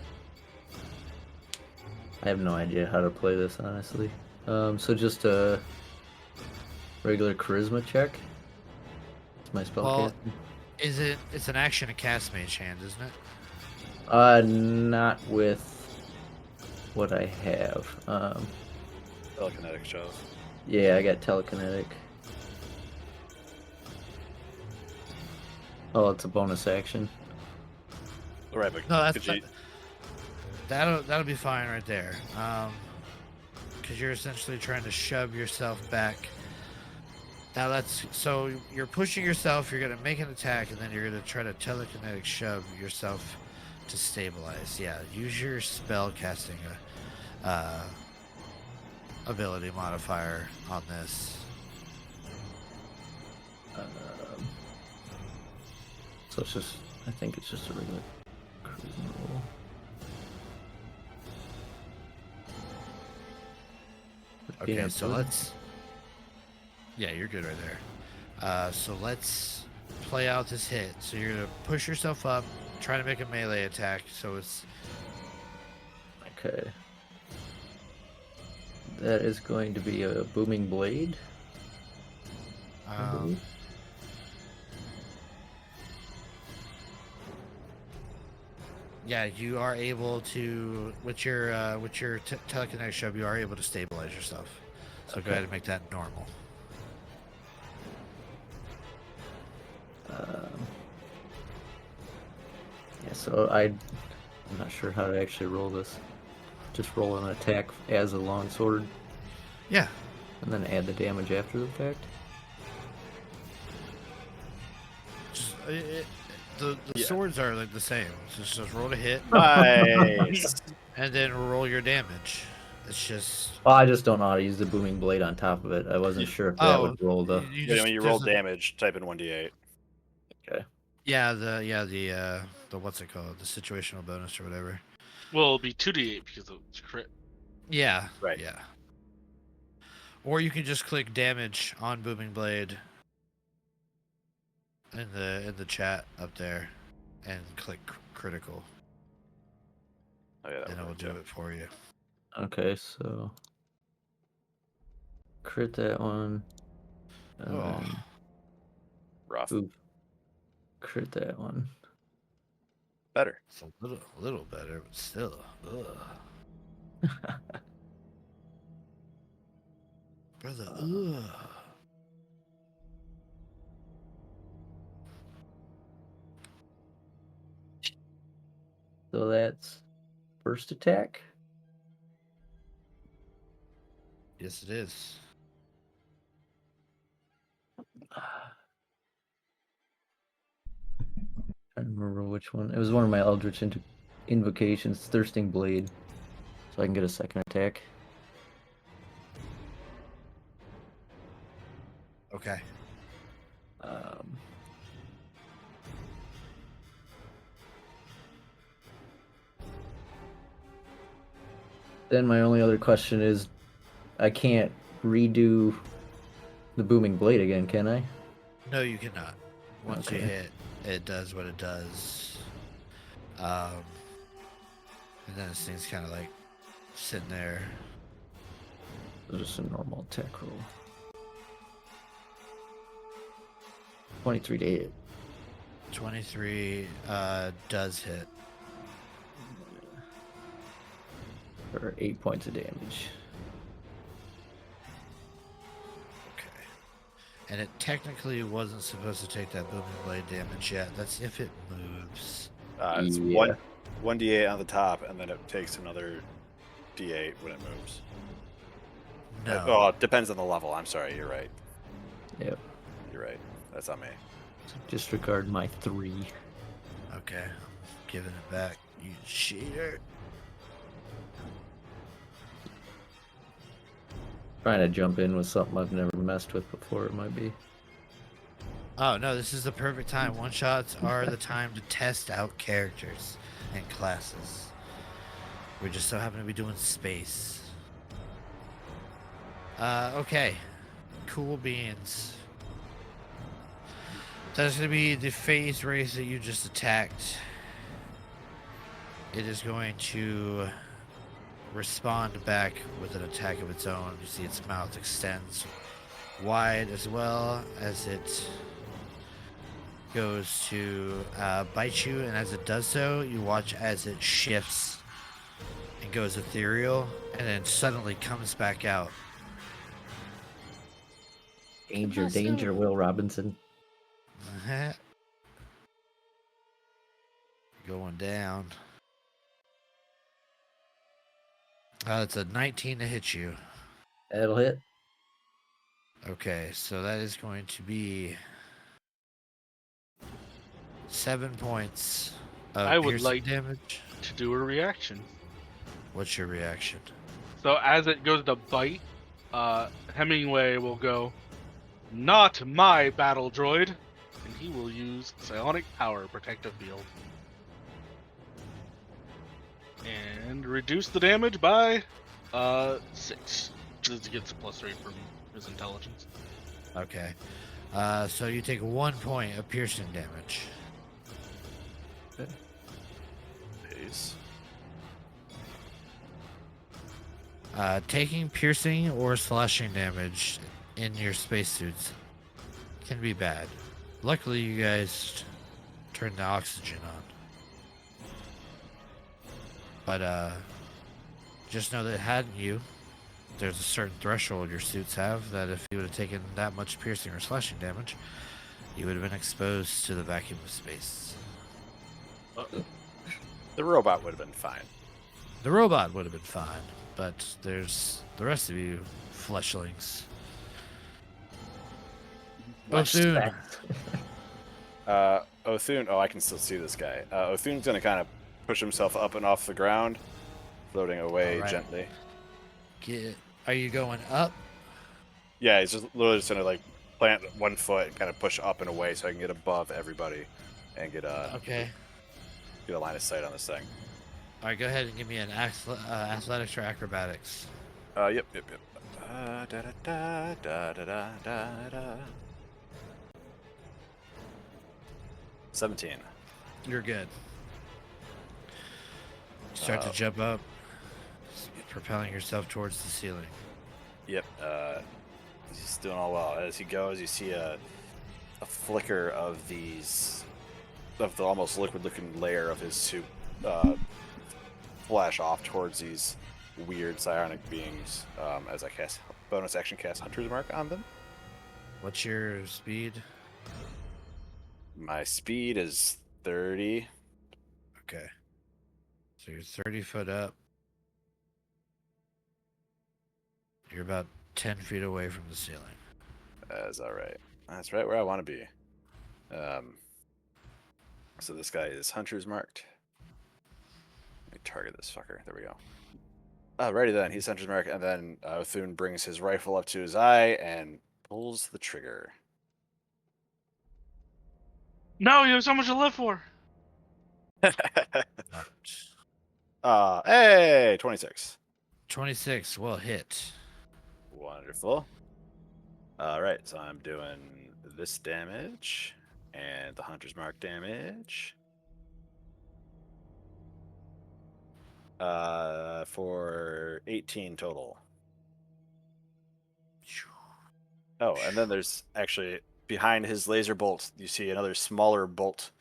I have no idea how to play this, honestly. So just a regular charisma check. It's my spell Well, casting. It's an action to cast Mage Hand, isn't it? Not with what I have. Telekinetic shows. Yeah, I got telekinetic. Oh, it's a bonus action. Right, but No, that's could you, that'll be fine right there. Because you're essentially trying to shove yourself back. Now so you're pushing yourself. You're gonna make an attack, and then you're gonna try to telekinetic shove yourself to stabilize. Yeah, use your spell casting ability modifier on this. So it's just, I think it's just a regular charisma roll. Okay, Yeah, so good. let's. Yeah, you're good right there. So let's play out this hit. So you're gonna push yourself up, try to make a melee attack. So it's Okay. That is going to be a booming blade. I believe. Yeah, you are able to with your telekinetic shove. You are able to stabilize yourself. So go ahead and make that normal. Yeah, so I'm not sure how to actually roll this. Just roll an attack as a longsword, Yeah. and then add the damage after the fact. Just, the swords are like the same. Just roll to hit, Nice. and then roll your damage. It's just Well, I just don't know how to use the booming blade on top of it. I wasn't sure if that would roll the. When you roll damage, type in 1d8. Okay. the what's it called? The situational bonus or whatever. Well, it'll be 2d8 because it's crit. Yeah. Right. Yeah. Or you can just click damage on booming blade in the chat up there, and click critical, Oh, yeah, that and it will work, do yeah. it for you. Okay, so crit that one, and Oh. then Rough. boop, crit that one. Better. It's a little better, but still. Ugh. Brother, ugh. So that's first attack. Yes, it is. I don't remember which one. It was one of my Eldritch invocations, Thirsting Blade. So I can get a second attack. Okay. Then my only other question is, I can't redo the booming blade again, can I? No, you cannot. Once you Okay. hit, it does what it does. And then this thing's kind of like sitting there. Just a normal attack roll. 23 to hit. 23 does hit. For 8 points of damage. Okay. And it technically wasn't supposed to take that booming blade damage yet. That's if it moves. It's Yeah. 1d8 on the top, and then it takes another d8 when it moves. No. Oh, it depends on the level. I'm sorry. You're right. Yep. You're right. That's on me. So disregard my 3. Okay. I'm giving it back. You cheater. Trying to jump in with something I've never messed with before, it might be. Oh, no, this is the perfect time. One-shots are the time to test out characters and classes. We just so happen to be doing space. Okay. Cool beans. That's going to be the phase race that you just attacked. It is going to respond back with an attack of its own. You see its mouth extends wide as well as it goes to bite you, and as it does so, you watch as it shifts and goes ethereal, and then suddenly comes back out. Danger, danger, Will Robinson. Going down. It's a 19 to hit you. That'll hit. Okay, so that is going to be 7 points of I would piercing like damage. to do a reaction. What's your reaction? So as it goes to bite, Hemingway will go, "Not my battle droid," and he will use Psionic Power Protective Field. And reduce the damage by 6. Because he gets a +3 from his intelligence. Okay. So you take 1 point of piercing damage. Peace. Taking piercing or slashing damage in your spacesuits can be bad. Luckily, you guys turned the oxygen on. But just know that hadn't you, there's a certain threshold your suits have that if you would have taken that much piercing or slashing damage, you would have been exposed to the vacuum of space. The robot would have been fine. The robot would have been fine, but there's the rest of you fleshlings. Othun. Othun. Oh, I can still see this guy. Othun's gonna kind of push himself up and off the ground, floating away Alright. gently. Are you going up? Yeah, he's just literally just gonna like plant one foot and kind of push up and away so I can get above everybody and get Okay. get a line of sight on this thing. All right, go ahead and give me an athletics or acrobatics. Yep. Da da da da da da da da. 17. You're good. Start to jump up, propelling yourself towards the ceiling. Yep. He's doing all well. As he goes, you see a flicker of the almost liquid-looking layer of his suit flash off towards these weird psionic beings. As I cast bonus action cast Hunter's Mark on them. What's your speed? My speed is 30. Okay. So you're 30 foot up. You're about 10 feet away from the ceiling. That's all right. That's right where I want to be. So this guy is Hunter's marked. Let me target this fucker. There we go. Alrighty then, he's Hunter's marked, and then Othun brings his rifle up to his eye and pulls the trigger. No, you have so much to live for. Hey, 26. 26 will hit. Wonderful. Alright, so I'm doing this damage and the Hunter's Mark damage. For 18 total. Oh, and then there's actually behind his laser bolt, you see another smaller bolt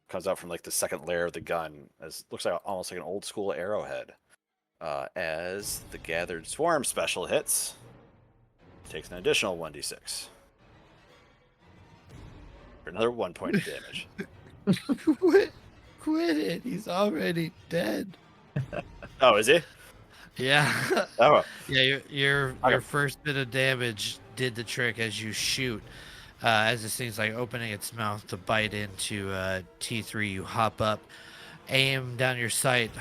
comes out from like the second layer of the gun. As looks like almost like an old school arrowhead. As the gathered swarm special hits, takes an additional 1d6 for another 1 point of damage. Quit it. He's already dead. Oh, is he? Yeah. Oh, Yeah, your Okay. first bit of damage did the trick as you shoot. As this thing's like opening its mouth to bite into T3, you hop up, aim down your sight,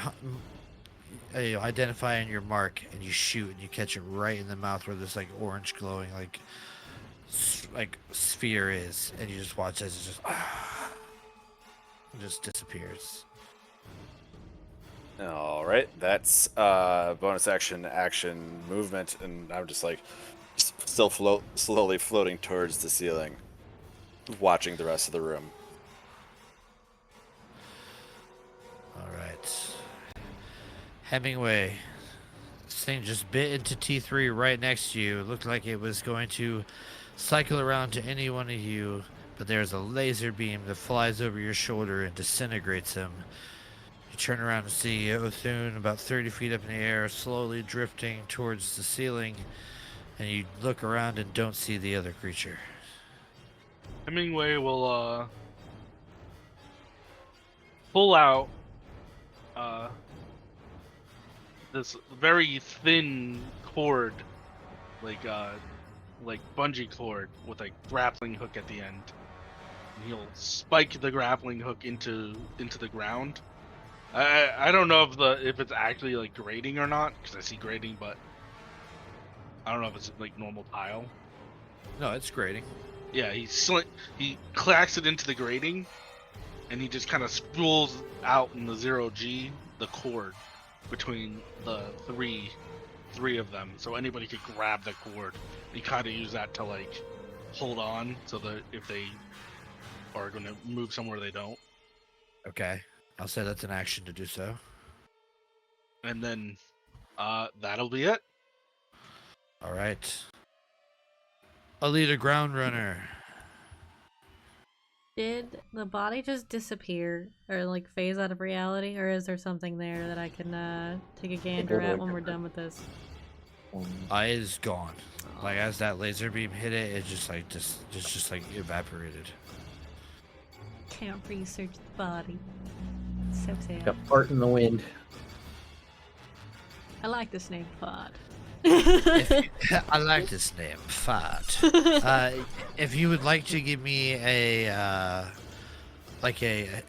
identifying your mark, and you shoot, and you catch it right in the mouth where this like orange glowing like sphere is, and you just watch as it just disappears. all right. That's bonus action movement, and I'm just like still slowly floating towards the ceiling, watching the rest of the room. All right. Hemingway. This thing just bit into T3 right next to you. It looked like it was going to cycle around to any one of you, but there's a laser beam that flies over your shoulder and disintegrates him. You turn around and see Othun about 30 feet up in the air, slowly drifting towards the ceiling, and you look around and don't see the other creature. Hemingway will pull out this very thin cord, like bungee cord with a grappling hook at the end. And he'll spike the grappling hook into the ground. I don't know if it's actually like grating or not, because I see grating, but I don't know if it's like normal tile. No, it's grating. Yeah, he clacks it into the grating, and he just kind of spools out in the 0G the cord between the three of them, so anybody could grab the cord. He kind of use that to like hold on, so that if they are going to move somewhere, they don't. Okay. I'll say that's an action to do so. And then that'll be it. All right. Alita Ground Runner. Did the body just disappear or like phase out of reality, or is there something there that I can take a gander at when we're done with this? Eye is gone. Like as that laser beam hit it, it just like evaporated. Can't research the body. So sad. Got fart in the wind. I like this name, Pod. I like this name, Fart. If you would like to give me a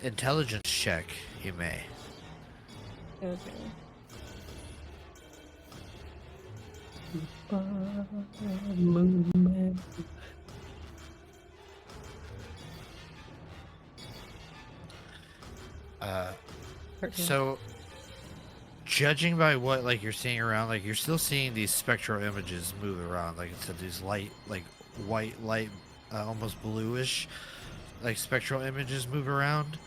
intelligence check, you may. Okay. So, judging by what like you're seeing around, like you're still seeing these spectral images move around, like it's these light, like white light, almost bluish, like spectral images move around.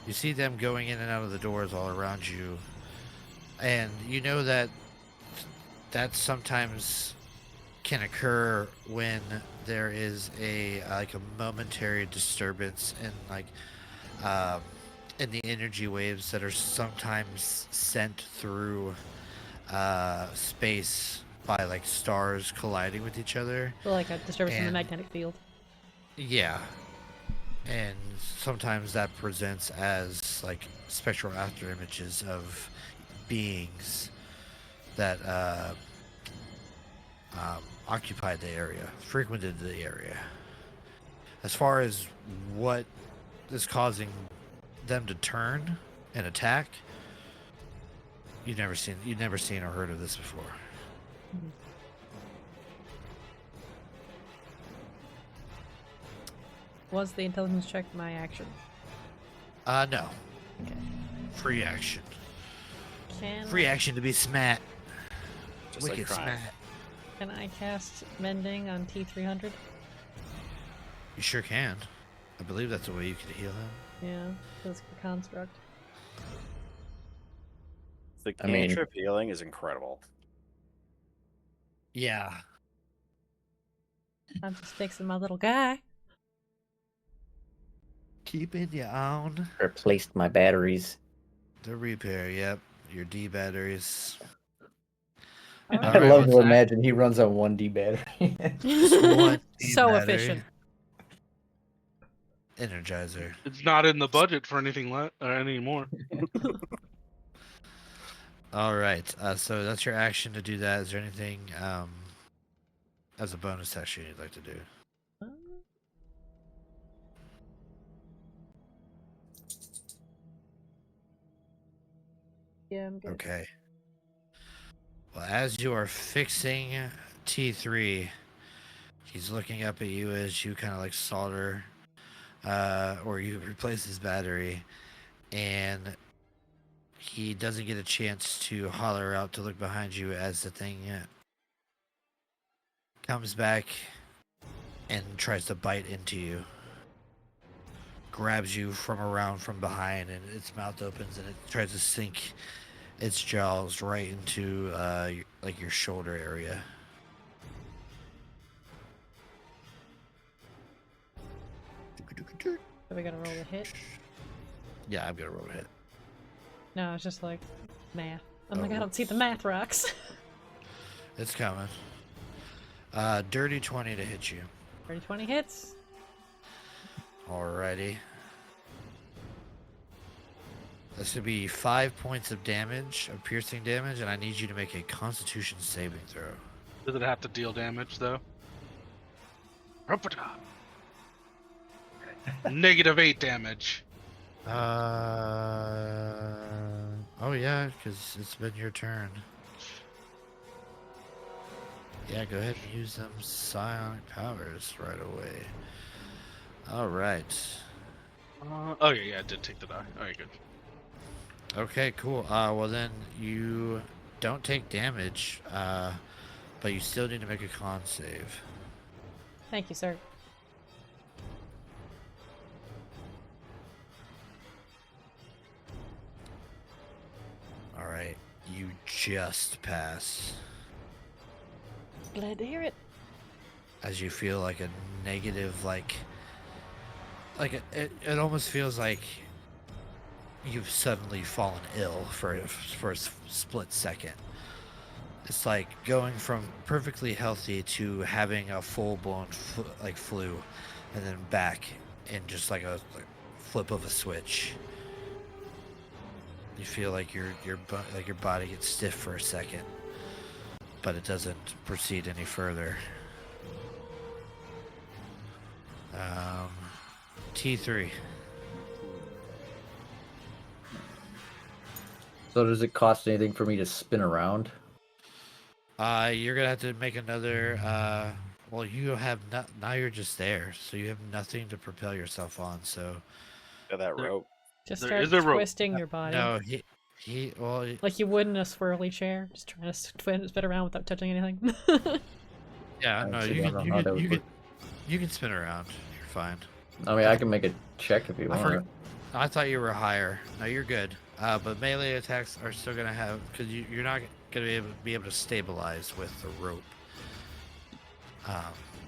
You see them going in and out of the doors all around you, and you know that sometimes can occur when there is a momentary disturbance in in the energy waves that are sometimes sent through space by like stars colliding with each other. So like a disturbance in the And- magnetic field. Yeah. And sometimes that presents as like spectral after images of beings that occupied the area, frequented the area. As far as what is causing them to turn and attack, you've never seen or heard of this before. Was the intelligence check my action? No. Okay. Free action. Can Free action to be smart. Just like Wicked crime. smart. Can I cast mending on T300? You sure can. I believe that's the way you could heal him. Yeah, physical construct. The I mean- cantrip healing is incredible. Yeah. I'm just fixing my little guy. Keeping you on. Replaced my batteries. The repair, yep. Your D batteries. Alright. I Alright, love what's to that? imagine he runs on 1D battery. Just one D So battery. efficient. Energizer. It's not in the budget for anything anymore. Alright, so that's your action to do that. Is there anything as a bonus action you'd like to do? Yeah, I'm good. Okay. Well, as you are fixing T3, he's looking up at you as you kind of like solder, or you replace his battery, and he doesn't get a chance to holler out to look behind you as the thing comes back and tries to bite into you. Grabs you from behind, and its mouth opens and it tries to sink its jaws right into your shoulder area. Are we gonna roll a hit? Yeah, I'm gonna roll a hit. No, it's just like math. I'm like, Oh, I don't see the math rocks. It's coming. Dirty 20 to hit you. 20 hits. Alrighty. This would be 5 points of damage, of piercing damage, and I need you to make a Constitution saving throw. Does it have to deal damage though? Rupata. -8 damage. Oh yeah, because it's been your turn. Yeah, go ahead and use them psionic powers right away. Alright. Oh yeah, I did take the die. Alright, good. Okay, cool. Well then, you don't take damage, but you still need to make a con save. Thank you, sir. Alright, you just pass. Glad to hear it. As you feel like a negative, like like it almost feels like you've suddenly fallen ill for a split second. It's like going from perfectly healthy to having a full-blown flu, and then back in just like a flip of a switch. You feel like your body gets stiff for a second, but it doesn't proceed any further. T3. So does it cost anything for me to spin around? You're gonna have to make another. Well, you have now. You're just there, so you have nothing to propel yourself on. So Got that There- rope. Just There start is a rope. twisting your body. no, well, Like you would in a swirly chair, just trying to spin around without touching anything. yeah, I no, actually you don't can know how that would work. you can spin around. You're fine. I mean, I can make a check if you I want. forgot. I thought you were higher. No, you're good. But melee attacks are still gonna have because you're not gonna be able to stabilize with the rope.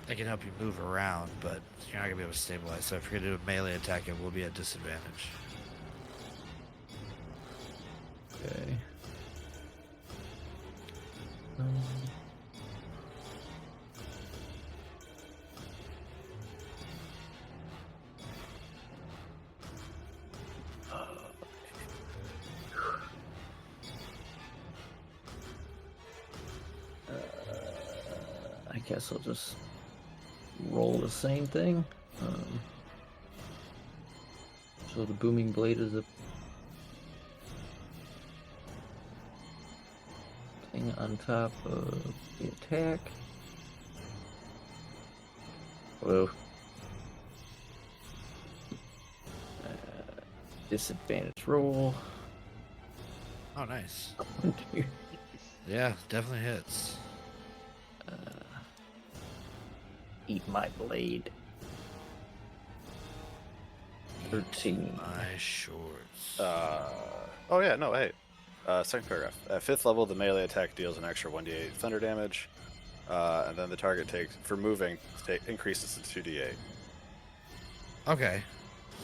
It can help you move around, but you're not gonna be able to stabilize. So if you're gonna do a melee attack, it will be a disadvantage. Okay. I guess I'll just roll the same thing. So the booming blade is a thing on top of the attack. Whoa. Disadvantage roll. Oh, nice. Yeah, definitely hits. Eat my blade. 13. My shorts. Oh yeah, no, hey. Second paragraph. At 5th level, the melee attack deals an extra 1d8 thunder damage, and then the target takes for moving increases to 2d8. Okay.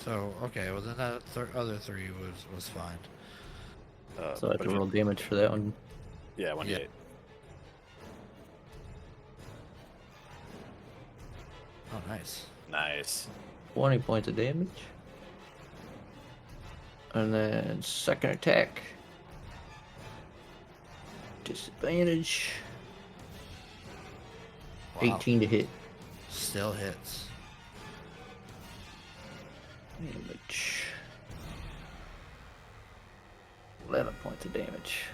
So well then that other 3 was fine. So I have but to if you- roll damage for that one. Yeah, 1d8. Oh, nice. Nice. 20 points of damage. And then second attack. Disadvantage. Wow. 18 to hit. Still hits. Damage. 11 points of damage.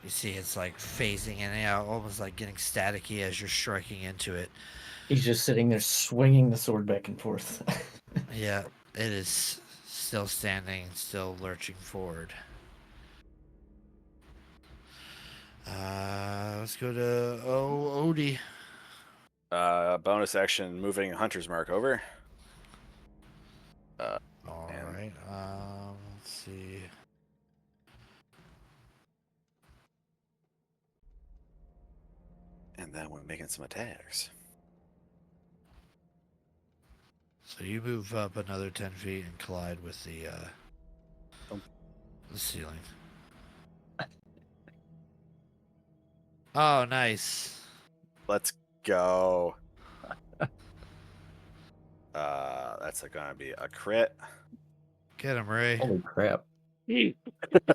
You see, it's like phasing in and out, almost like getting staticky as you're striking into it. He's just sitting there swinging the sword back and forth. Yeah, it is still standing, still lurching forward. Let's go to Odie. Bonus action, moving Hunter's Mark over. All And- right. Let's see. And then we're making some attacks. So you move up another 10 feet and collide with the ceiling. Oh, nice. Let's go. That's gonna be a crit. Get him, Ray. Holy crap.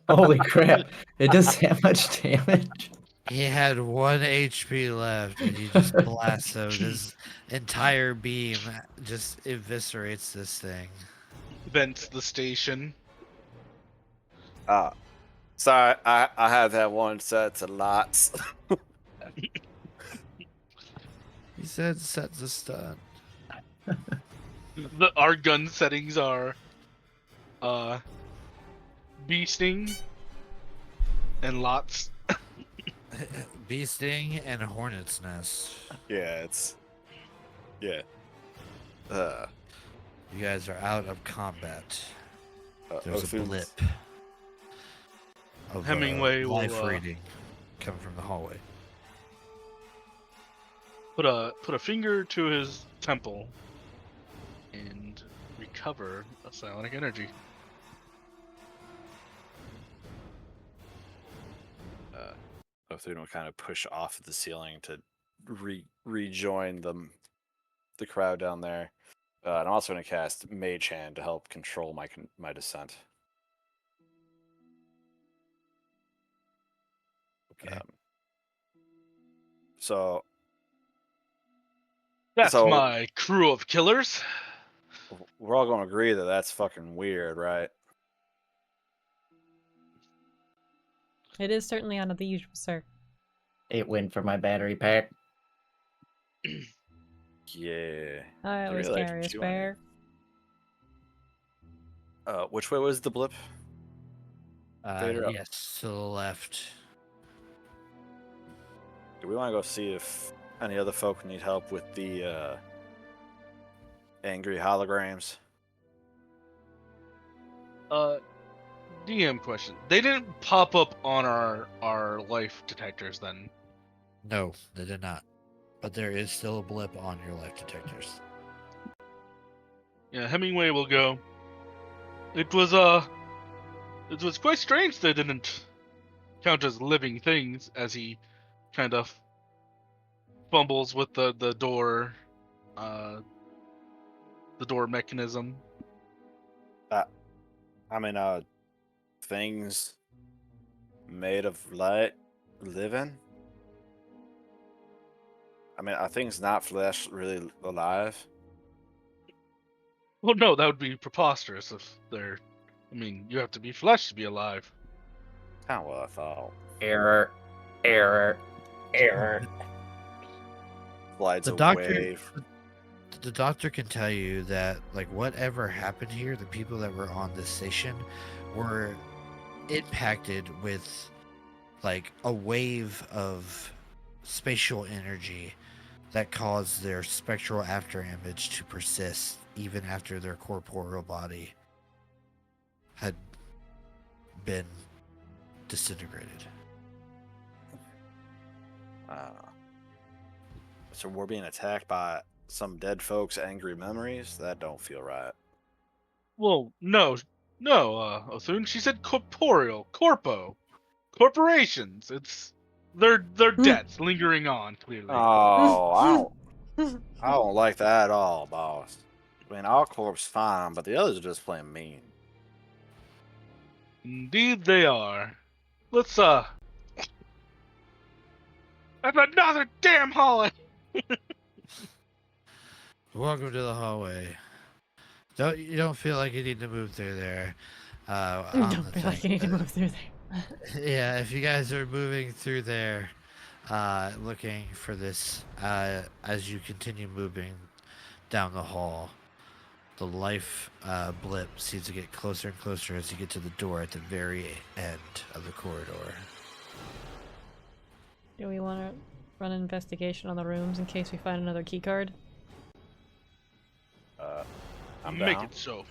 Holy crap. It does that much damage. He had 1 HP left, and he just blasted his entire beam. Just eviscerates this thing. Vents the station. Sorry, I have that one set to lots. He said set the stun. Our gun settings are bee sting and lots. Bee sting and hornet's nest. Yeah, it's yeah. You guys are out of combat. There's a Othun's- blip of Hemingway will, life reading coming from the hallway. Put a finger to his temple and recover a psionic energy. Othun will kind of push off the ceiling to rejoin the crowd down there. And I'm also going to cast Mage Hand to help control my descent. Okay. So That's So- my crew of killers. we're all going to agree that that's fucking weird, right? It is certainly out of the usual, sir. 8 win for my battery pack. Yeah. I always really like carry a chewing it. spare. Which way was the blip? Vader up. Yes, to the left. Do we want to go see if any other folk need help with the angry holograms? DM question. They didn't pop up on our life detectors then. No, they did not. But there is still a blip on your life detectors. Yeah, Hemingway will go. It was quite strange they didn't count as living things, as he kind of fumbles with the door mechanism. I mean, things made of light living? I mean, are things not flesh really alive? Well, no, that would be preposterous if they're. I mean, you have to be flesh to be alive. Kind of what I thought. Error. Error. Error. Slides The doctor- away. The doctor can tell you that, like, whatever happened here, the people that were on this station were impacted with, like, a wave of spatial energy that caused their spectral afterimage to persist even after their corporeal body had been disintegrated. So we're being attacked by some dead folks' angry memories? That don't feel right. Well, no, Othun. She said corporeal, corporations. It's their debts lingering on clearly. Oh, I don't like that at all, boss. I mean, our corp's fine, but the others are just plain mean. Indeed, they are. Let's That's another damn hallway. Welcome to the hallway. You don't feel like you need to move through there. Don't feel like you need to move through there. Yeah, if you guys are moving through there, looking for this, as you continue moving down the hall, the life blip seems to get closer and closer as you get to the door at the very end of the corridor. Do we want to run an investigation on the rooms in case we find another key card? I'm Make down. it so.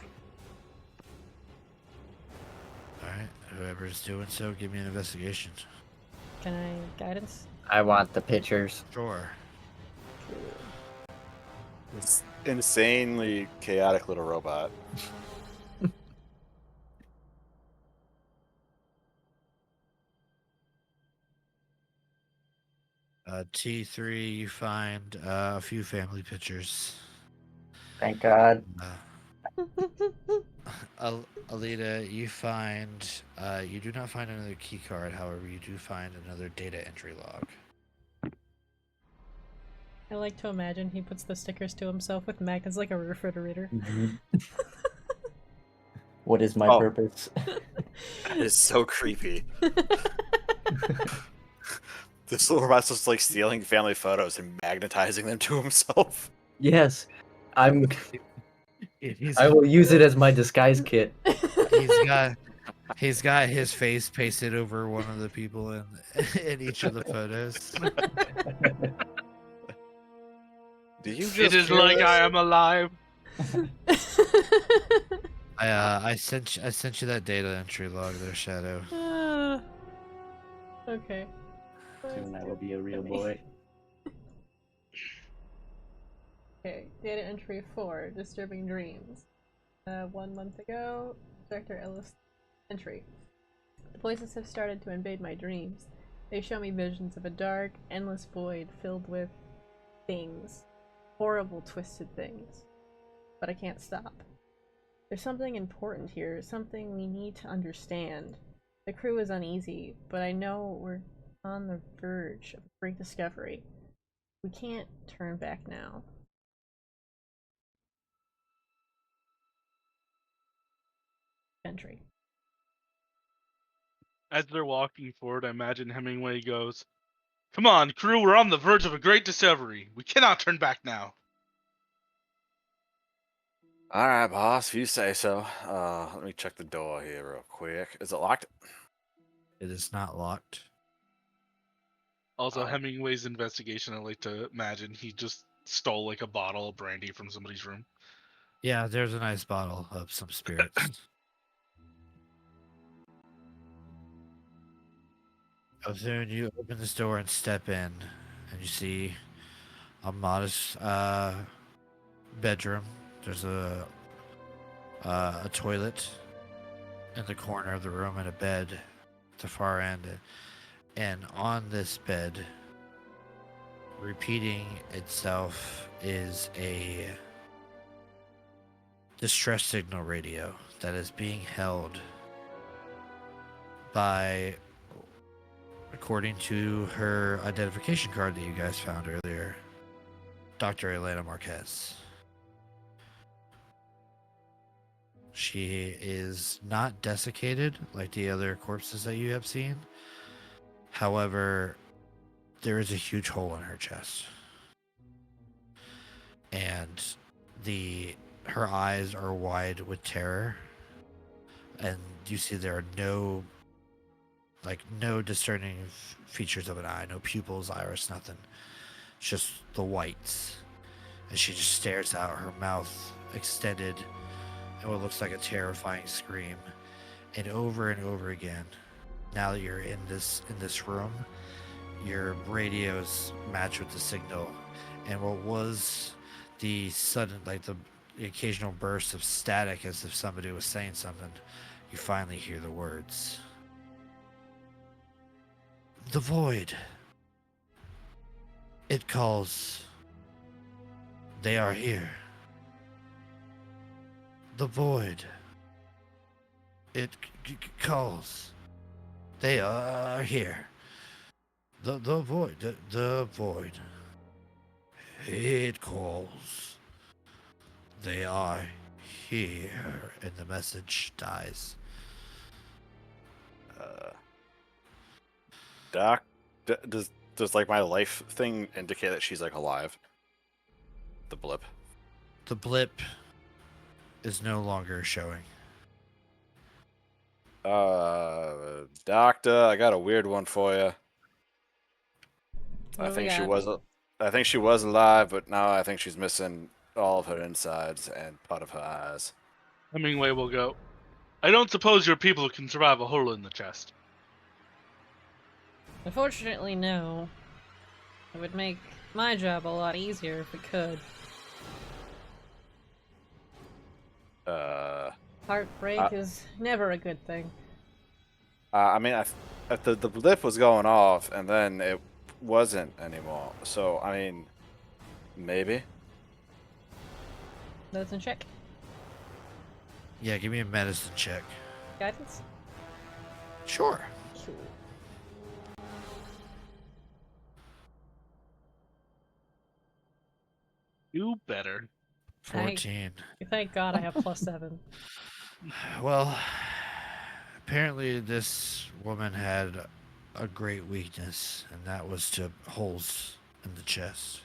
Alright, whoever's doing so, give me an investigation. Can I guidance? I want the pictures. Sure. This insanely chaotic little robot. T3, you find a few family pictures. Thank God. Alita, you find, you do not find another key card, however, you do find another data entry log. I like to imagine he puts the stickers to himself with magnets like a refrigerator. What is my Oh. purpose? That is so creepy. This little robot's just like stealing family photos and magnetizing them to himself. Yes. I He's will use it as my disguise kit. he's got his face pasted over one of the people in each of the photos. Do you just It is hear like this? I am alive. I sent you that data entry log there, Shadow. Okay. Soon I will be a real boy. Okay, data entry 4, disturbing dreams. 1 month ago. Director Ellis entry. The voices have started to invade my dreams. They show me visions of a dark, endless void filled with things. Horrible, twisted things. But I can't stop. There's something important here, something we need to understand. The crew is uneasy, but I know we're on the verge of a great discovery. We can't turn back now. Entry. As they're walking forward, I imagine Hemingway goes, "Come on, crew, we're on the verge of a great discovery. We cannot turn back now." All right, boss, if you say so. Let me check the door here real quick. Is it locked? It is not locked. Also, Oh. Hemingway's investigation, I like to imagine he just stole like a bottle of brandy from somebody's room. Yeah, there's a nice bottle of some spirits. Soon you open this door and step in, and you see a modest bedroom. There's a toilet in the corner of the room and a bed at the far end. And on this bed, repeating itself, is a distress signal radio that is being held by, according to her identification card that you guys found earlier, Dr. Elena Marquez. She is not desiccated like the other corpses that you have seen. However, there is a huge hole in her chest. And her eyes are wide with terror. And you see there are no discerning features of an eye, no pupils, iris, nothing. It's just the whites. And she just stares out, her mouth extended in what looks like a terrifying scream. And over again, now that you're in this room, your radios match with the signal. And what was the sudden, like the occasional burst of static as if somebody was saying something, you finally hear the words. The void. It calls. They are here. The void. It calls. They are here. The void. The void. It calls. They are here. And the message dies. Doc, does like my life thing indicate that she's like alive? The blip. The blip is no longer showing. Doctor, I got a weird one for you. What I do we think she got? was. I think she was alive, but now I think she's missing all of her insides and part of her eyes. Hemingway will go, "I don't suppose your people can survive a hole in the chest." Unfortunately, no. It would make my job a lot easier if we could. Heartbreak is never a good thing. I mean, the blip was going off, and then it wasn't anymore. So I mean, maybe. Medicine check. Yeah, give me a medicine check. Guidance? Sure. Cool. You better. 14. Thank God I have +7. Well, apparently this woman had a great weakness, and that was to holes in the chest.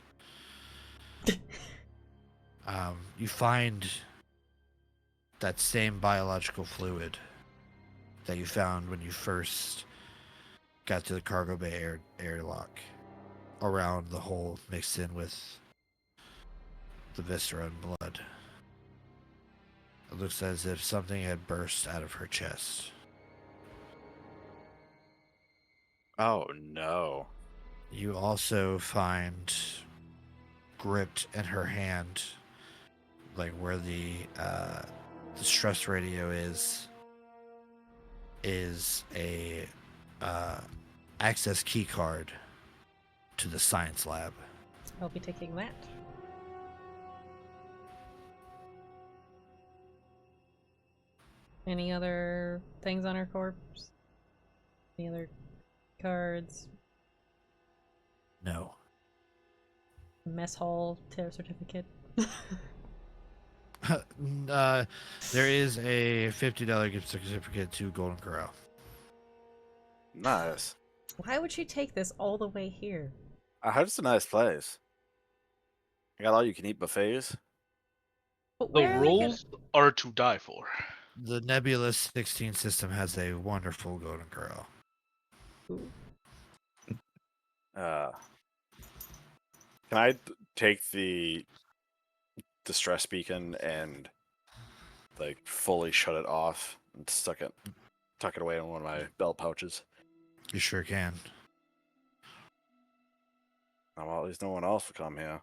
You find that same biological fluid that you found when you first got to the cargo bay airlock around the hole, mixed in with the viscera and blood. It looks as if something had burst out of her chest. Oh no. You also find gripped in her hand, like where the the stress radio is a access key card to the science lab. I'll be taking that. Any other things on her corpse? Any other cards? No. Mess hall certificate? There is a $50 gift certificate to Golden Corral. Nice. Why would she take this all the way here? I heard it's a nice place. I got all you can eat buffets. But The where are we gonna... rules are to die for. The Nebula 16 system has a wonderful Golden Corral. Ooh. Can I take the distress beacon and like fully shut it off and tuck it away in one of my belt pouches? You sure can. Oh, well, at least no one else will come here.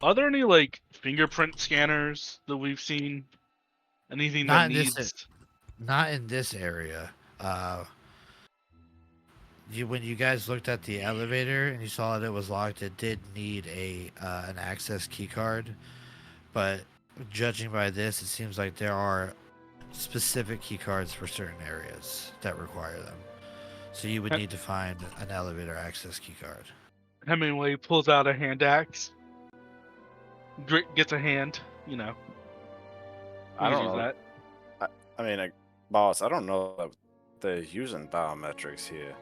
Are there any like fingerprint scanners that we've seen? Anything Not that in this needs? Not in this area. When you guys looked at the elevator and you saw that it was locked, it did need an access key card. But judging by this, it seems like there are specific key cards for certain areas that require them. So you would need to find an elevator access key card. Hemingway pulls out a hand axe. Gets a hand. You know. I don't use know. that. I mean, boss, I don't know that they're using biometrics here.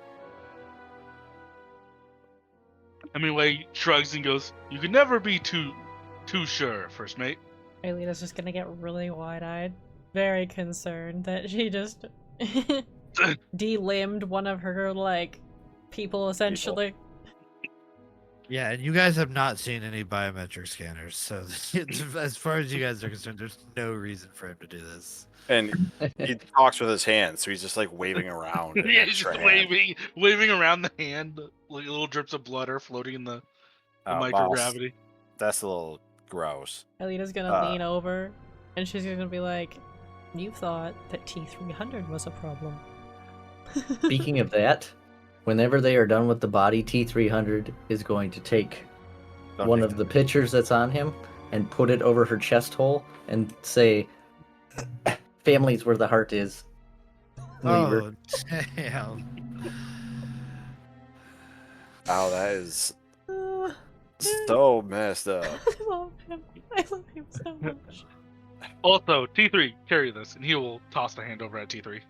Hemingway shrugs and goes, "You can never be too sure, first mate." Alita's just gonna get really wide-eyed, very concerned that she just delimbed one of her, like, people, essentially. Yeah, and you guys have not seen any biometric scanners, so as far as you guys are concerned, there's no reason for him to do this. And he talks with his hands, so he's just like waving around. an Yeah, he's extra just hand. waving around the hand, like little drips of blood are floating in the Boss, microgravity. that's a little gross. Alita's gonna lean over, and she's gonna be like, "You thought that T300 was a problem." Speaking of that, whenever they are done with the body, T300 is going to take Don't one take of the pictures that's on him and put it over her chest hole and say, "Family's where the heart is." Leave her. Oh, damn. Oh, that is Oh, so messed up. I love him. I love him so much. Also, T3, carry this, and he will toss the hand over at T3. It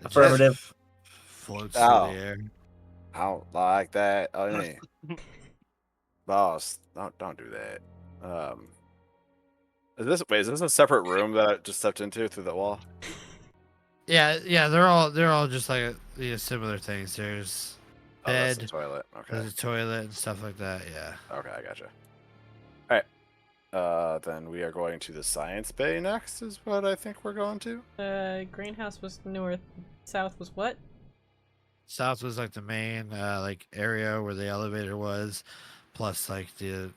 just Affirmative. floats Ow. through the air. I don't like that. I mean, boss, don't do that. Is this a separate room that I just stepped into through the wall? Yeah, they're all just like similar things. There's Oh, that's the bed, toilet. Okay. there's a toilet and stuff like that. Yeah. Okay, I gotcha. All right. Then we are going to the science bay next. Is what I think we're going to. Greenhouse was north, south was what? South was like the main like area where the elevator was, plus like you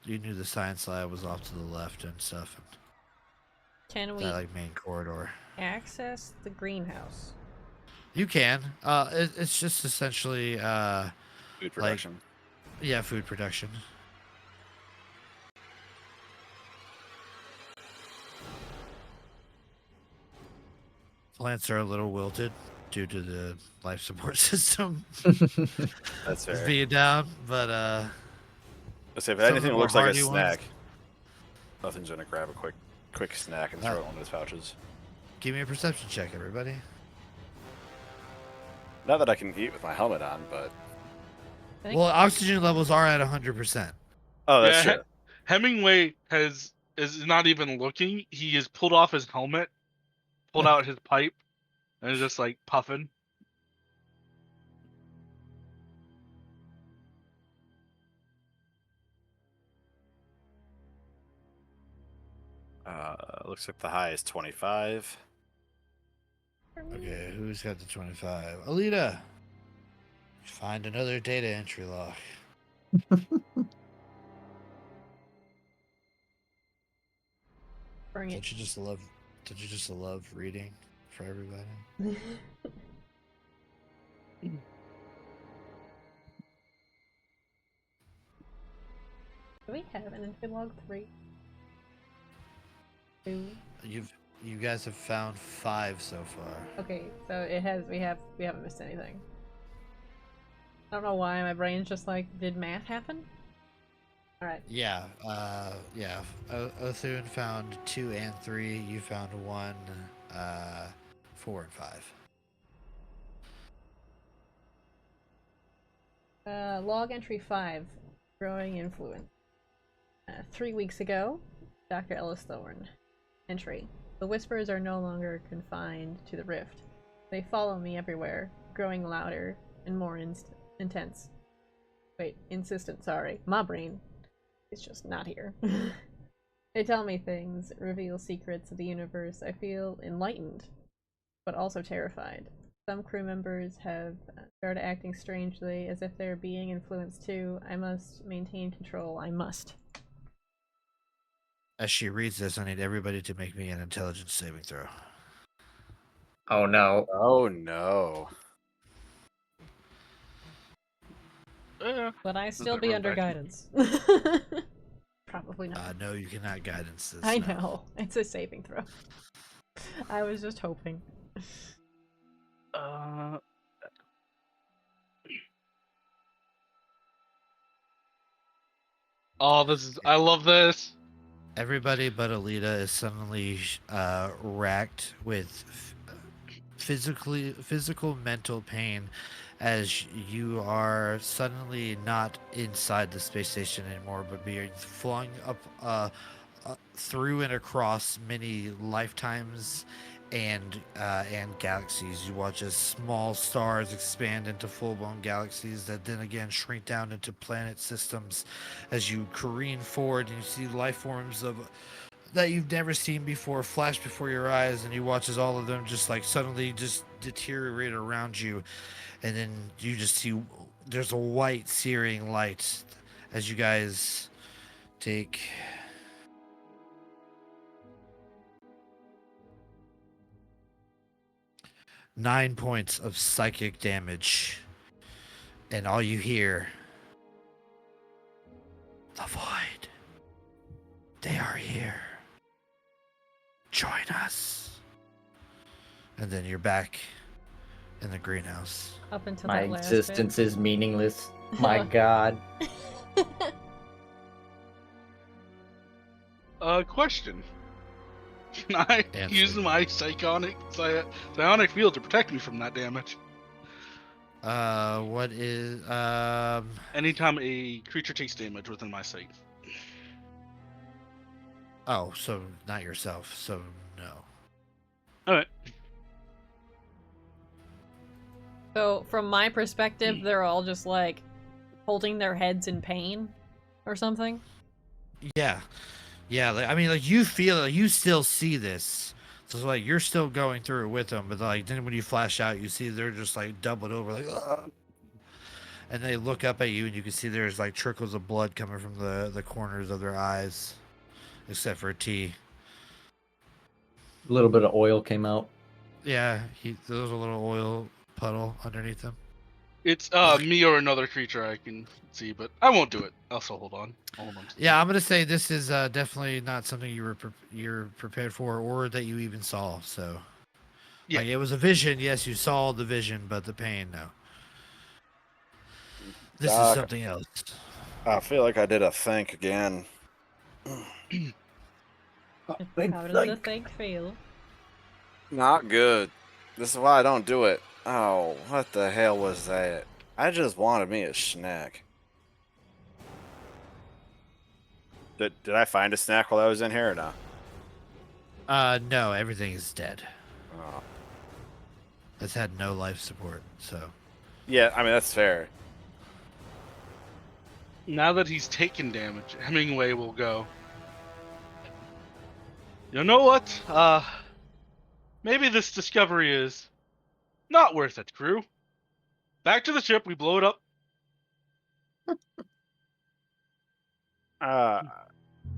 knew the science lab was off to the left and stuff. Can we That like main corridor. access the greenhouse? You can. It's just essentially Food production. food production. Plants are a little wilted due to the life support system That's fair. being down, but Let's say if some of anything the looks more like a hardy ones- snack, nothing's gonna grab a quick snack and throw it in one of his pouches. give me a perception check, everybody. Not that I can eat with my helmet on, but I think Well, oxygen levels are at 100%. oh, that's Yeah, true. Hemingway is not even looking. He has pulled off his helmet, pulled out his pipe, and is just like puffing. Looks like the high is 25. Okay, who's got the 25? Alita! Find another data entry lock. Bring it. Don't you just love reading for everybody? Do we have an entry log 3? 2? You guys have found 5 so far. Okay, so we haven't missed anything. I don't know why my brain's just like, did math happen? Alright. Yeah, Othun found 2 and 3. You found 1, 4 and 5. Log entry 5. Growing influence. 3 weeks ago, Dr. Ellis Thorne. Entry. The whispers are no longer confined to the rift. They follow me everywhere, growing louder and more intense. Wait, insistent, sorry. My brain is just not here. They tell me things, reveal secrets of the universe. I feel enlightened, but also terrified. Some crew members have started acting strangely, as if they're being influenced too. I must maintain control. I must. As she reads this, I need everybody to make me an intelligence saving throw. Oh no. Oh no. Would I still that be room under back? guidance? Probably not. No, you cannot guidance this. I no. know. It's a saving throw. I was just hoping. Oh, I love this. Everybody but Alita is suddenly racked with physical mental pain as you are suddenly not inside the space station anymore, but being flung up through and across many lifetimes and galaxies. You watch as small stars expand into full-blown galaxies that then again shrink down into planet systems as you careen forward, and you see life forms that you've never seen before flash before your eyes, and you watch as all of them just like suddenly just deteriorate around you, and then you just see there's a white searing light as you guys take 9 points of psychic damage, and all you hear, the void. They are here. Join us. And then you're back in the greenhouse. Up until My that last existence is meaningless. My god. Question. Can I Answer. use my psionic field to protect me from that damage? What is Anytime a creature takes damage within my sight. Oh, so not yourself. So no. All right. So, from my perspective, they're all just like holding their heads in pain or something. Yeah. Yeah, like, I mean, like, you feel like you still see this. So it's like you're still going through it with them, but like then when you flash out, you see they're just like doubled over, like, "Ugh." And they look up at you, and you can see there's like trickles of blood coming from the corners of their eyes, except for T. A little bit of oil came out. Yeah, there was a little oil puddle underneath him. It's me or another creature I can see, but I won't do it. I'll still hold on. I'll hold on to Yeah, I'm gonna say this is definitely not something you're prepared for, or that you even saw. So, Yeah. like, it was a vision. Yes, you saw the vision, but the pain, no. This is Doc, something else. I feel like I did a think again. How does the thing feel? Not good. This is why I don't do it. Oh, what the hell was that? I just wanted me a snack. Did I find a snack while I was in here or not? No, everything is dead. Oh. It's had no life support, so. Yeah, I mean, that's fair. Now that he's taken damage, Hemingway will go. You know what? Maybe this discovery is not worth it, crew. Back to the ship, we blow it up.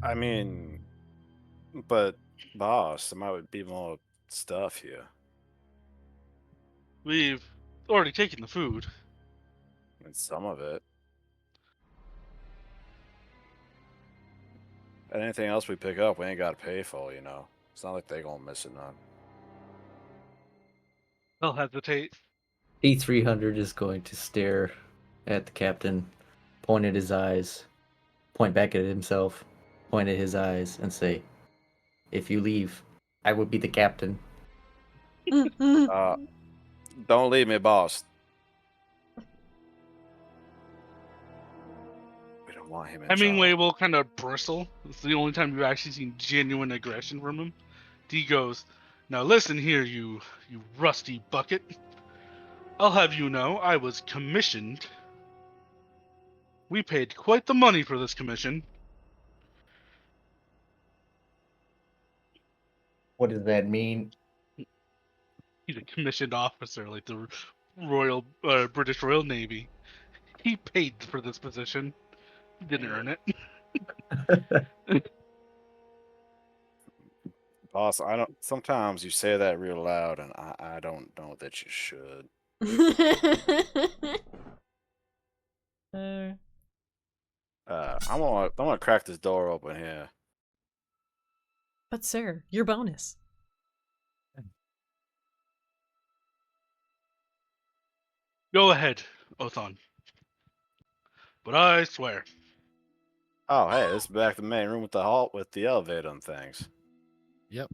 I mean, but Boss, there might be more stuff here. We've already taken the food. I mean, some of it. And anything else we pick up, we ain't got to pay for, you know. It's not like they gonna miss it none. They'll hesitate. T300 is going to stare at the captain, point at his eyes, point back at himself, point at his eyes, and say, "If you leave, I will be the captain." Don't leave me, boss. We don't want him in Hemingway trouble. will kind of bristle. It's the only time you've actually seen genuine aggression from him. D goes, "Now listen here, you rusty bucket. I'll have you know I was commissioned. We paid quite the money for this commission. What does that mean? He's a commissioned officer, like the Royal British Royal Navy. He paid for this position. He didn't earn it." Boss, I don't. Sometimes you say that real loud, and I don't know that you should. I'm gonna crack this door open here. But sir, your bonus. Go ahead, Othon. But I swear. Oh, hey, this is back to the main room with the elevator and things. Yep.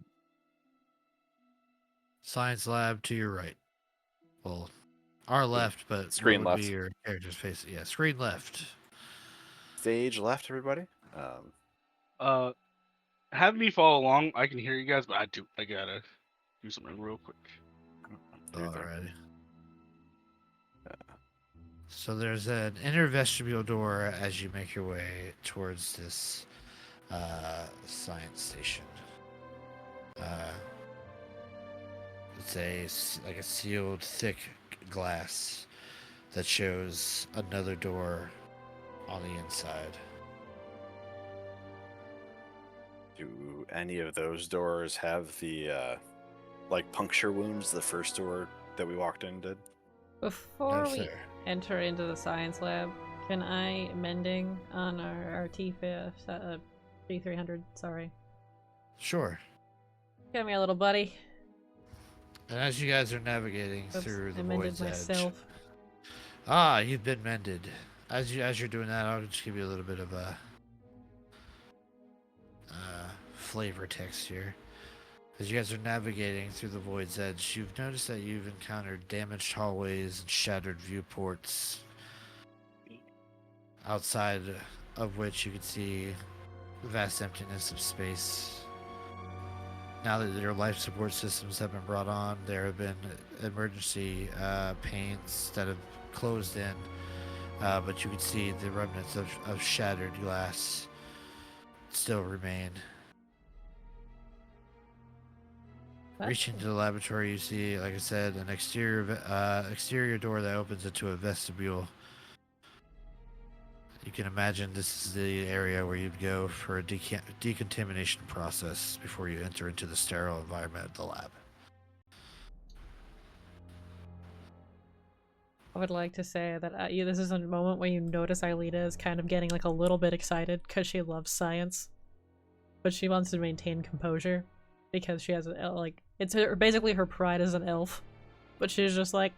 Science lab to your right. Well, our left, but Screen what would left. be your character's face? Yeah, screen left. Stage left, everybody. Have me follow along. I can hear you guys, but I gotta do something real quick. Alrighty. So there's an inner vestibule door as you make your way towards this science station. It's like a sealed, thick glass that shows another door on the inside. Do any of those doors have the like puncture wounds the first door that we walked in did? Before No, we sir. enter into the science lab, can I mending on our T300? Sorry. Sure. Get me a little buddy. And as you guys are navigating Oops, through the I mended void's edge, myself. you've been mended. As you're doing that, I'll just give you a little bit of a flavor text here. As you guys are navigating through the void's edge, you've noticed that you've encountered damaged hallways and shattered viewports, outside of which you can see the vast emptiness of space. Now that your life support systems have been brought on, there have been emergency panes that have closed in, but you can see the remnants of shattered glass still remain. Reaching to the laboratory, you see, like I said, an exterior door that opens into a vestibule. You can imagine this is the area where you'd go for a decontamination process before you enter into the sterile environment of the lab. I would like to say that this is a moment where you notice Aelita is kind of getting like a little bit excited because she loves science, but she wants to maintain composure because she has like it's basically her pride as an elf, but she's just like.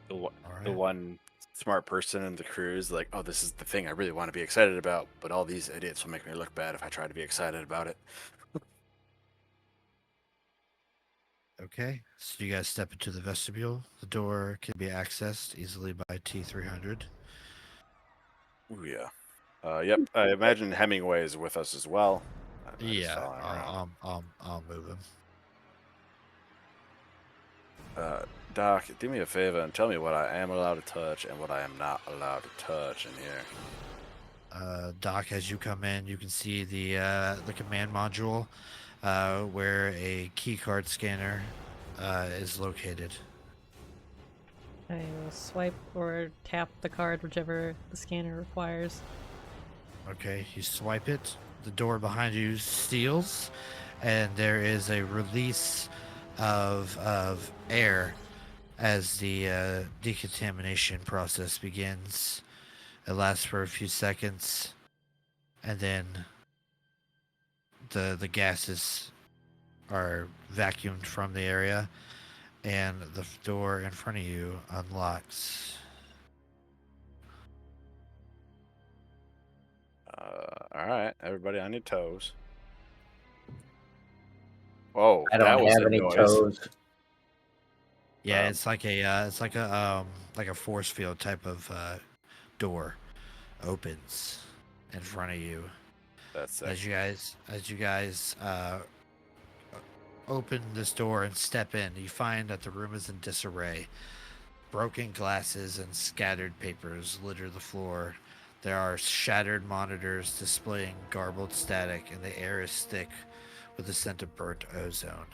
The one smart person in the crew is like, oh, this is the thing I really want to be excited about, but all these idiots will make me look bad if I try to be excited about it. Okay, so you guys step into the vestibule. The door can be accessed easily by T300. Ooh, yeah. Yep. I imagine Hemingway is with us as well. I'm just Yeah, following around. I'll move him. Doc, do me a favor and tell me what I am allowed to touch and what I am not allowed to touch in here. Doc, as you come in, you can see the command module where a keycard scanner is located. I will swipe or tap the card, whichever the scanner requires. Okay, you swipe it. The door behind you seals, and there is a release of air as the decontamination process begins. It lasts for a few seconds, and then the gases are vacuumed from the area, and the door in front of you unlocks. All right, everybody on your toes. Whoa, I that don't was have a any noise. toes. Yeah, it's like a force field type of door opens in front of you. That's sick. As you guys open this door and step in, you find that the room is in disarray. Broken glasses and scattered papers litter the floor. There are shattered monitors displaying garbled static, and the air is thick with the scent of burnt ozone.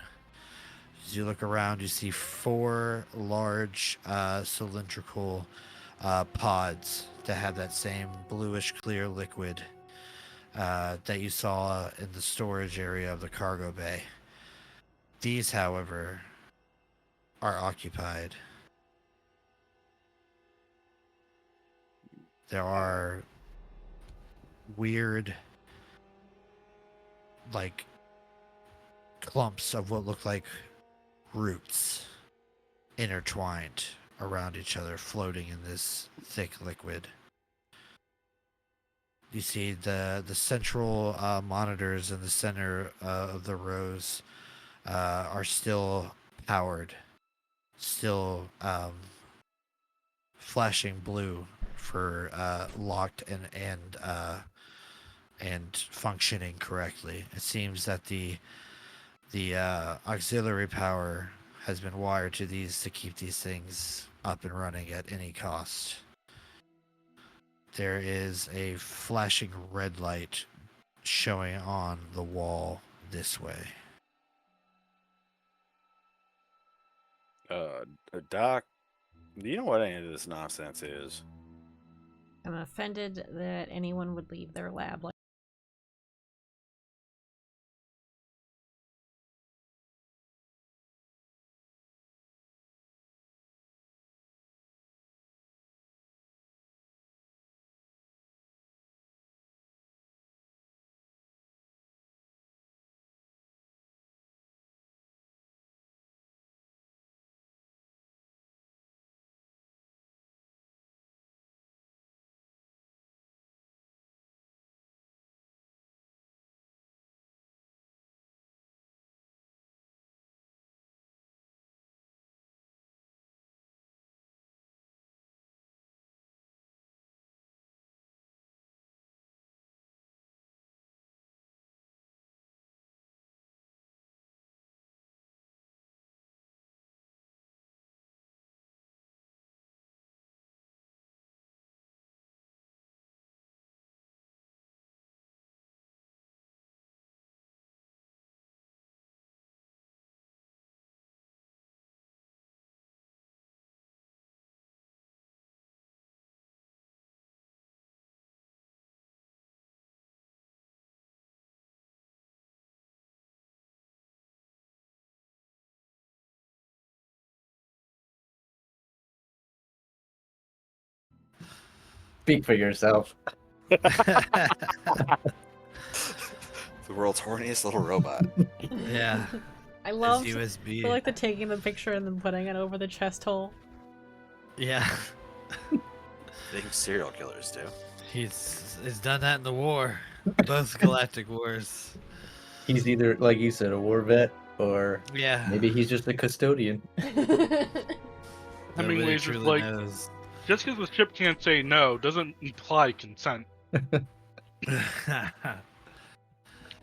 As you look around, you see 4 large cylindrical pods that have that same bluish clear liquid that you saw in the storage area of the cargo bay. These, however, are occupied. There are weird, like, clumps of what look like roots intertwined around each other, floating in this thick liquid. You see the central monitors in the center of the rows are still powered, still flashing blue for locked and functioning correctly. It seems that the auxiliary power has been wired to these to keep these things up and running at any cost. There is a flashing red light showing on the wall this way. Doc, do you know what any of this nonsense is? I'm offended that anyone would leave their lab like. Speak for yourself. The world's horniest little robot. Yeah. I His love USB. I like the taking the picture and then putting it over the chest hole. Yeah. Think serial killers do. He's done that in the war. Both galactic wars. He's either, like you said, a war vet, or Yeah. maybe he's just a custodian. Nobody Hemingway's just truly like, knows. just because the ship can't say no doesn't imply consent.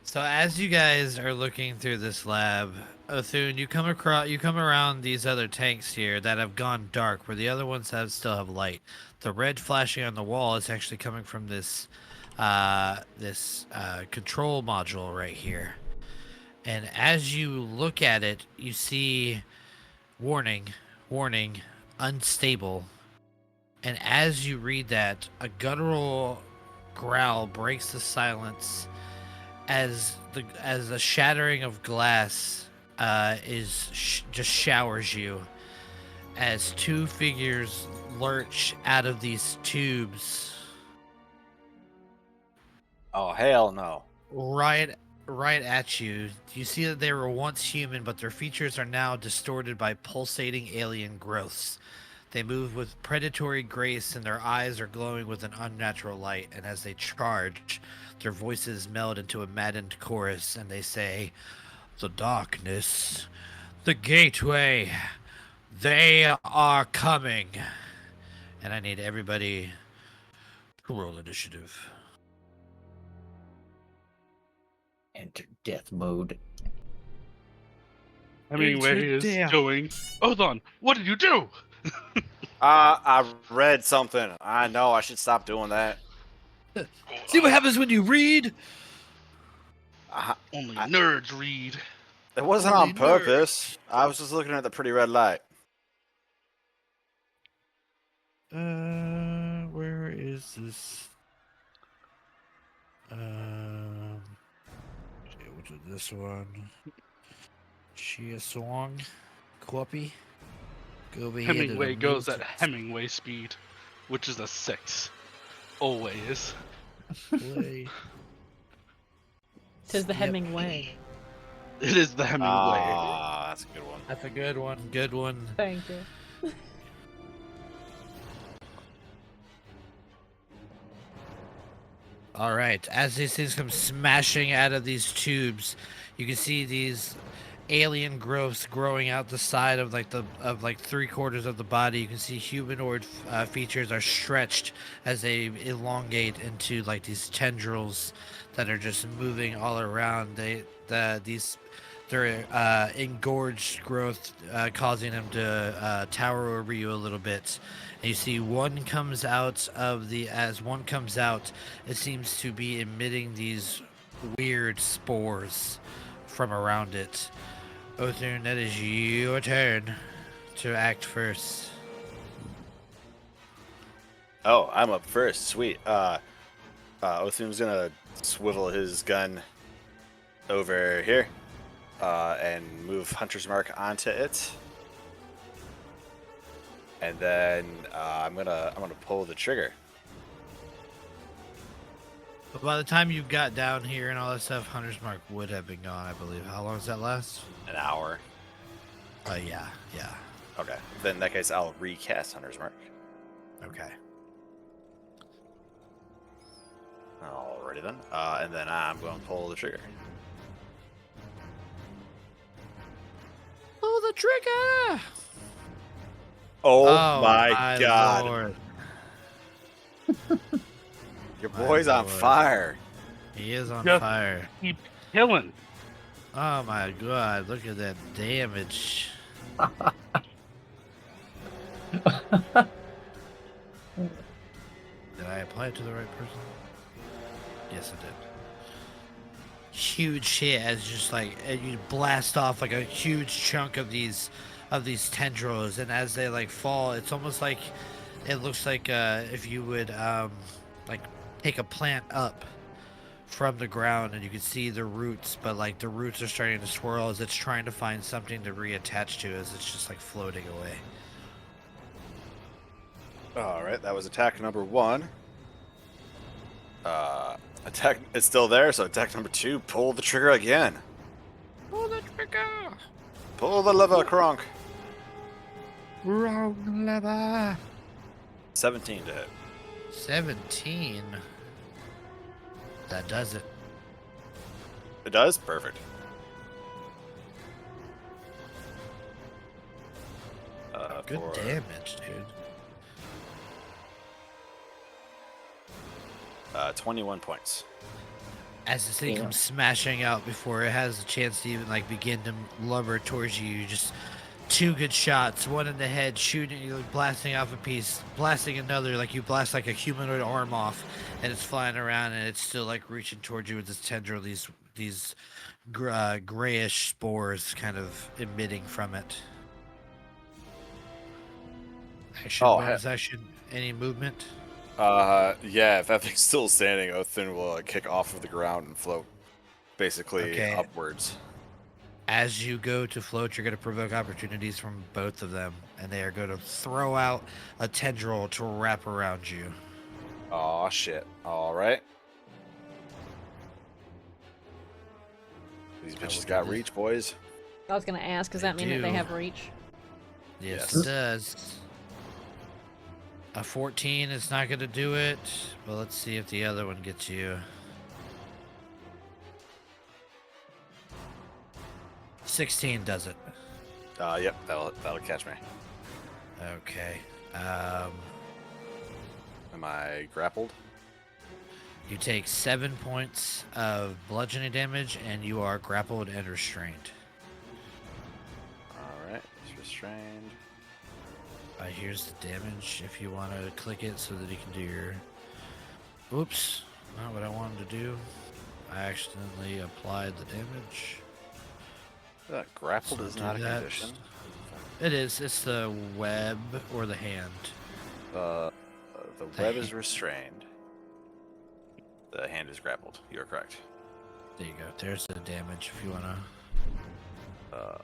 So as you guys are looking through this lab, Othun, you come around these other tanks here that have gone dark, where the other ones still have light. The red flashing on the wall is actually coming from this control module right here. And as you look at it, you see warning, unstable. And as you read that, a guttural growl breaks the silence as the shattering of glass just showers you as two figures lurch out of these tubes Oh, hell no. right at you. You see that they were once human, but their features are now distorted by pulsating alien growths. They move with predatory grace, and their eyes are glowing with an unnatural light. And as they charge, their voices meld into a maddened chorus, and they say, "The darkness, the gateway, they are coming." And I need everybody to roll initiative. Enter death mode. Hemingway Into is death. going. Hold on. What did you do? I read something. I know I should stop doing that. See what happens when you read? Only I- nerds read. It wasn't Holy on purpose. I was just looking at the pretty red light. Where is this? Okay, which is this one? Chia Song, Copy. Go over here to the Hemingway goes at music Hemingway speed, which is a 6. Always. play. Tis the Skip. Hemingway. It is the Hemingway. Ah, that's a good one. That's a good one. Good one. Thank you. All right. As these things come smashing out of these tubes, you can see these alien growths growing out the side of like 3/4 of the body. You can see humanoid features are stretched as they elongate into like these tendrils that are just moving all around. They're engorged growth, causing them to tower over you a little bit. And you see one comes out, it seems to be emitting these weird spores from around it. Othun, that is your turn to act first. Oh, I'm up first. Sweet. Othum's gonna swivel his gun over here, and move Hunter's Mark onto it. And then I'm gonna pull the trigger. But by the time you got down here and all that stuff, Hunter's Mark would have been gone, I believe. How long does that last? An hour. Yeah. Okay. Then in that case, I'll recast Hunter's Mark. Okay. Alrighty then. And then I'm going to pull the trigger. Pull the trigger! Oh my god. Lord. Your My boy's on lord. fire. He is on Just fire. keep killing. Oh my god, look at that damage. Did I apply it to the right person? Yes, I did. Huge hit as just like you blast off like a huge chunk of these tendrils, and as they like fall, it's almost like it looks like if you would like take a plant up from the ground and you can see the roots, but like the roots are starting to swirl as it's trying to find something to reattach to as it's just like floating away. Alright, that was attack number 1. Attack, it's still there, so attack number 2, pull the trigger again. Pull the trigger! Pull the lever, Kronk. Wrong lever! 17 to hit. 17. That does it. It does? Perfect. Good for damage, dude. 21 points. As this thing comes smashing out before it has a chance to even like begin to lumber towards you, you just 2 good shots, one in the head, shooting you, like, blasting off a piece, blasting another, like you blast like a humanoid arm off, and it's flying around, and it's still like reaching towards you with this tendril, these grayish spores kind of emitting from it. Action, Oh, bonus action, any movement? Yeah, if that thing's still standing, Othin will kick off of the ground and float basically Okay. upwards. As you go to float, you're going to provoke opportunities from both of them, and they are going to throw out a tendril to wrap around you. Aw, shit. Alright. These will bitches do got this. reach, boys. I was gonna ask, does They that mean that they do. have reach? Yes, Yes. it does. A 14 is not going to do it, but let's see if the other one gets you. 16 does it. Yep, that'll catch me. Okay. Am I grappled? You take 7 points of bludgeoning damage, and you are grappled and restrained. Alright, it's restrained. Here's the damage if you want to click it so that you can do your... Oops, not what I wanted to do. I accidentally applied the damage. Grappled So is do not a that. condition. It is. It's the web or the hand. The web is restrained. The hand is grappled. You're correct. There you go. There's the damage if you want to...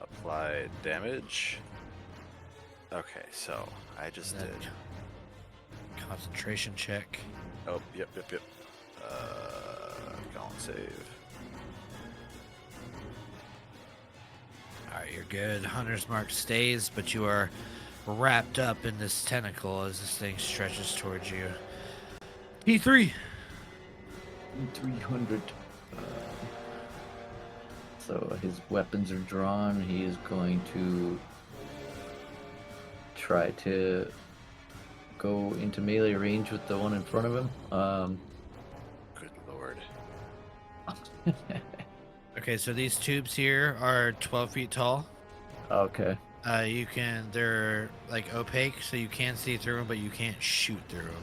Apply damage. Okay, so I just did. Concentration check. Oh, yep. Go on, save. Alright, you're good. Hunter's Mark stays, but you are wrapped up in this tentacle as this thing stretches towards you. P3! 300. So his weapons are drawn. He is going to try to go into melee range with the one in front of him. Good lord. Okay, so these tubes here are 12 feet tall. Okay. They're like opaque, so you can see through them, but you can't shoot through them.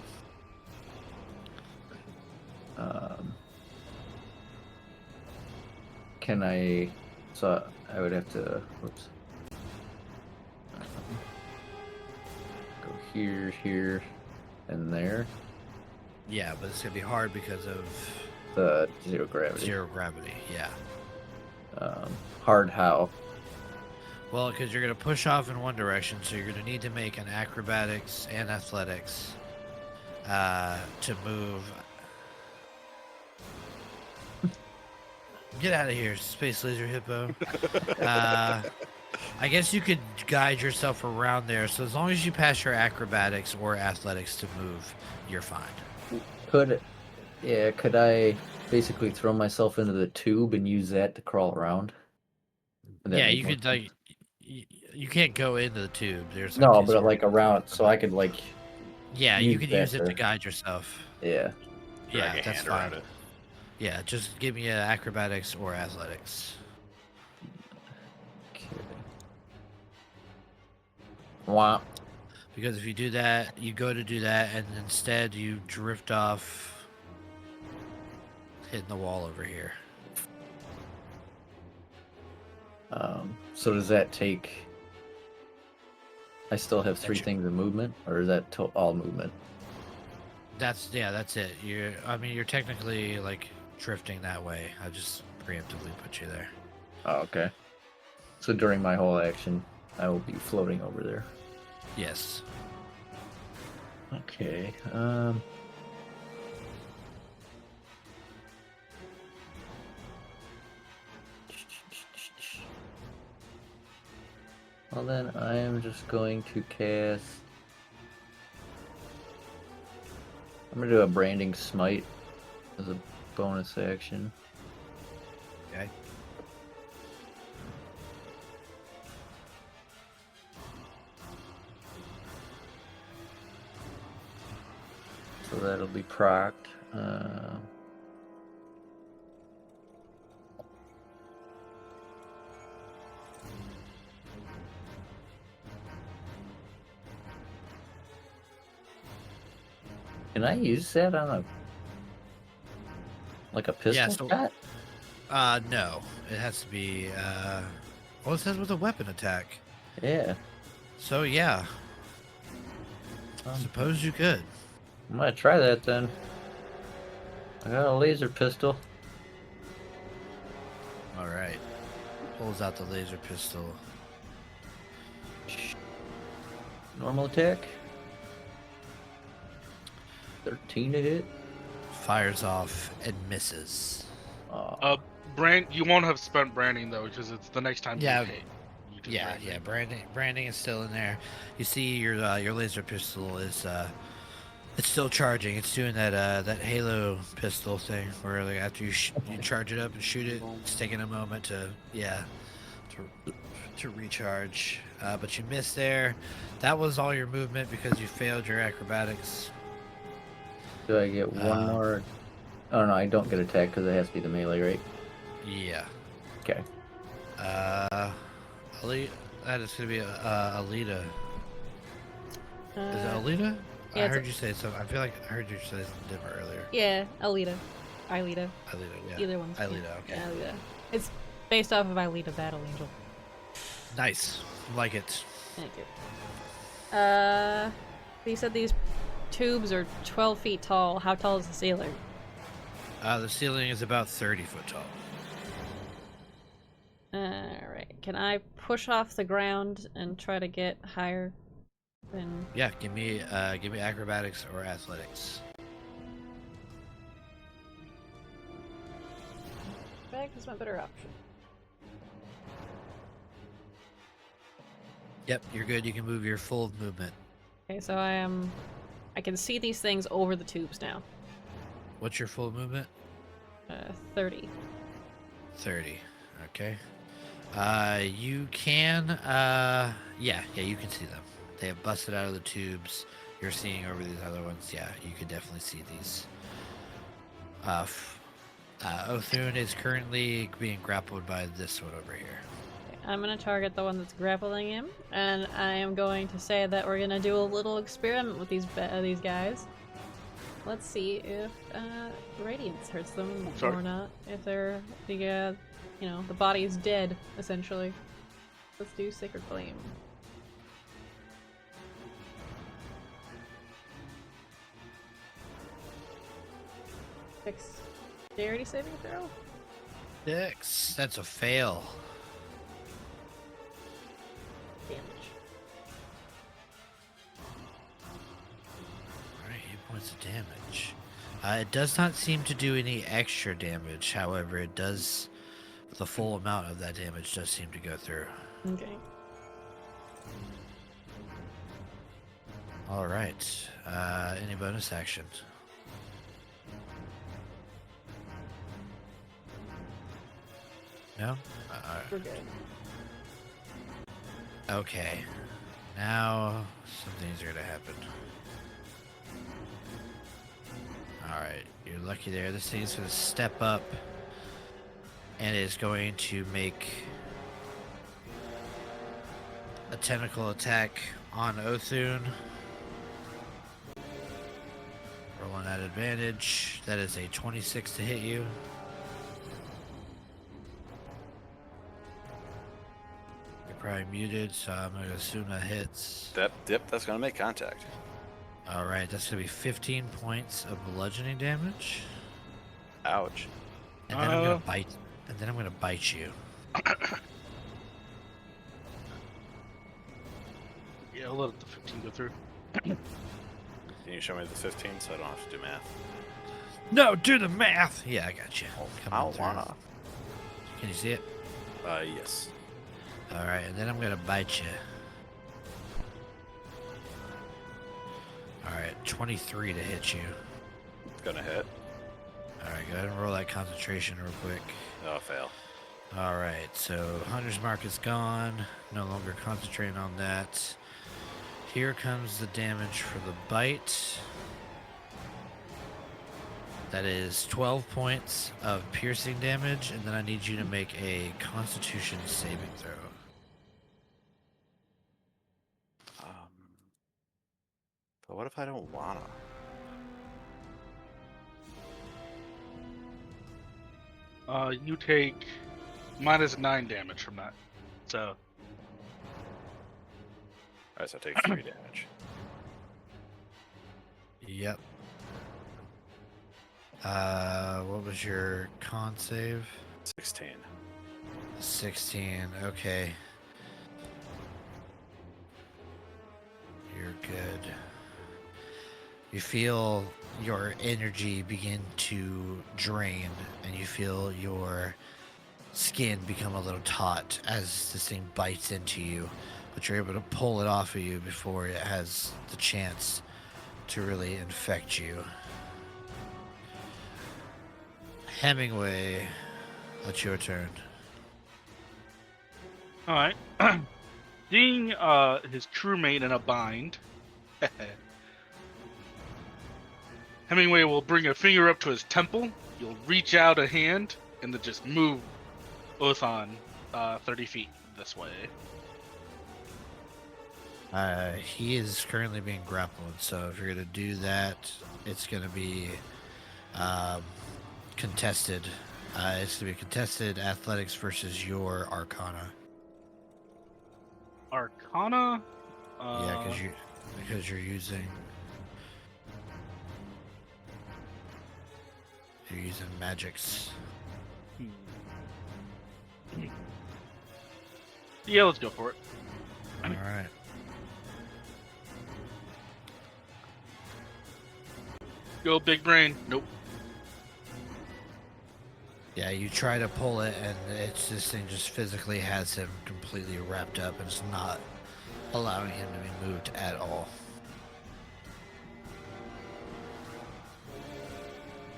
Can I? So I would have to. Whoops. Go here, and there. Yeah, but it's gonna be hard because of The zero gravity. zero gravity. Yeah. Hard how? Well, because you're gonna push off in one direction, so you're gonna need to make an acrobatics and athletics to move. Get out of here, Space Laser Hippo. I guess you could guide yourself around there, so as long as you pass your acrobatics or athletics to move, you're fine. Could I basically throw myself into the tube and use that to crawl around? Would that Yeah, make you more could like. You can't go into the tube. There's No, like, but like around, so I could like. Yeah, you use could that use it to to- guide yourself. Yeah. Yeah, Drag a that's hand around fine. it. Yeah, just give me acrobatics or athletics. Okay. Wow. Because if you do that, you go to do that, and instead you drift off, hitting the wall over here. So does that take? I still have three That's- things of movement, or is that all movement? That's it. You're technically like drifting that way. I just preemptively put you there. Oh, okay. So during my whole action, I will be floating over there. Yes. Okay. Well then, I am just going to cast. I'm gonna do a branding smite as a bonus action. Okay. So that'll be procced. Can I use that on a like a pistol so- shot? No. It has to be well, it says with a weapon attack. Yeah. So yeah, suppose you could. I might try that then. I got a laser pistol. All right. Pulls out the laser pistol. Normal attack. 13 to hit. Fires off and misses. You won't have spent branding though, because it's the next time Yeah. you hit. You do Yeah, branding. branding is still in there. You see your laser pistol is it's still charging. It's doing that Halo pistol thing where like after you charge it up and shoot it, it's taking a moment to recharge. But you missed there. That was all your movement because you failed your acrobatics. Do I get one more? Oh no, I don't get attack because it has to be the melee, right? Yeah. Okay. That is gonna be Alita. Is it Alita? yeah, I heard you say something. I feel like I heard you say something different earlier. Yeah, Alita. Ilita. Alita, yeah. Either one's Alita, okay. Yeah, Alita. It's based off of Alita Battle Angel. Nice. Like it. Thank you. You said these tubes are 12 feet tall. How tall is the ceiling? The ceiling is about 30 foot tall. Alright. Can I push off the ground and try to get higher than... Yeah, give me acrobatics or athletics. Bag is my better option. Yep, you're good. You can move your full movement. Okay, so I can see these things over the tubes now. What's your full movement? 30. 30. Okay. You can, yeah, you can see them. They have busted out of the tubes. You're seeing over these other ones. Yeah, you can definitely see these. Othune is currently being grappled by this one over here. I'm going to target the one that's grappling him, and I am going to say that we're going to do a little experiment with these guys. Let's see if radiance hurts them or not. If they're the body is dead essentially. Let's do Sacred Flame. Dexterity saving throw. 6. That's a fail. Damage. Alright, 8 points of damage. It does not seem to do any extra damage. However, it does. The full amount of that damage does seem to go through. Okay. Alright. Any bonus actions? No? Alright. We're good. Okay. Now, some things are gonna happen. Alright, you're lucky there. This thing's gonna step up and is going to make a tentacle attack on Othune. Rolling at advantage. That is a 26 to hit you. You're probably muted, so I'm going to assume that hits. That's going to make contact. Alright, that's going to be 15 points of bludgeoning damage. Ouch. And then I'm going to bite. And then I'm going to bite you. Yeah, I'll let the 15 go through. Can you show me the 15 so I don't have to do math? No, do the math! Yeah, I got you. Come on through. Wanna. Can you see it? Yes. Alright, and then I'm going to bite you. Alright, 23 to hit you. It's gonna hit. Alright, go ahead and roll that concentration real quick. Oh, fail. Alright, so Hunter's Mark is gone. No longer concentrating on that. Here comes the damage for the bite. That is 12 points of piercing damage, and then I need you to make a Constitution saving throw. But what if I don't wanna? You take -9 damage from that. So Alright, so I take 3 damage. Yep. What was your con save? 16. 16. Okay. You're good. You feel your energy begin to drain, and you feel your skin become a little taut as this thing bites into you, but you're able to pull it off of you before it has the chance to really infect you. Hemingway, that's your turn. All right. Seeing his crewmate in a bind, Hemingway will bring a finger up to his temple. You'll reach out a hand and then just move Othan 30 feet this way. He is currently being grappled, so if you're going to do that, it's going to be contested. It's going to be contested athletics versus your arcana. Arcana? Yeah, because you're using magics. Yeah, let's go for it. All right. Go big brain. Nope. Yeah, you try to pull it, and this thing just physically has him completely wrapped up, and it's not allowing him to be moved at all.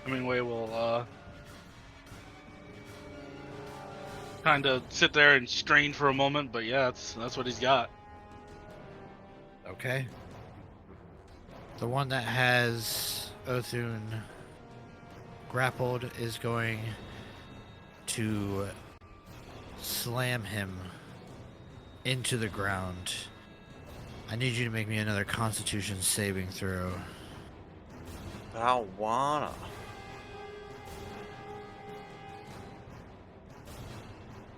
Hemingway will kind of sit there and strain for a moment, but yeah, that's what he's got. Okay. The one that has Othun grappled is going to slam him into the ground. I need you to make me another Constitution saving throw. I don't wanna.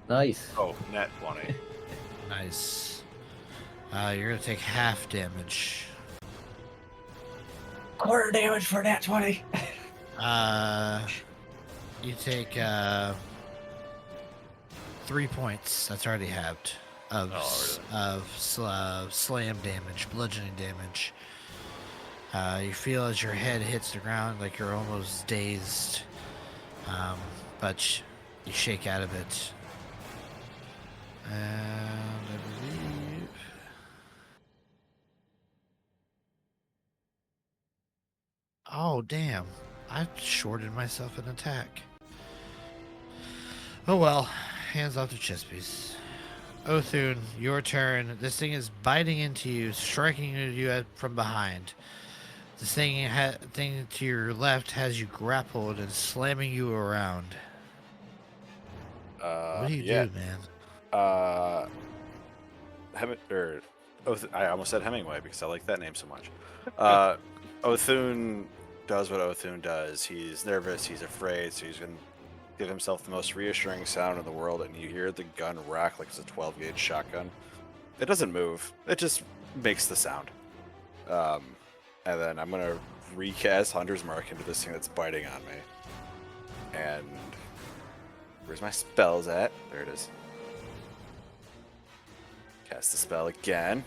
Nice. Oh, net 20. Nice. You're gonna take half damage. Quarter damage for that 20. You take 3 points. That's already halved of slam damage, bludgeoning damage. You feel as your head hits the ground like you're almost dazed, but you shake out of it. And I believe. Oh, damn. I shorted myself an attack. Oh well. Hands off the chest piece. Othun, your turn. This thing is biting into you, striking you from behind. This thing to your left has you grappled and slamming you around. What do you do, man? I almost said Hemingway because I like that name so much. Othun does what Othun does. He's nervous, he's afraid, so he's going to give himself the most reassuring sound in the world, and you hear the gun rack like it's a 12-gauge shotgun. It doesn't move. It just makes the sound. And then I'm going to recast Hunter's Mark into this thing that's biting on me. And where's my spells at? There it is. Cast the spell again.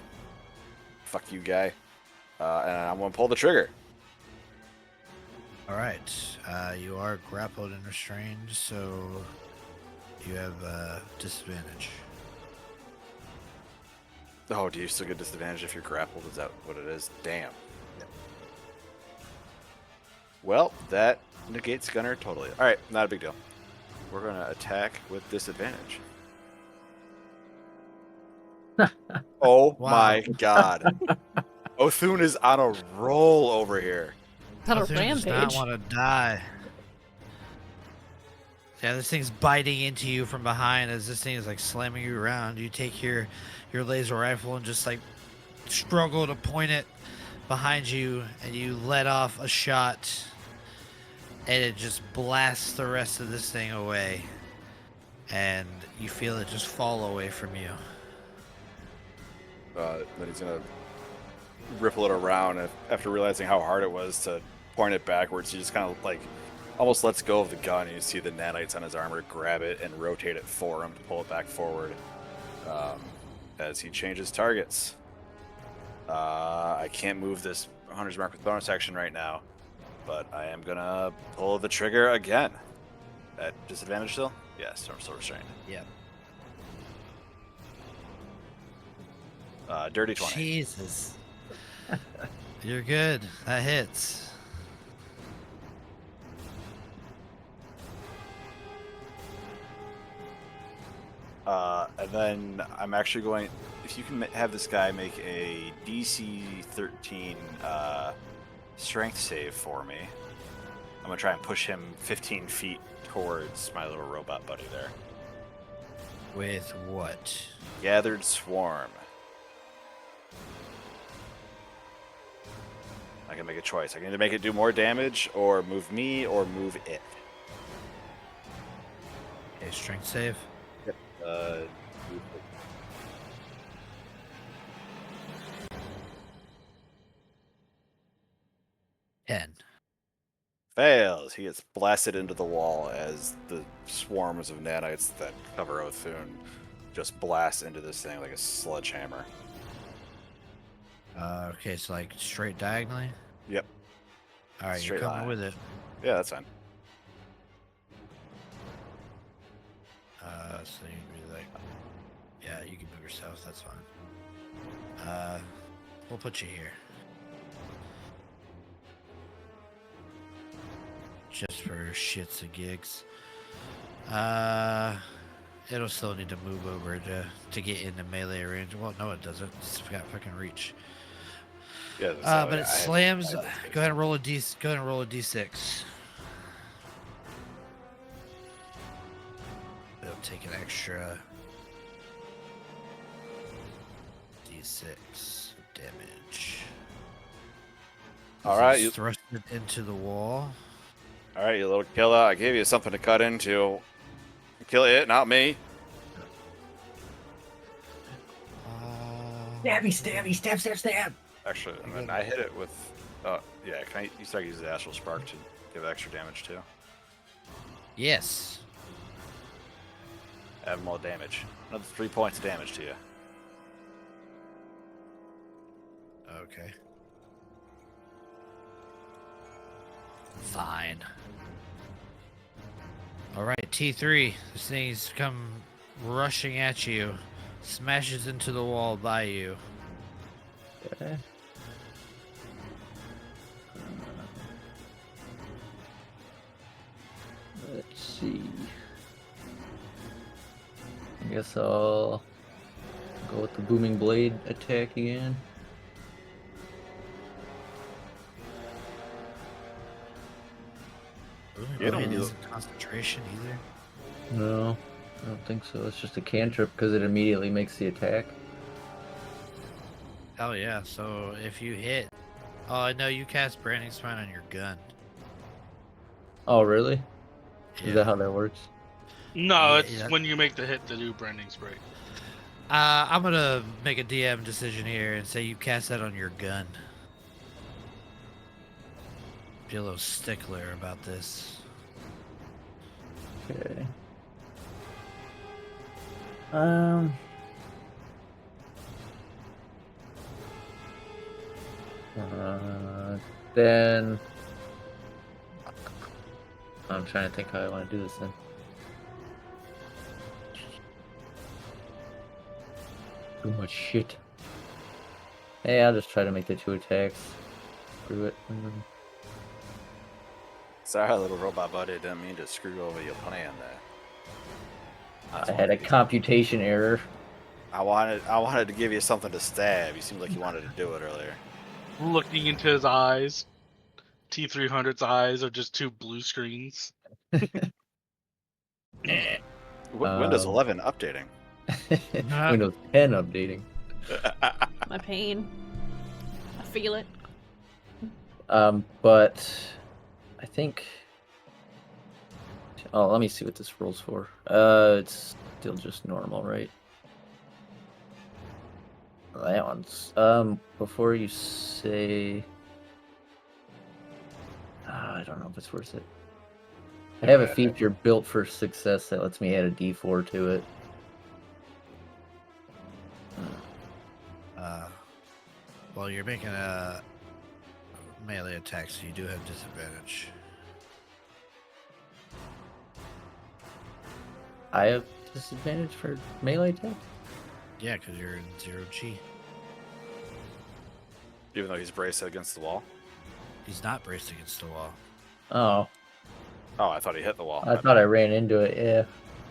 Fuck you, guy. And I'm going to pull the trigger. All right. You are grappled and restrained, so you have disadvantage. Oh, do you still get disadvantage if you're grappled? Is that what it is? Damn. Yep. Well, that negates Gunner totally. All right, not a big deal. We're going to attack with disadvantage. Oh Wow. my god. Othun is on a roll over here. Not a Othun does not rampage. want to die. Yeah, this thing's biting into you from behind as this thing is like slamming you around. You take your laser rifle and just like struggle to point it behind you, and you let off a shot, and it just blasts the rest of this thing away, and you feel it just fall away from you. Then he's going to ripple it around after realizing how hard it was to point it backwards. He just kind of like almost lets go of the gun. You see the nanites on his armor grab it and rotate it for him to pull it back forward as he changes targets. I can't move this Hunter's Mark with bonus action right now, but I am going to pull the trigger again. At disadvantage still? Yes, I'm still restrained. Yep. Dirty 20. Jesus. You're good. That hits. And then I'm actually going, if you can have this guy make a DC 13 strength save for me, I'm going to try and push him 15 feet towards my little robot buddy there. With what? Gathered Swarm. I can make a choice. I can either make it do more damage, or move me, or move it. Okay, strength save. Yep. 10. Fails. He gets blasted into the wall as the swarms of nanites that cover Othun just blast into this thing like a sledgehammer. Okay, so like straight diagonally? Yep. Alright, you're Straight coming line. with it. Yeah, that's fine. So you can be like, yeah, you can move yourself, that's fine. We'll put you here. Just for shits and gigs. It'll still need to move over to get into melee range. Well, no, it doesn't. It's got fucking reach. Yeah, But it slams. Go ahead and roll a d. Go ahead and roll a d6. It'll take an extra d6 damage. All right, you thrust it into the wall. All right, you little killer. I gave you something to cut into. Kill it, not me. Stab. Actually, and then I hit it with. Yeah. Can I? You start using the Astral Spark to give extra damage too. Yes. Add more damage. Another 3 points of damage to you. Okay. Fine. Alright, T3. This thing's come rushing at you. Smashes into the wall by you. Okay. Let's see. I guess I'll go with the booming blade attack again. You don't Blade do- isn't concentration either. No, I don't think so. It's just a cantrip because it immediately makes the attack. Hell yeah, so if you hit... Oh, no, you cast Branding Smite on your gun. Oh, really? Yeah. Is that how that works? No, Yeah, it's yeah. when you make the hit to do branding spray. I'm gonna make a DM decision here and say you cast that on your gun. Be a little stickler about this. Okay. Then I'm trying to think how I want to do this then. Too much shit. Hey, I'll just try to make the 2 attacks. Screw it. Sorry, little robot buddy. Didn't mean to screw over your plan there. I had a computation error. I wanted to give you something to stab. You seemed like you wanted to do it earlier. Looking into his eyes, T300's eyes are just 2 blue screens. Windows 11 updating. Windows 10 updating. My pain. I feel it. But I think. Oh, let me see what this rolls for. It's still just normal, right? That one's. Before you say. I don't know if it's worth it. I have a feature built for success that lets me add a D4 to it. Well, you're making a melee attack, so you do have disadvantage. I have disadvantage for melee attack? Yeah, because you're in 0G. Even though he's braced against the wall. He's not braced against the wall. Oh, Oh, I thought he hit the wall. I thought I ran into it, yeah.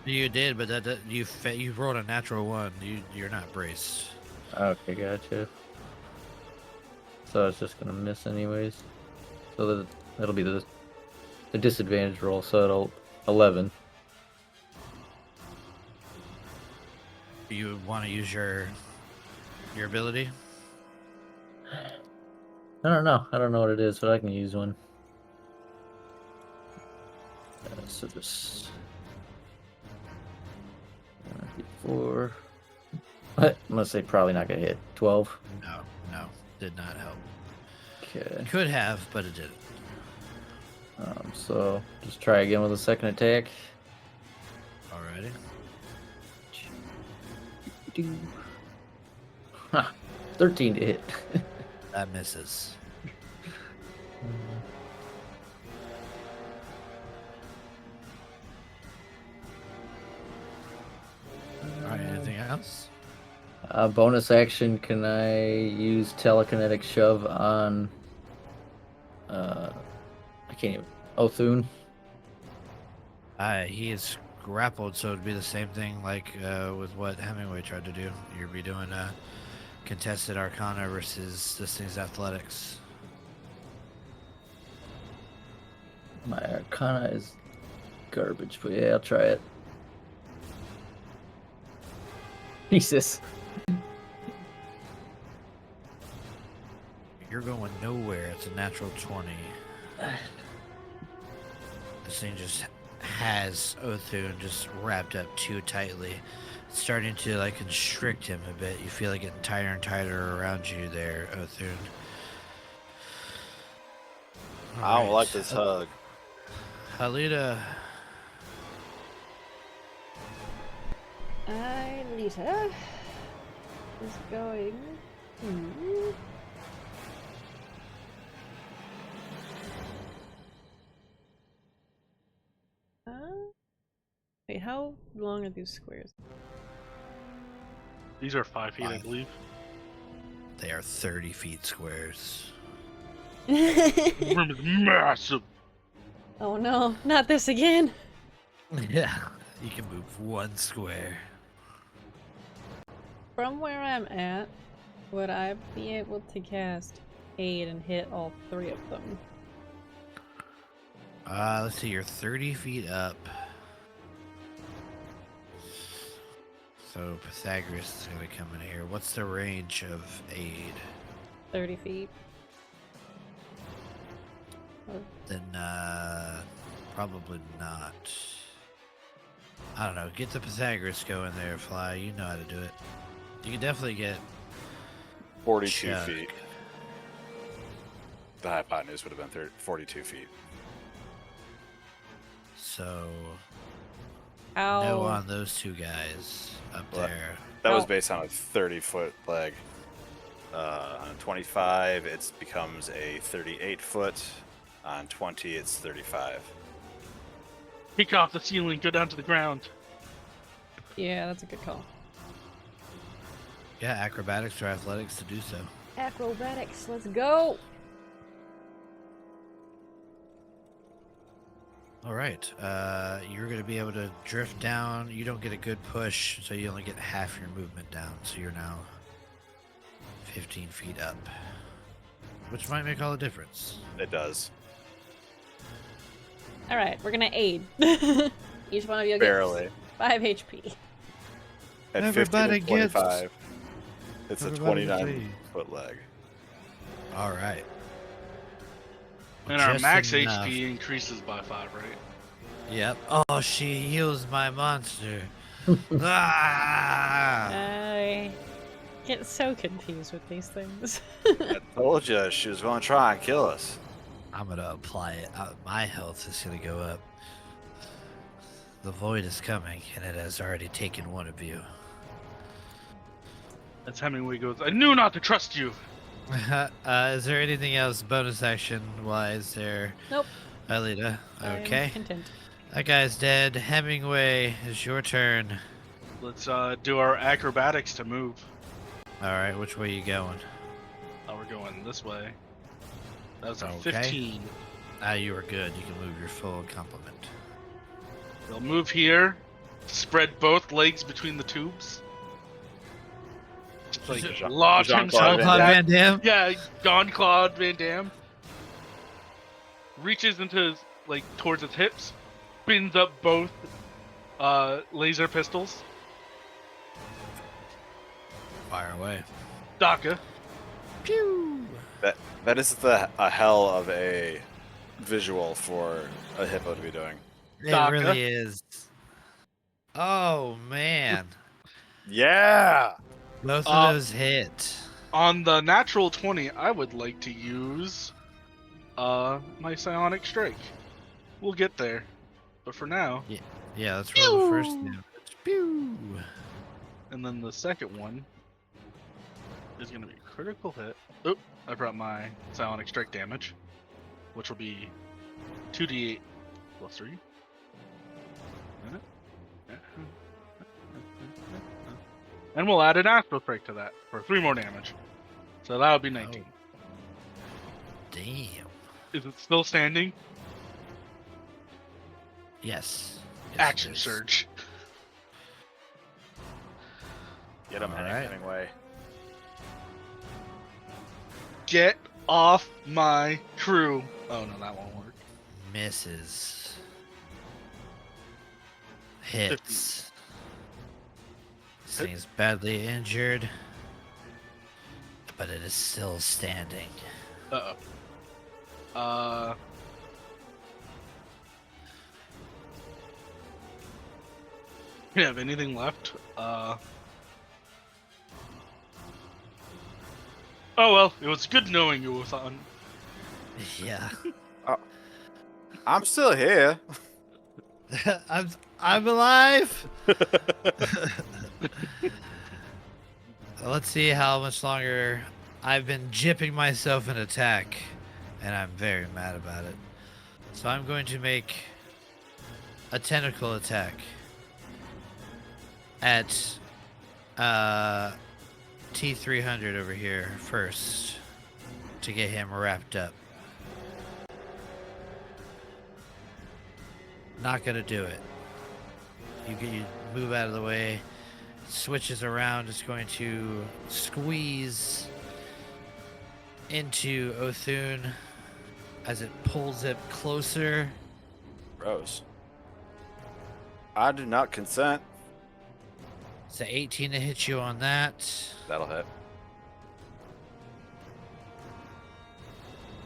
You did, but you rolled a natural 1. You're not braced. Okay, gotcha. So it's just gonna miss anyways. So that'll be the disadvantage roll, so it'll 11. You want to use your ability? I don't know. I don't know what it is, but I can use one. So this 4. I'm gonna say probably not gonna hit 12. No, did not help. Okay. Could have, but it didn't. So just try again with a second attack. Alrighty. Ha, 13 to hit. That misses. Alright, anything else? Bonus action, can I use telekinetic shove on I can't even Othune? He is grappled, so it'd be the same thing like with what Hemingway tried to do. You'd be doing contested Arcana versus this thing's athletics. My Arcana is garbage, but yeah, I'll try it. Jesus. You're going nowhere. It's a natural 20. This thing just has Othune just wrapped up too tightly. It's starting to like constrict him a bit. You feel it getting tighter and tighter around you there, Othune. I don't like this hug. Halita. Alita is going to... Wait, how long are these squares? These are 5 feet, I 5. believe. They are 30 feet squares. The room is massive. Oh no, not this again! Yeah, you can move 1 square. From where I'm at, would I be able to cast Aid and hit all 3 of them? Let's see, you're 30 feet up. So Pythagoras is gonna come in here. What's the range of Aid? 30 feet. Then, probably not. I don't know. Get the Pythagoras going there, Fly. You know how to do it. You can definitely get 42 Chuck. feet. The hypotenuse would have been 42 feet. So How... no on those 2 guys up Well, there. That was Oh. based on a 30-foot leg. On 25, it becomes a 38-foot. On 20, it's 35. Kick off the ceiling, go down to the ground. Yeah, that's a good call. Yeah, acrobatics or athletics to do so. Acrobatics, let's go! All right. You're going to be able to drift down. You don't get a good push, so you only get half your movement down. So you're now 15 feet up, which might make all the difference. It does. Alright, we're gonna aid. Each one of you Barely. gets 5 HP. At 15 Everybody and gets- 25, it's a everybody 29-foot leg. All right. And our Just max enough. HP increases by 5, right? Yep. Oh, she heals my monster. Ah! I get so confused with these things. I told you she was going to try and kill us. I'm gonna apply it. My health is gonna go up. The void is coming, and it has already taken one of you. As Hemingway goes, I knew not to trust you. Is there anything else bonus action wise there? Nope. Alita? I'm Okay. content. That guy's dead. Hemingway, it's your turn. Let's do our acrobatics to move. Alright, which way you going? Oh, we're going this way. That was a Okay. 15. You are good. You can move your full complement. They'll move here, spread both legs between the tubes. Just like Jean- launch Jean-Claude himself. Van Jean-Claude Van Damme? Yeah, Jean-Claude Van Damme. Reaches into his, towards his hips, spins up both laser pistols. Fire away. Daka. Pew! That is a hell of a visual for a hippo to be doing. It Daka. really is. Oh, man. Yeah. Both of those hit. On the natural 20, I would like to use my psionic strike. We'll get there. But for now, Yeah, let's roll the first damage. Pew! and then the second one is going to be a critical hit. Oop, I brought my psionic strike damage, which will be 2d8 plus 3. And we'll add an astral strike to that for 3 more damage. So that would be 19. Damn. Is it still standing? Yes. Yes, Action it is. surge. Get him, Alright. Hemingway. Get off my crew. Oh no, that won't work. Misses. Hits. This thing is badly injured, but it is still standing. Uh-oh. You have anything left? Oh well, it was good knowing you, Uthan. Yeah. I'm still here. I'm alive. Let's see how much longer I've been jipping myself in attack, and I'm very mad about it. So I'm going to make a tentacle attack at T300 over here first to get him wrapped up. Not gonna do it. You move out of the way. Switches around. It's going to squeeze into Othune as it pulls it closer. Rose. I do not consent. It's an 18 to hit you on that. That'll hit.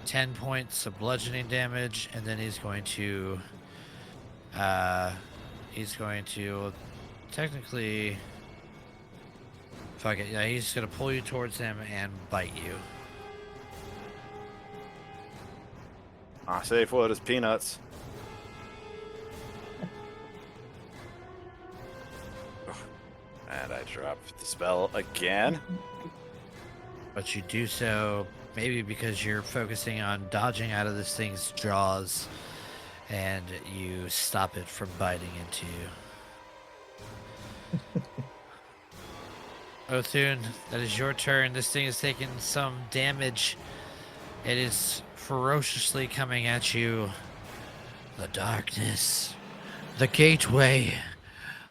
10 points of bludgeoning damage, and then he's going to technically, fuck it, yeah, he's gonna pull you towards him and bite you. Safe word is peanuts. And I drop the spell again. But you do so maybe because you're focusing on dodging out of this thing's jaws, and you stop it from biting into you. Othune, that is your turn. This thing has taken some damage. It is ferociously coming at you. The darkness, the gateway,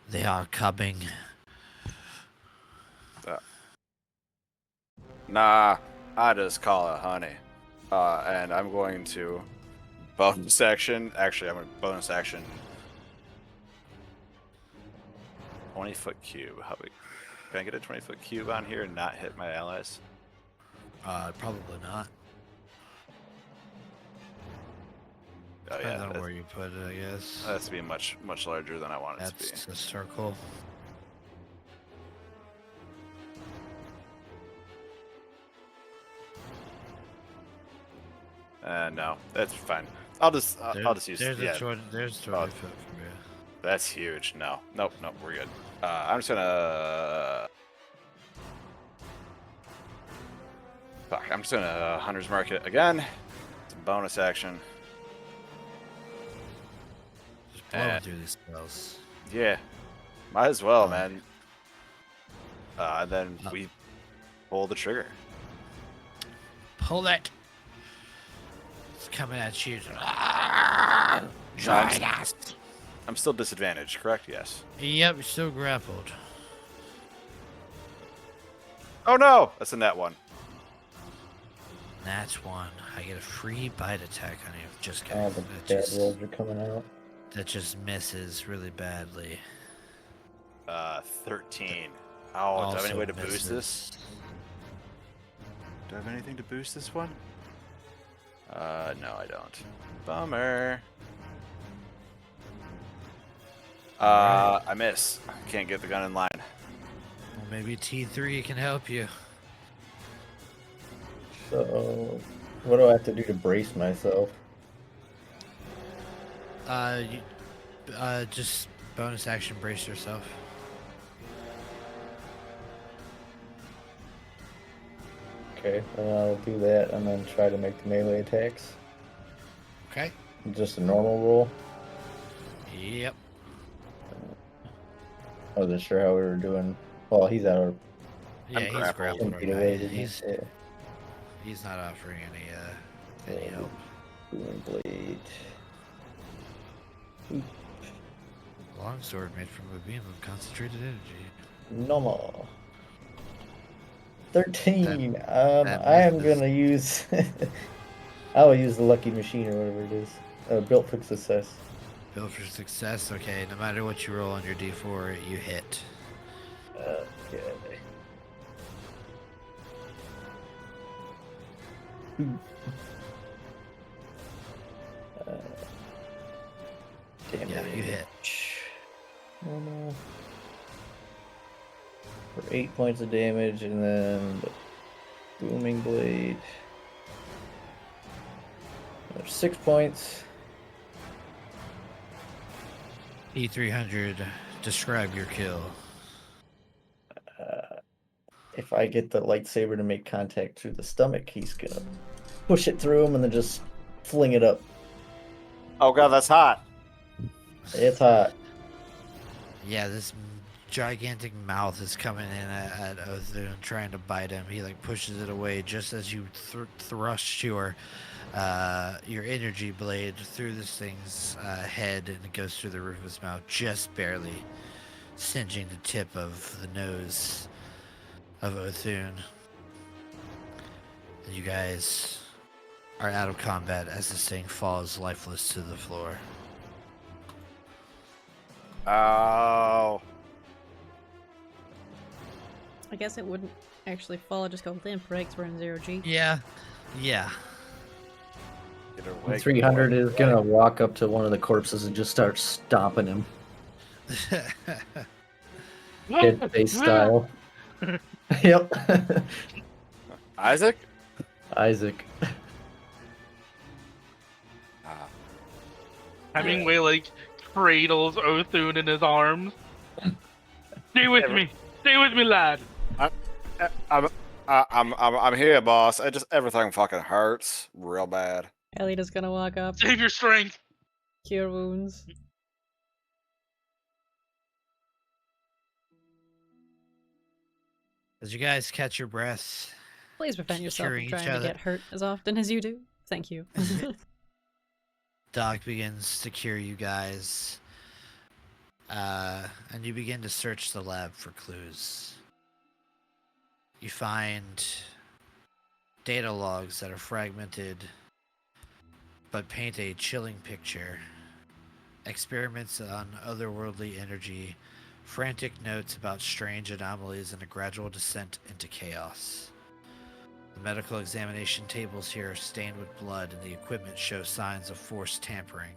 they are coming. Nah, I just call it honey. And I'm going to bonus action. Actually, I'm going to bonus action. 20-foot cube. Can I get a 20-foot cube on here and not hit my allies? Probably not. Oh Depends yeah, on that where you put it, I guess. has to be much larger than I want it to That's be. a circle. No, that's fine. I'll just use There's yeah. a 20 Oh. foot from you. That's huge. No. Nope. We're good. I'm just gonna. Fuck. I'm just gonna Hunter's Mark it again. It's a bonus action. Just blowing through these spells. Yeah. Might as well, Oh. man. And then we pull the trigger. Pull it. It's coming at you. Join us. I'm still disadvantaged, correct? Yes. Yep, you're still grappled. Oh no! That's a net one. That's one. I get a free bite attack on you. Just kidding. All the bad rolls are coming out. That just misses really badly. 13. Oh, do I have any way to boost misses. this? Do I have anything to boost this one? No, I don't. Bummer. Alright. I miss. Can't get the gun in line. Well, maybe T3 can help you. So, what do I have to do to brace myself? Just bonus action brace yourself. Okay, then I'll do that and then try to make the melee attacks. Okay. Just a normal roll. Yep. I wasn't sure how we were doing. Well, he's out of Yeah, he's grappled. 10 10 feet away. isn't he? He's not offering any help. Booming blade. Longsword made from a beam of concentrated energy. Normal. 13. that I am misses. gonna use. I will use the lucky machine or whatever it is. Built for success. Build for success. Okay, no matter what you roll on your D4, you hit. Okay. Damn Yeah, it. you hit. Normal. For 8 points of damage, and then the booming blade. There's 6 points. E300, describe your kill. If I get the lightsaber to make contact through the stomach, he's gonna push it through him and then just fling it up. Oh god, that's hot. It's hot. Yeah, this gigantic mouth is coming in at Othun, trying to bite him. He like pushes it away just as you thrust your energy blade through this thing's head, and it goes through the roof of his mouth, just barely singeing the tip of the nose of Othun. And you guys are out of combat as this thing falls lifeless to the floor. Oh. I guess it wouldn't actually fall, it'd just go limp, right? 'Cause we're in 0G. Yeah. Get away, 300 get is away. gonna walk up to one of the corpses and just start stomping him, dead face style. Yep. Isaac? Isaac. Hemingway like cradles Othun in his arms. Stay with me, lad. I'm here, boss. Everything fucking hurts real bad. Elliot gonna walk up, Save your strength. cure wounds. As you guys catch your breath, Please prevent yourself Curing from each trying to other. get hurt as often as you do. Thank you. Doc begins to cure you guys, and you begin to search the lab for clues. You find data logs that are fragmented but paint a chilling picture. Experiments on otherworldly energy, frantic notes about strange anomalies, and a gradual descent into chaos. The medical examination tables here are stained with blood, and the equipment shows signs of forced tampering.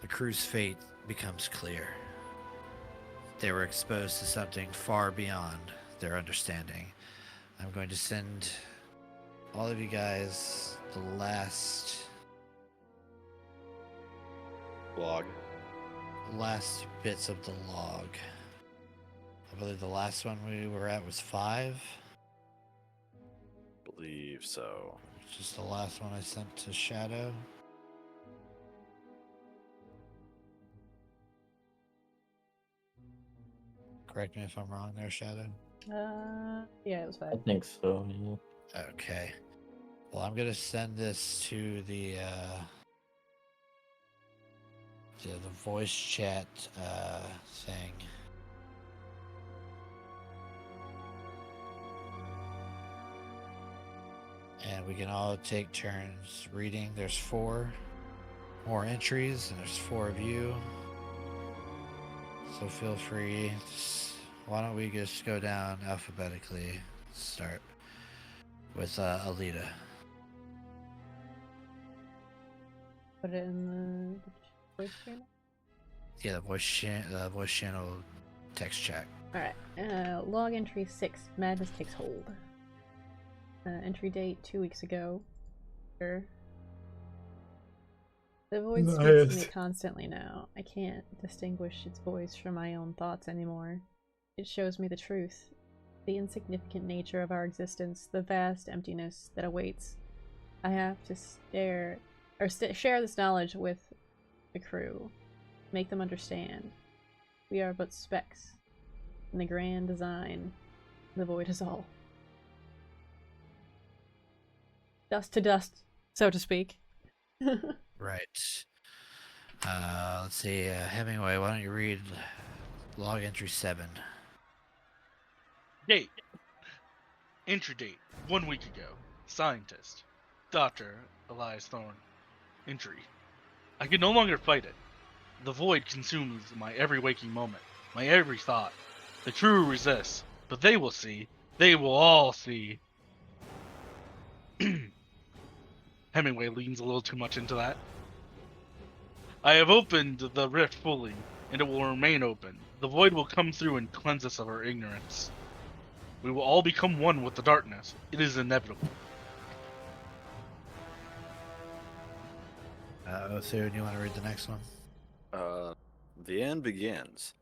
The crew's fate becomes clear. They were exposed to something far beyond their understanding. I'm going to send all of you guys the last Log. Last bits of the log. I believe the last one we were at was 5. Believe so. Which is the last one I sent to Shadow. Correct me if I'm wrong there, Shadow. Yeah, it was I 5. think so. Yeah. Okay. Well, I'm gonna send this to the voice chat thing. And we can all take turns reading. There's 4 more entries, and there's 4 of you. So feel free. Why don't we just go down alphabetically? Start with Alita. Put it in the voice channel. Yeah, the voice channel text chat. Alright. Log entry 6. Madness takes hold. Entry date 2 weeks ago. Sure. The void speaks to me constantly now. I can't distinguish its voice from my own thoughts anymore. It shows me the truth. The insignificant nature of our existence. The vast emptiness that awaits. I have to share this knowledge with the crew. Make them understand. We are but specks in the grand design. The void is all. Dust to dust, so to speak. Right. Let's see. Hemingway, why don't you read log entry 7? Date. Entry date. 1 week ago. Scientist. Dr. Elias Thorne. Entry. I can no longer fight it. The void consumes my every waking moment, my every thought. The crew resists, but they will see. They will all see. Hemingway leans a little too much into that. I have opened the rift fully, and it will remain open. The void will come through and cleanse us of our ignorance. We will all become one with the darkness. It is inevitable. Othune, you want to read the next one? The end begins.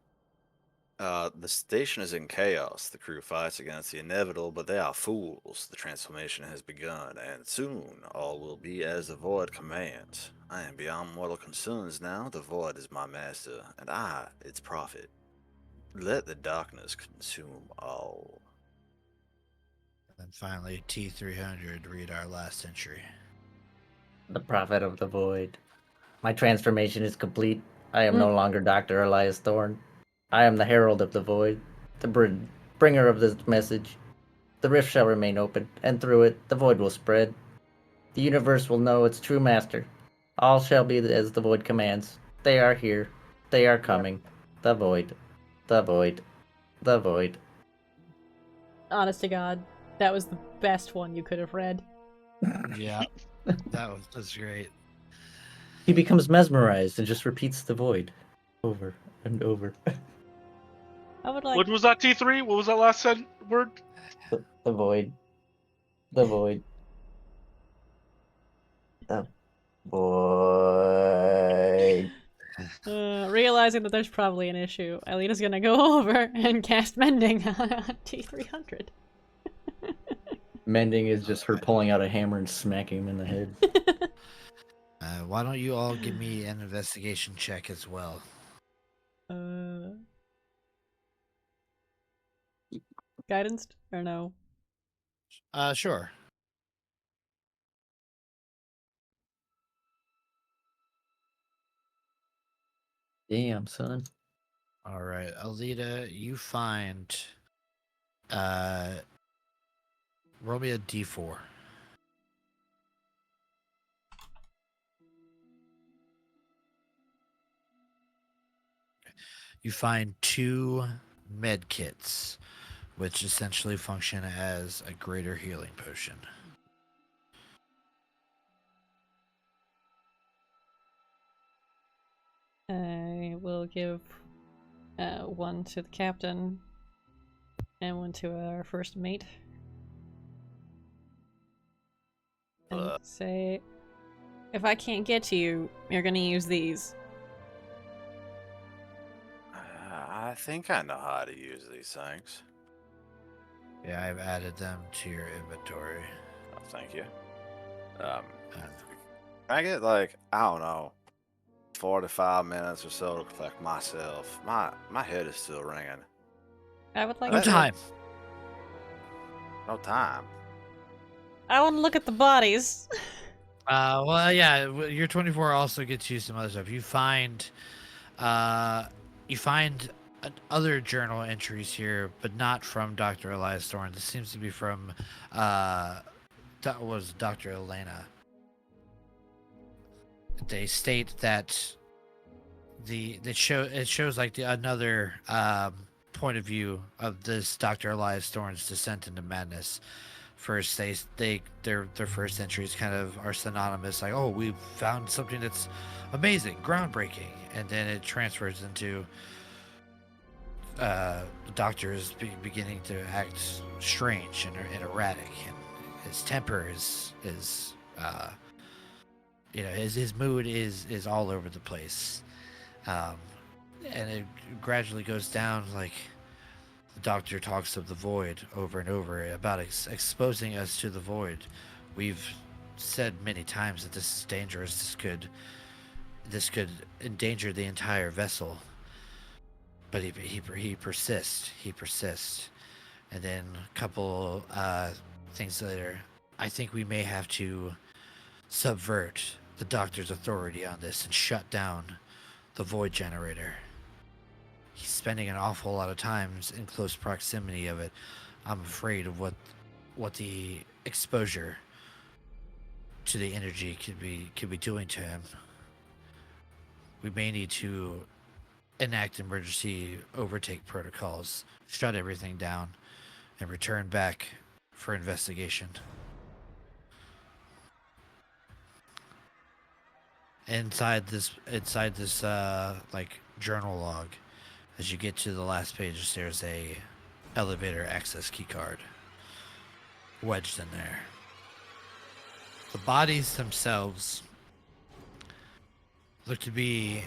The station is in chaos. The crew fights against the inevitable, but they are fools. The transformation has begun, and soon all will be as the void commands. I am beyond mortal concerns now. The void is my master, and I its prophet. Let the darkness consume all. And finally, T300, read our last entry. The prophet of the void. My transformation is complete. I am no longer Dr. Elias Thorne. I am the herald of the void, the bringer of this message. The rift shall remain open, and through it the void will spread. The universe will know its true master. All shall be as the void commands. They are here. They are coming. The void. The void. The void. Honest to God, that was the best one you could have read. Yeah, that's great. He becomes mesmerized and just repeats the void over and over. I would like. What was that, T3? What was that last word? The void. The void. The void. Realizing that there's probably an issue, Alina's gonna go over and cast Mending on T300. Mending is just her pulling out a hammer and smacking him in the head. Why don't you all give me an investigation check as well? Guidance or no? Sure. Damn, son. All right, Alita, you find roll me a D4. You find 2 med kits, which essentially function as a greater healing potion. I will give one to the captain and one to our first mate. And say, if I can't get to you, you're gonna use these. I think I know how to use these things. Yeah, I've added them to your inventory. Oh, thank you. Can Uh, I get like, I don't know, 4 to 5 minutes or so to collect myself? My head is still ringing. I would like no That- to. time. No time. I want to look at the bodies. Well, yeah, your 24 also gets you some other stuff. You find other journal entries here, but not from Dr. Elias Thorne. This seems to be from was Dr. Elena. They state that it shows like another point of view of this Dr. Elias Thorne's descent into madness. First, their first entries kind of are synonymous, like, oh, we found something that's amazing, groundbreaking, and then it transfers into the doctor is beginning to act strange and erratic, and his temper is his mood is all over the place, and it gradually goes down. Like, the doctor talks of the void over and over about exposing us to the void. We've said many times that this is dangerous. This could endanger the entire vessel. But he persists. He persists. And then a couple things later, I think we may have to subvert the doctor's authority on this and shut down the void generator. He's spending an awful lot of times in close proximity of it. I'm afraid of what the exposure to the energy could be doing to him. We may need to enact emergency overtake protocols, shut everything down, and return back for investigation. Inside this like journal log, as you get to the last page, there's a elevator access key card wedged in there. The bodies themselves look to be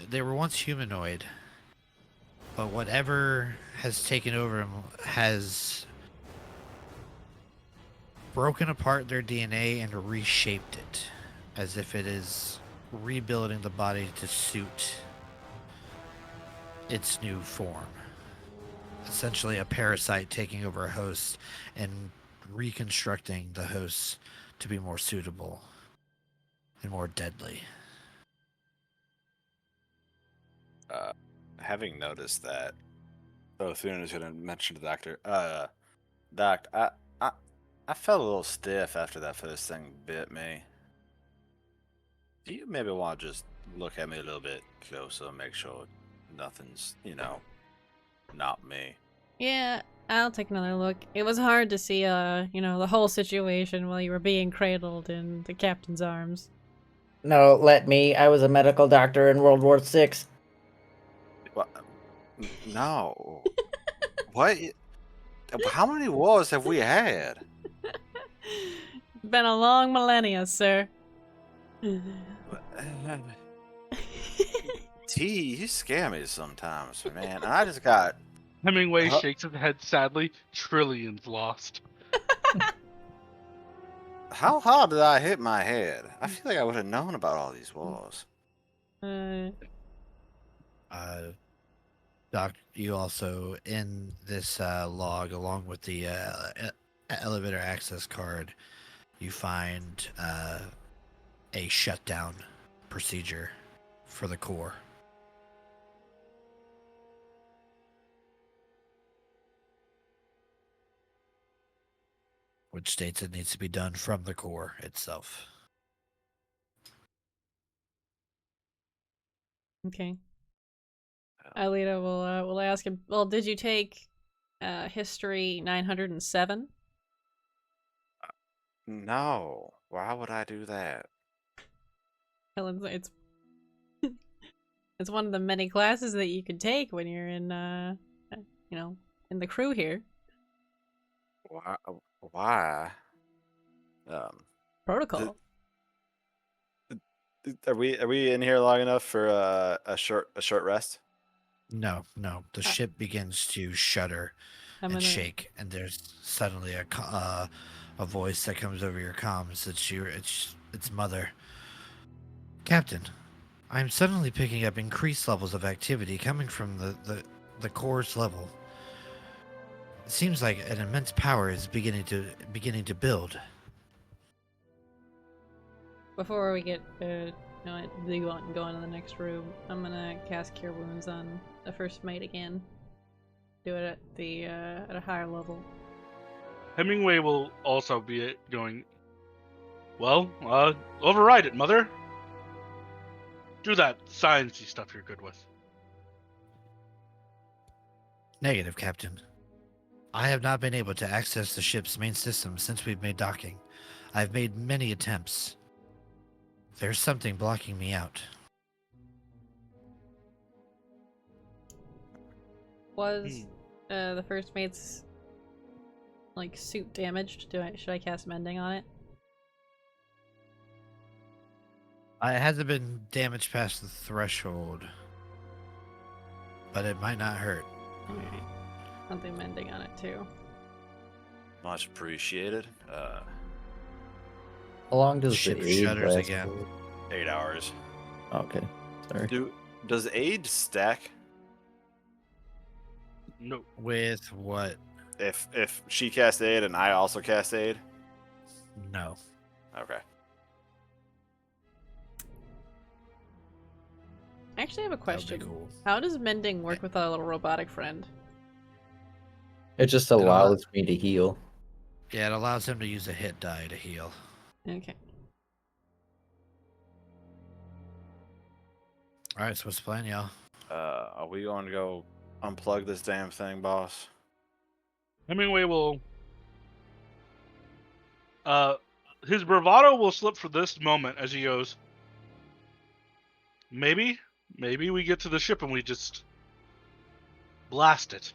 they were once humanoid, but whatever has taken over them has broken apart their DNA and reshaped it, as if it is rebuilding the body to suit its new form. Essentially a parasite taking over a host and reconstructing the host to be more suitable and more deadly. Having noticed that, Thune is going to mention to the doctor, Doc, I felt a little stiff after that first thing bit me. Do you maybe want to just look at me a little bit closer and make sure nothing's, not me? Yeah, I'll take another look. It was hard to see, the whole situation while you were being cradled in the captain's arms. No, let me. I was a medical doctor in World War VI. What? No. What? How many wars have we had? Been a long millennia, sir. T, you scare me sometimes, man. And I just got. Hemingway Huh? shakes his head sadly. Trillions lost. How hard did I hit my head? I feel like I would have known about all these wars. Doc, you also, in this log, along with the elevator access card, you find a shutdown procedure for the core. Which states it needs to be done from the core itself. Okay. Alita will ask him, well, did you take history 907? No. Why would I do that? Helen's it's it's one of the many classes that you could take when you're in in the crew here. Why? Why? Protocol. Are we in here long enough for a short rest? No, no. The ship begins to shudder I'm and gonna. shake, and there's suddenly a voice that comes over your comms. It's Mother. Captain, I'm suddenly picking up increased levels of activity coming from the core's level. It seems like an immense power is beginning to build. Before we get go into the next room, I'm gonna cast Cure Wounds on the first mate again. Do it at a higher level. Hemingway will also be going. Well, override it, Mother. Do that sciencey stuff you're good with. Negative, Captain. I have not been able to access the ship's main system since we've made docking. I've made many attempts. There's something blocking me out. Was the first mate's like suit damaged? Should I cast mending on it? It hasn't been damaged past the threshold, but it might not hurt. Alright. I'll do mending on it too. Much appreciated. How long does Ship the aid shudders last again. for? 8 hours. Okay, sorry. Does aid stack? No. With what? If she casts aid and I also cast aid? No. Okay. I actually have a That would question. be cool. How does mending work with our little robotic friend? It just allows- allows me to heal. Yeah, it allows him to use a hit die to heal. Okay. Alright, so what's the plan, y'all? Are we going to go unplug this damn thing, boss? Hemingway will. His bravado will slip for this moment as he goes. Maybe we get to the ship and we just blast it.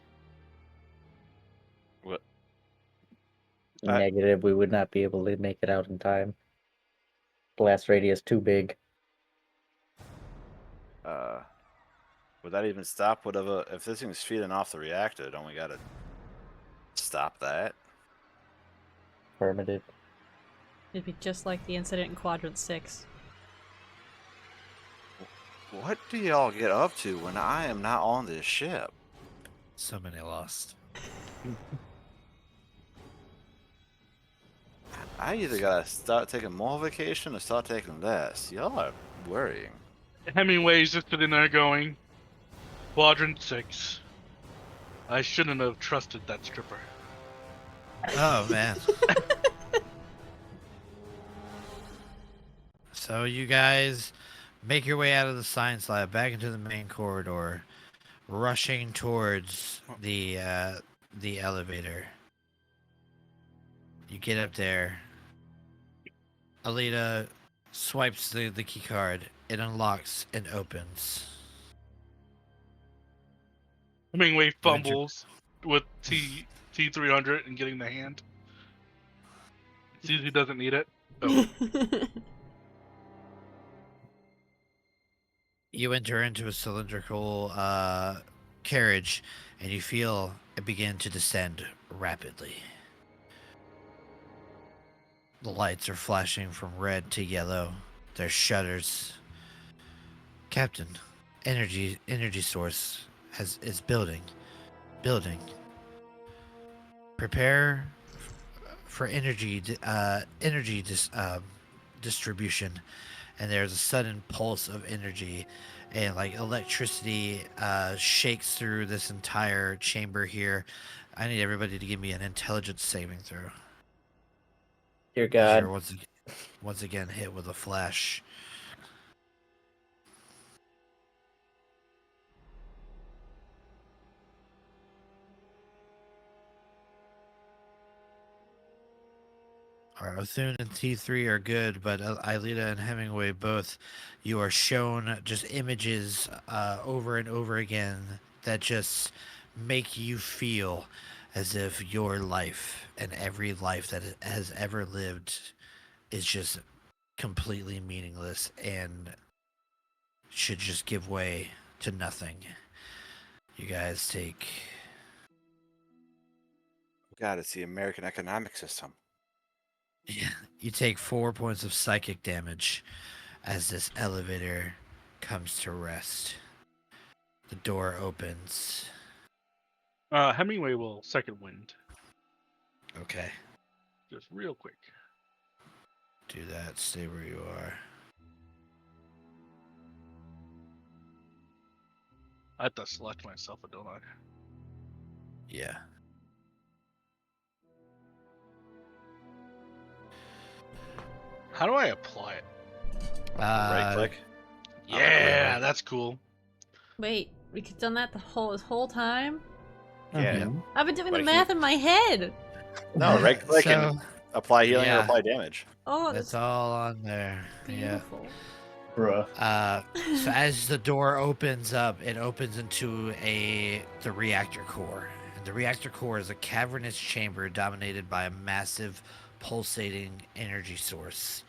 What? Negative, we would not be able to make it out in time. Blast radius too big. Would that even stop whatever? If this thing's feeding off the reactor, don't we gotta stop that? Affirmative. It'd be just like the incident in Quadrant 6. What do y'all get up to when I am not on this ship? So many lost. I either gotta start taking more vacation or start taking less. Y'all are worrying. Hemingway's just sitting there going, Quadrant 6. I shouldn't have trusted that stripper. Oh, man. So you guys make your way out of the science lab back into the main corridor, rushing towards the elevator. You get up there. Alita swipes the key card. It unlocks and opens. Hemingway fumbles with T300 and getting the hand. Sees he doesn't need it. Oh. You enter into a cylindrical carriage, and you feel it begin to descend rapidly. The lights are flashing from red to yellow. There's shutters. Captain, energy source is building. Prepare for distribution. And there's a sudden pulse of energy, and like electricity shakes through this entire chamber here. I need everybody to give me an intelligence saving throw. Dear God. You're once again hit with a flash. Alright, Othune and T3 are good, but Aelita and Hemingway both, you are shown just images over and over again that just make you feel as if your life and every life that has ever lived is just completely meaningless and should just give way to nothing. You guys take God, it's the American economic system. you take 4 points of psychic damage as this elevator comes to rest. The door opens. Hemingway will second wind. Okay, Just real quick. do that. Stay where you are. I have to select myself, don't I? Yeah. How do I apply it? Right click. Yeah, that's cool. Wait, we could done that this whole time? Yeah. Mhm. I've been doing Why the can't- math in my head. No, right click and apply healing or yeah. apply damage. Oh, That's that's all on there. Yeah. beautiful. Bruh. So as the door opens up, it opens into the reactor core. And the reactor core is a cavernous chamber dominated by a massive pulsating energy source.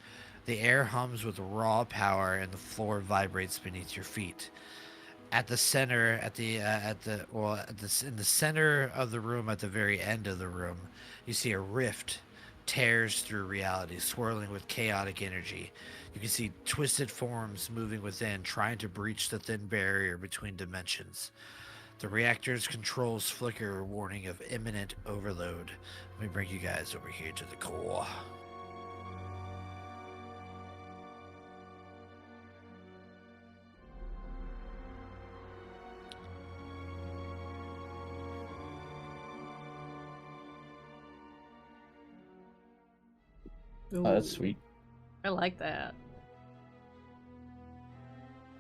The air hums with raw power and the floor vibrates beneath your feet. At the center, in the center of the room, at the very end of the room, you see a rift tears through reality, swirling with chaotic energy. You can see twisted forms moving within, trying to breach the thin barrier between dimensions. The reactor's controls flicker, warning of imminent overload. Let me bring you guys over here to the core. Oh, that's Ooh, sweet. I like that.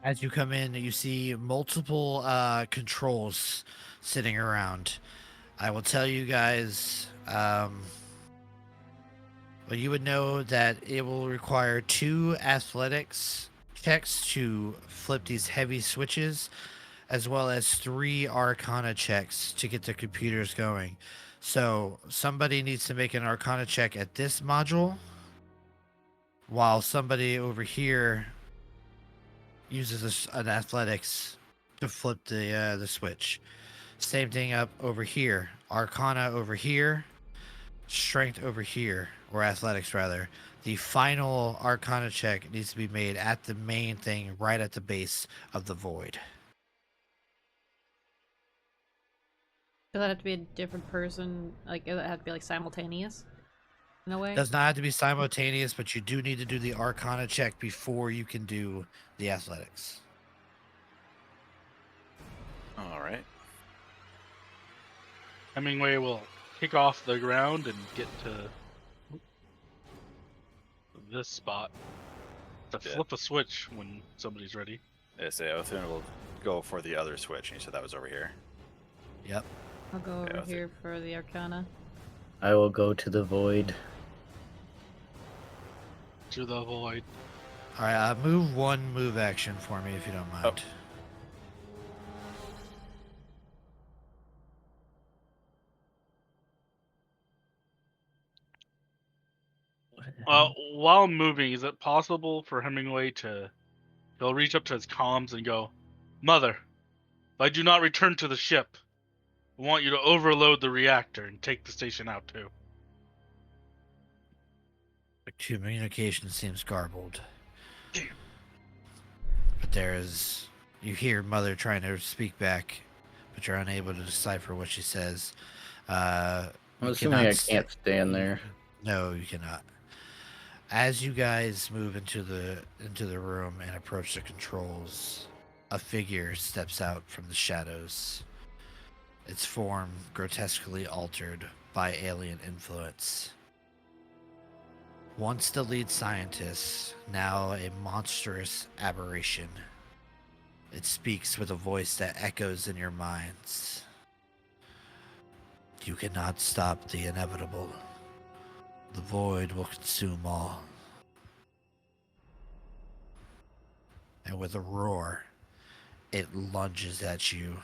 As you come in, you see multiple controls sitting around. I will tell you guys, well, you would know that it will require 2 athletics checks to flip these heavy switches, as well as 3 arcana checks to get the computers going. So somebody needs to make an arcana check at this module, while somebody over here uses an athletics to flip the switch. Same thing up over here. Arcana over here, strength over here, or athletics rather. The final arcana check needs to be made at the main thing, right at the base of the void. Does that have to be a different person? Like, does that have to be like simultaneous? In a way? Does not have to be simultaneous, but you do need to do the arcana check before you can do the athletics. All right. Hemingway will kick off the ground and get to this spot to Yeah. flip a switch when somebody's ready. Yeah, so Othun will go for the other switch. And you said that was over here. Yep. I'll go over Yeah, I'll here for the Arcana. I will go to the void. To the void. All right, move 1 move action for me if you don't mind. While moving, is it possible for Hemingway to... He'll reach up to his comms and go, "Mother, if I do not return to the ship, I want you to overload the reactor and take the station out too." The communication seems garbled. Damn. But you hear Mother trying to speak back, but you're unable to decipher what she says. I'm You assuming I cannot can't stand there. No, you cannot. As you guys move into the room and approach the controls, a figure steps out from the shadows. Its form grotesquely altered by alien influence. Once the lead scientist, now a monstrous aberration. It speaks with a voice that echoes in your minds. You cannot stop the inevitable. The void will consume all. And with a roar, it lunges at you.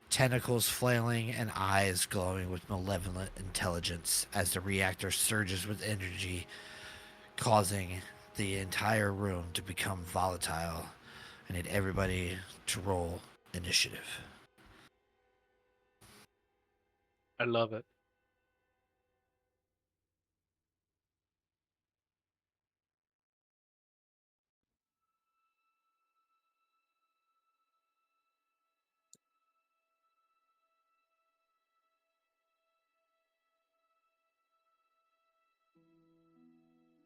Tentacles flailing and eyes glowing with malevolent intelligence as the reactor surges with energy, causing the entire room to become volatile. I need everybody to roll initiative. I love it.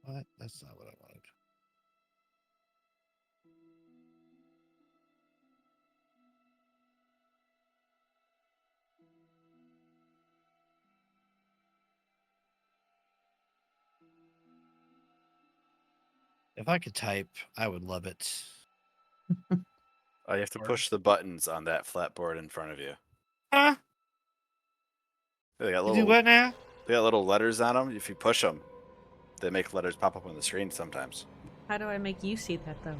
What? That's not what I wanted. If I could type, I would love it. Oh, you have to Or- push the buttons on that flat board in front of you. Huh? They got You do little, what now? they got little letters on them. If you push them, they make letters pop up on the screen sometimes. How do I make you see that though?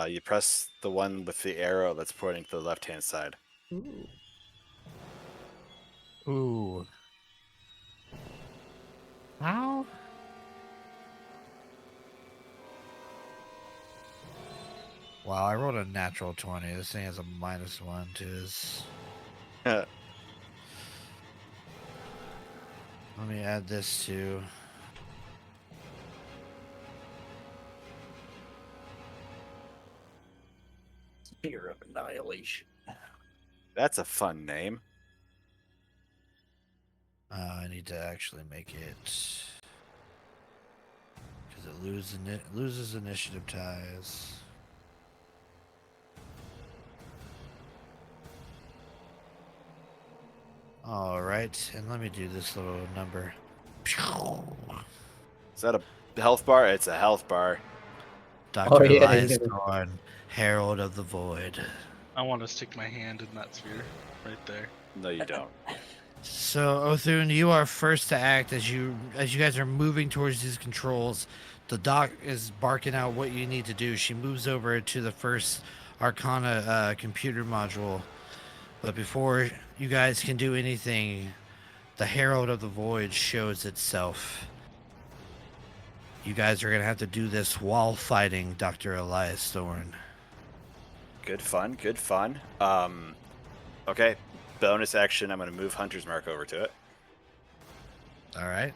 You press the one with the arrow that's pointing to the left-hand side. Ooh. Ooh. How? Wow, I rolled a natural 20. This thing has a -1 to his. Let me add this to. Spear of Annihilation. That's a fun name. I need to actually make it. Because it loses initiative ties. Alright, and let me do this little number. Is that a health bar? It's a health bar. Dr. Oh, yeah, Elias yeah. Thorn, Herald of the Void. I want to stick my hand in that sphere right there. No, you don't. So, Othun, you are first to act as you guys are moving towards these controls. The doc is barking out what you need to do. She moves over to the first Arcana computer module. But before you guys can do anything, the Herald of the Void shows itself. You guys are going to have to do this while fighting Dr. Elias Thorn. Good fun. Good fun. Okay. Bonus action. I'm going to move Hunter's Mark over to it. All right.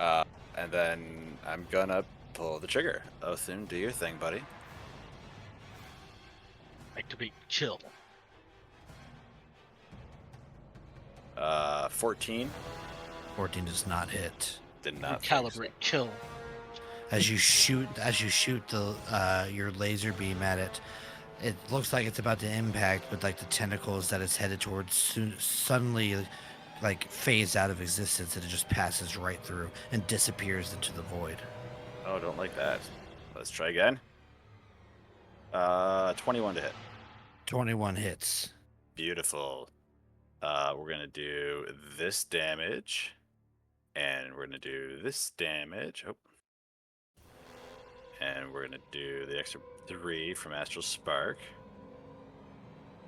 And then I'm going to pull the trigger. Othun, do your thing, buddy. Activate chill. 14. 14 does not hit. Did not. Recalibrate chill. As you shoot the your laser beam at it, it looks like it's about to impact, but like the tentacles that it's headed towards suddenly like phase out of existence, and it just passes right through and disappears into the void. Oh, don't like that. Let's try again. 21 to hit. 21 hits. Beautiful. We're going to do this damage. And we're going to do this damage. Oh. And we're going to do the extra 3 from Astral Spark.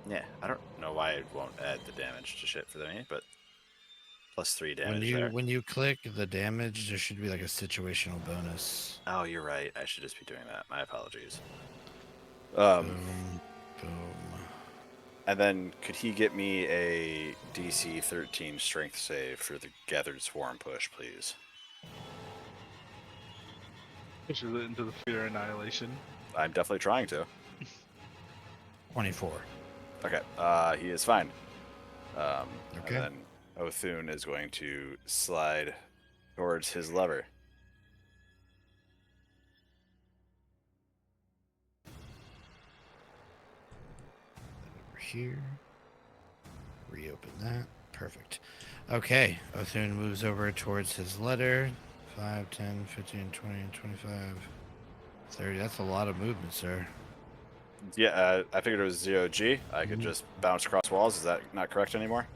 Yeah, I don't know why it won't add the damage to shit for me, but plus 3 damage there. When you click the damage, there should be like a situational bonus. Oh, you're right. I should just be doing that. My apologies. Boom. And then could he get me a DC 13 strength save for the Gathered Swarm push, please? Pushes it into the sphere of annihilation. I'm definitely trying to. 24. Okay, he is fine. Okay. And then Othun is going to slide towards his lever. Over here. Reopen that. Perfect. Okay. Othun moves over towards his letter. 5, 10, 15, 20, 25, 30. That's a lot of movement, sir. Yeah, I figured it was 0G. I could just bounce across walls. Is that not correct anymore?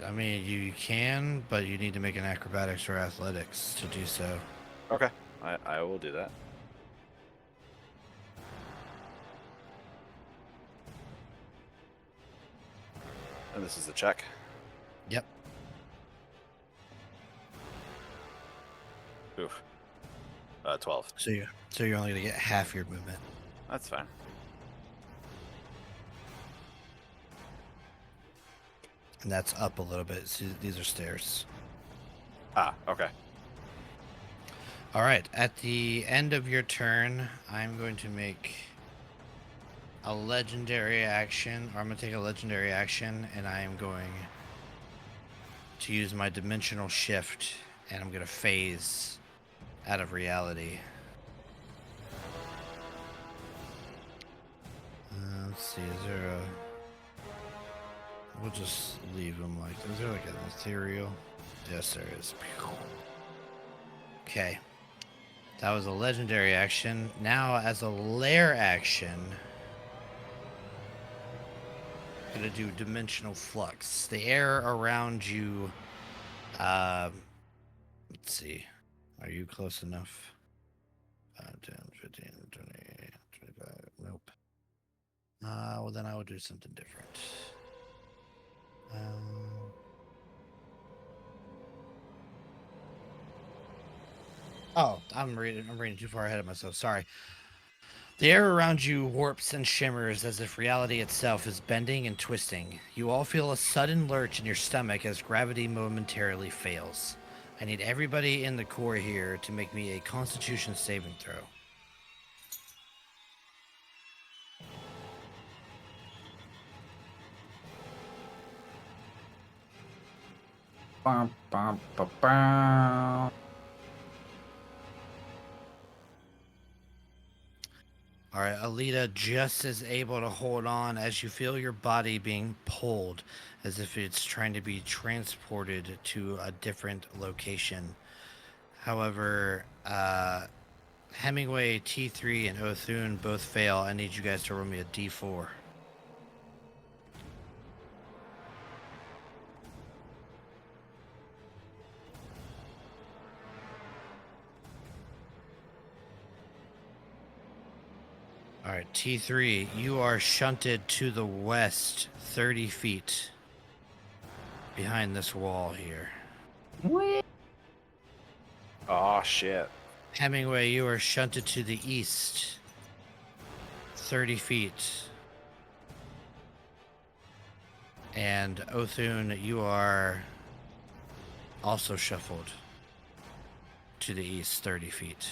I mean, you can, but you need to make an acrobatics or athletics to do so. Okay, I will do that. And this is the check. Yep. Oof. 12. So you're only gonna get half your movement. That's fine. And that's up a little bit. See, these are stairs. Ah, okay. All right. At the end of your turn, I'm going to make a legendary action, or I'm going to take a legendary action, and I am going to use my dimensional shift, and I'm going to phase out of reality. Let's see, is there a... We'll just leave them like... Is there like an ethereal? Yes, there is. Okay. That was a legendary action. Now, as a lair action, I'm going to do dimensional flux. The air around you... let's see. Are you close enough? 5, 10, 15, 20, 25. Nope. Well, then I will do something different. Oh, I'm reading too far ahead of myself. Sorry. The air around you warps and shimmers as if reality itself is bending and twisting. You all feel a sudden lurch in your stomach as gravity momentarily fails. I need everybody in the core here to make me a Constitution saving throw. Bum, bum, bum, bum. All right, Alita just is able to hold on as you feel your body being pulled as if it's trying to be transported to a different location. However, Hemingway, T3, and Othune both fail. I need you guys to roll me a D4. All right, T3, you are shunted to the west 30 feet behind this wall here. What? Oh, shit. Hemingway, you are shunted to the east 30 feet. And Othune, you are also shuffled to the east 30 feet.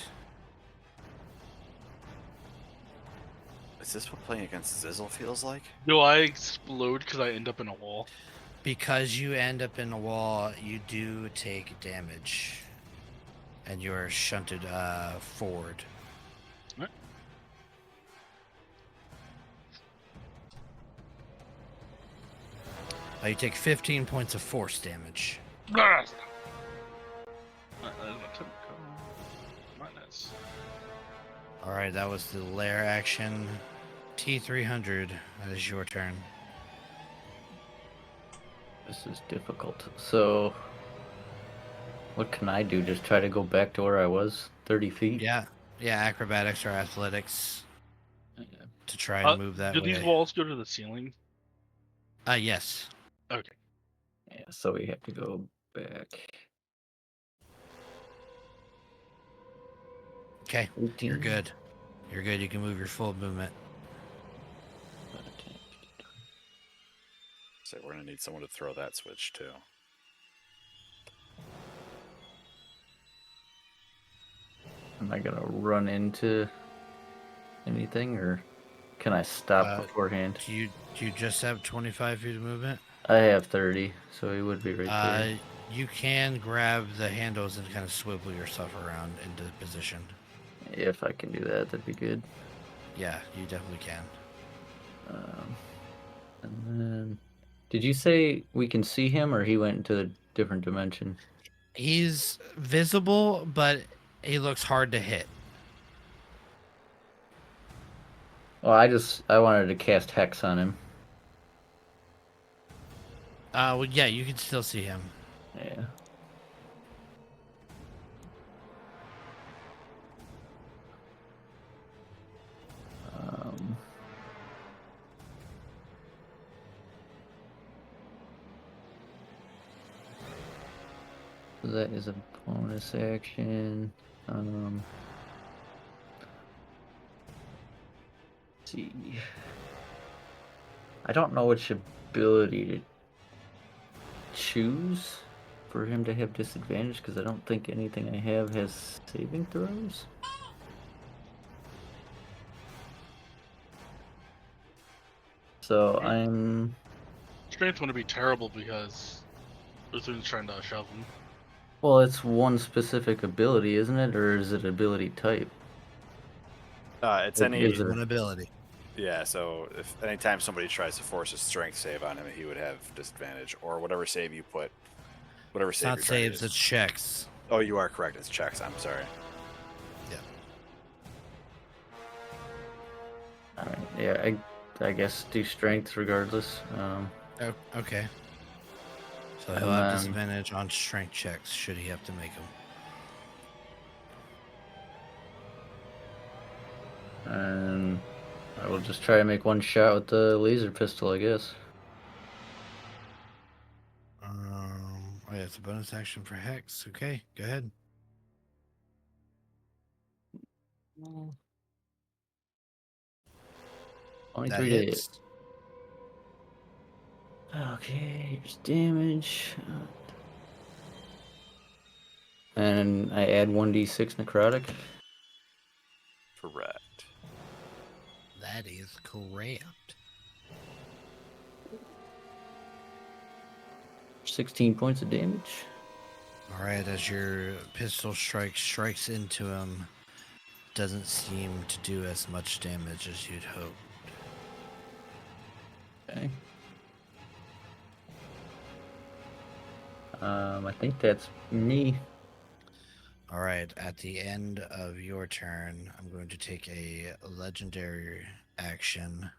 Is this what playing against Zizzle feels like? Do I explode because I end up in a wall? Because you end up in a wall, you do take damage. And you are shunted forward. Alright. You take 15 points of force damage. Minus. Alright, that was the lair action. T300, that is your turn. This is difficult. So, what can I do? Just try to go back to where I was? 30 feet? Yeah, acrobatics or athletics to try and move that Do way. these walls go to the ceiling? Yes. Okay. Yeah, so we have to go back. Okay, you're 18. good. You're good, you can move your full movement. So we're gonna need someone to throw that switch too. Am I gonna run into anything, or can I stop beforehand? Do you just have 25 feet of movement? I have 30, so he would be right there. You can grab the handles and kind of swivel yourself around into position. If I can do that, that'd be good. Yeah, you definitely can. And then, did you say we can see him, or he went into a different dimension? He's visible, but he looks hard to hit. Well, I wanted to cast Hex on him. Well, yeah, you can still see him. Yeah. So that is a bonus action. see. I don't know which ability to choose for him to have disadvantage because I don't think anything I have has saving throws. So I'm. Strength's going to be terrible because Uthune's trying to shove him. Well, it's one specific ability, isn't it? Or is it ability type? It's Like, any. is it- One ability. Yeah, so if anytime somebody tries to force a strength save on him, he would have disadvantage, or whatever save you put. Whatever It's save not you're trying to saves, use. it's checks. Oh, you are correct. It's checks. I'm sorry. Alright, yeah, I guess do strength regardless. Oh, okay. So he'll And have then- disadvantage on strength checks should he have to make them. And I will just try to make one shot with the laser pistol, I guess. Oh yeah, it's a bonus action for Hex. Okay, go ahead. Only That 3 to hit. hits. Okay, here's damage. And I add 1d6 necrotic. Correct. That is correct. 16 points of damage. All right, as your pistol strikes into him, doesn't seem to do as much damage as you'd hope. Okay. I think that's me. All right, at the end of your turn, I'm going to take a legendary action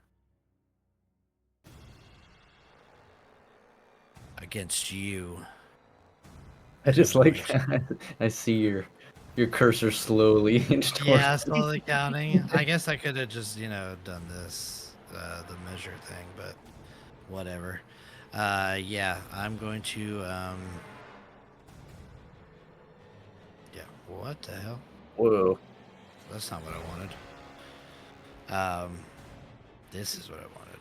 against you. I just I'm like going I see your cursor slowly inch towards Yeah, me. slowly counting. I guess I could have just, done this, the measure thing, but whatever. Yeah, I'm going to, yeah, what the hell? Whoa. That's not what I wanted. This is what I wanted.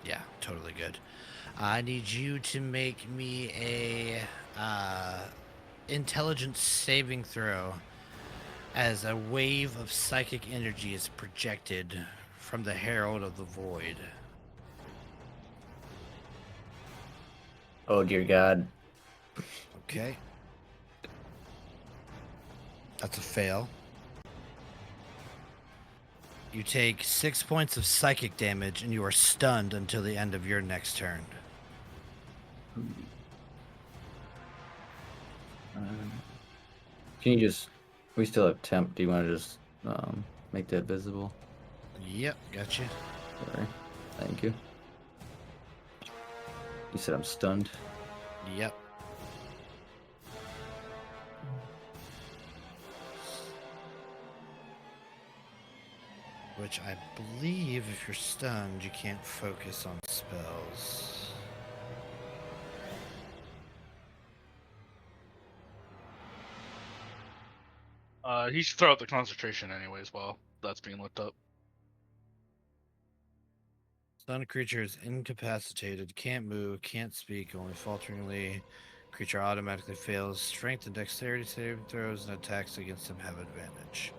Yeah, totally good. I need you to make me a, intelligence saving throw as a wave of psychic energy is projected from the Herald of the Void. Oh dear God. Okay. That's a fail. You take 6 points of psychic damage and you are stunned until the end of your next turn. Can you just? We still have temp. Do you want to just make that visible? Yep, gotcha. Sorry. Thank you. You said I'm stunned. Yep. Which I believe if you're stunned, you can't focus on spells. He should throw out the concentration anyways while that's being looked up. Stunned creature is incapacitated, can't move, can't speak, only falteringly. Creature automatically fails strength and dexterity saving throws, and attacks against him have advantage.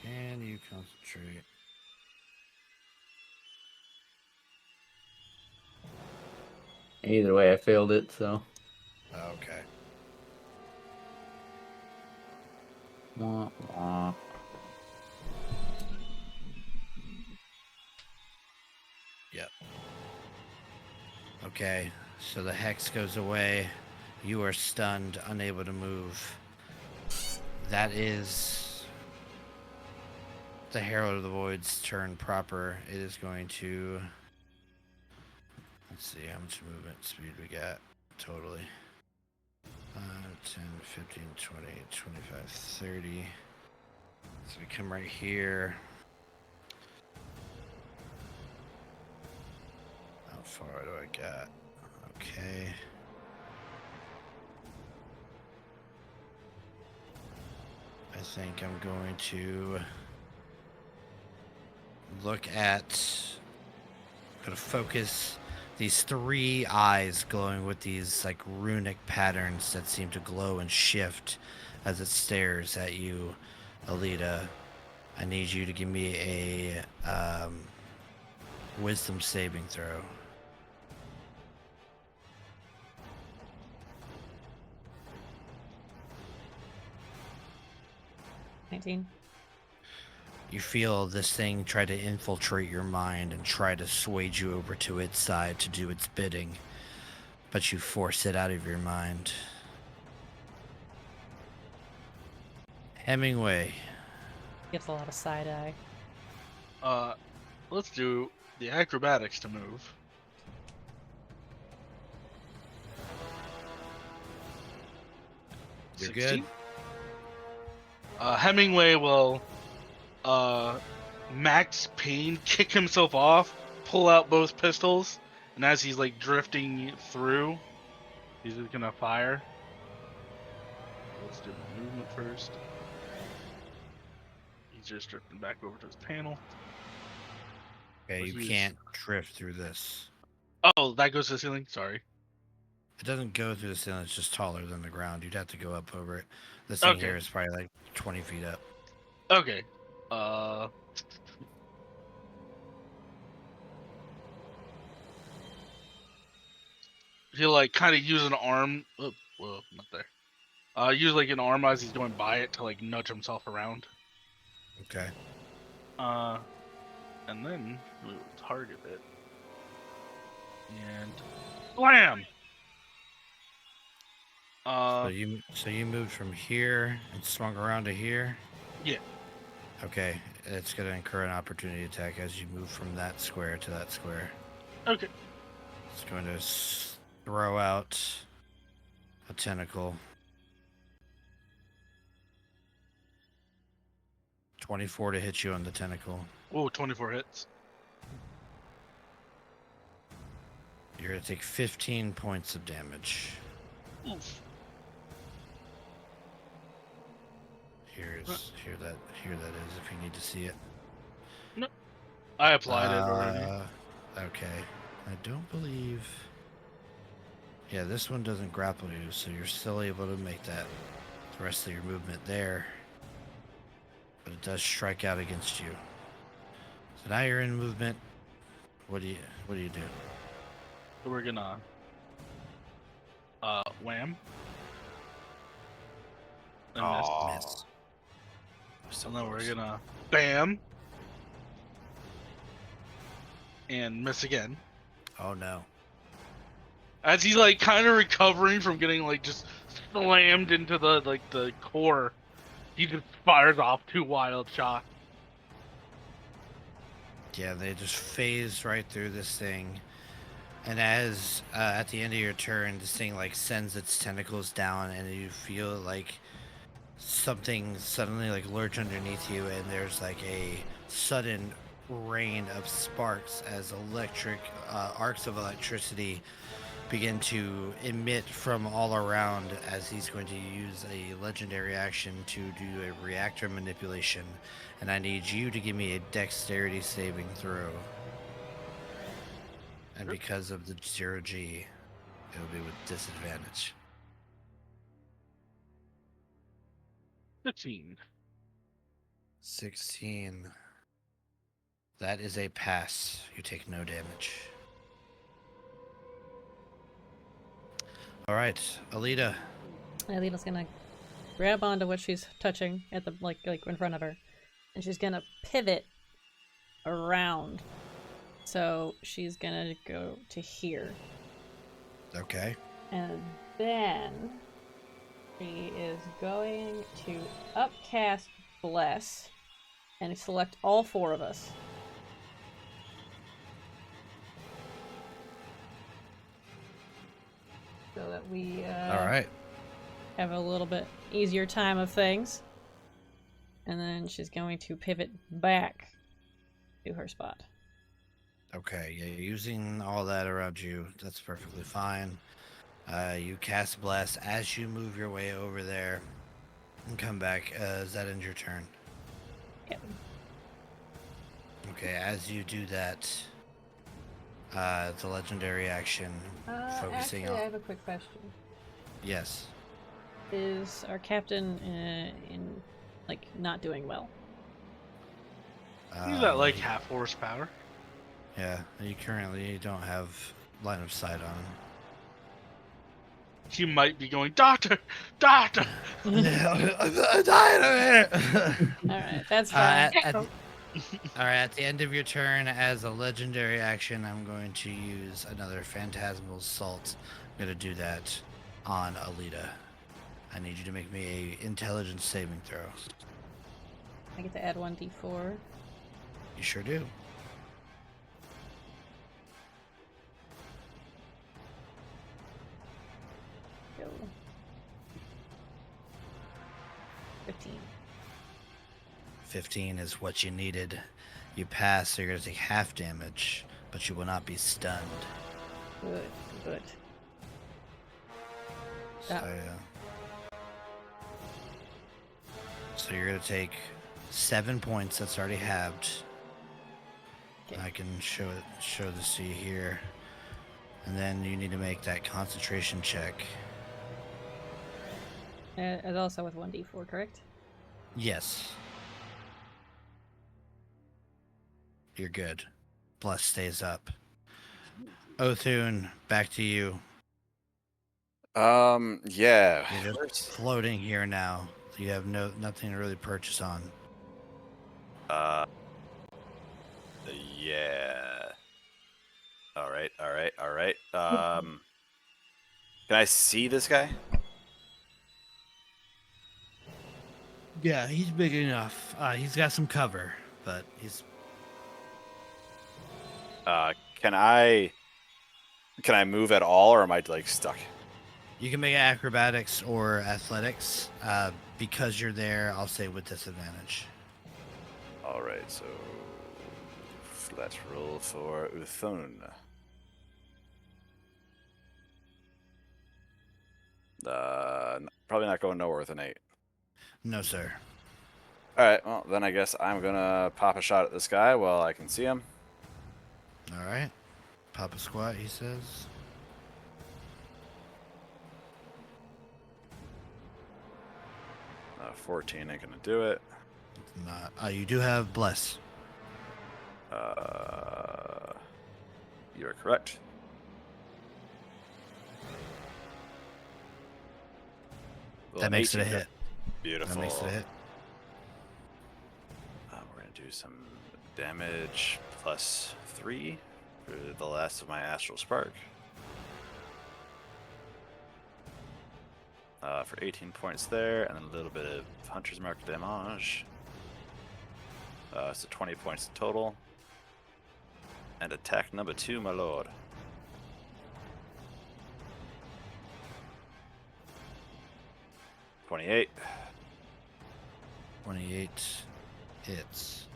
Can you concentrate? Either way, I failed it. So. Okay. Wah, wah. Yep. Okay, so the hex goes away. You are stunned, unable to move. That is the Herald of the Void's turn proper. It is going to... Let's see how much movement speed we got totally. 10, 15, 20, 25, 30. So we come right here. How far do I got? Okay. I think I'm going to look at, gonna focus these 3 eyes glowing with these like runic patterns that seem to glow and shift as it stares at you, Alita. I need you to give me a wisdom saving throw. $19. You feel this thing try to infiltrate your mind and try to sway you over to its side to do its bidding, but you force it out of your mind. Hemingway. Gives a lot of side eye. Let's do the acrobatics to move. You're 16? good. Hemingway will max pain kick himself off, pull out both pistols, and as he's like drifting through, he's just gonna fire. Let's do the movement first. He's just drifting back over to his panel. Okay, But you he's- can't drift through this. Oh, that goes to the ceiling? Sorry. It doesn't go through the ceiling, it's just taller than the ground. You'd have to go up over it. This thing Okay. here is probably like 20 feet up. Okay. He'll like kind of use an arm. Oh, well, not there. Use like an arm as he's going by it to like nudge himself around. Okay. And then we will target it. And blam! So you moved from here and swung around to here? Yeah. Okay, it's going to incur an opportunity attack as you move from that square to that square. Okay. It's going to throw out a tentacle. 24 to hit you on the tentacle. Oh, 24 hits. You're going to take 15 points of damage. Oof. Here that is if you need to see it. I applied it already. Okay. I don't believe. Yeah, this one doesn't grapple you, so you're still able to make that the rest of your movement there. But it does strike out against you. So now you're in movement. What do you do? So we're gonna wham. And miss. So And then we're close. gonna bam. And miss again. Oh no. As he's like kind of recovering from getting like just slammed into the core, he just fires off 2 wild shots. Yeah, they just phase right through this thing. And as at the end of your turn, this thing like sends its tentacles down, and you feel like something suddenly like lurch underneath you, and there's like a sudden rain of sparks as electric arcs of electricity begin to emit from all around, as he's going to use a legendary action to do a reactor manipulation. And I need you to give me a dexterity saving throw. And because of the 0G, it'll be with disadvantage. 15. 16. That is a pass. You take no damage. All right, Alita. Alita's gonna grab onto what she's touching at the like in front of her, and she's gonna pivot around. So she's gonna go to here, Okay. and then she is going to upcast Bless and select all 4 of us. So that we All right. have a little bit easier time of things. And then she's going to pivot back to her spot. Okay, yeah, using all that around you, that's perfectly fine. You cast Bless as you move your way over there and come back. Does that end your turn? Yep. Okay, as you do that, the legendary action focusing Actually, on. I have a quick question. Yes. Is our captain in like not doing well? He's at like He- half horsepower. Yeah, you currently don't have line of sight on He might be going, Doctor, Doctor. All him. Dynamite! right, that's fine. All right, at the end of your turn, as a legendary action, I'm going to use another Phantasmal Assault. I'm going to do that on Alita. I need you to make me a intelligence saving throw. I get to add 1d4. You sure do. Go. 15. 15 is what you needed. You pass, so you're going to take half damage, but you will not be stunned. Good, good. So, Yeah. so you're going to take 7 points. That's already halved. Okay. I can show this to you here. And then you need to make that concentration check. And also with 1d4, correct? Yes. You're good. Bless stays up. Othun, back to you. Yeah. You're just floating here now. You have nothing to really purchase on. Yeah. All right. Can I see this guy? Yeah, he's big enough. He's got some cover, but he's Can I move at all, or am I like stuck? You can make it acrobatics or athletics. Because you're there, I'll say with disadvantage. All right, so let's roll for Uthun. Probably not going nowhere with an 8. No, sir. All right, well then I guess I'm gonna pop a shot at this guy while I can see him. All right. Pop a squat, he says. 14 ain't gonna do it. Not. You do have bless. You are correct. Well, That an makes it a 18 hit. Beautiful. That makes it a hit. We're gonna do some damage plus 3 for the last of my astral spark. For 18 points there, and then a little bit of hunter's mark damage. So 20 points total. And attack number 2, my lord. $28. 28 hits.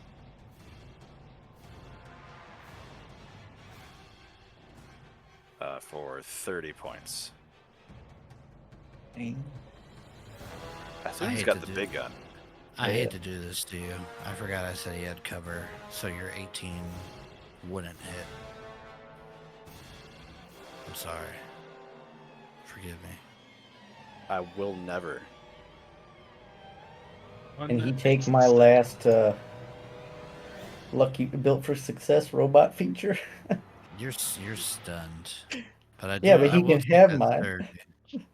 For 30 points. Dang. I think I he's hate got to the do- big gun. I Yeah. hate to do this to you. I forgot I said he had cover, so your 18 wouldn't hit. I'm sorry. Forgive me. I will never. Can he take my last lucky built for success robot feature? You're stunned. But I Yeah, do. but I he will can take have that mine. 30.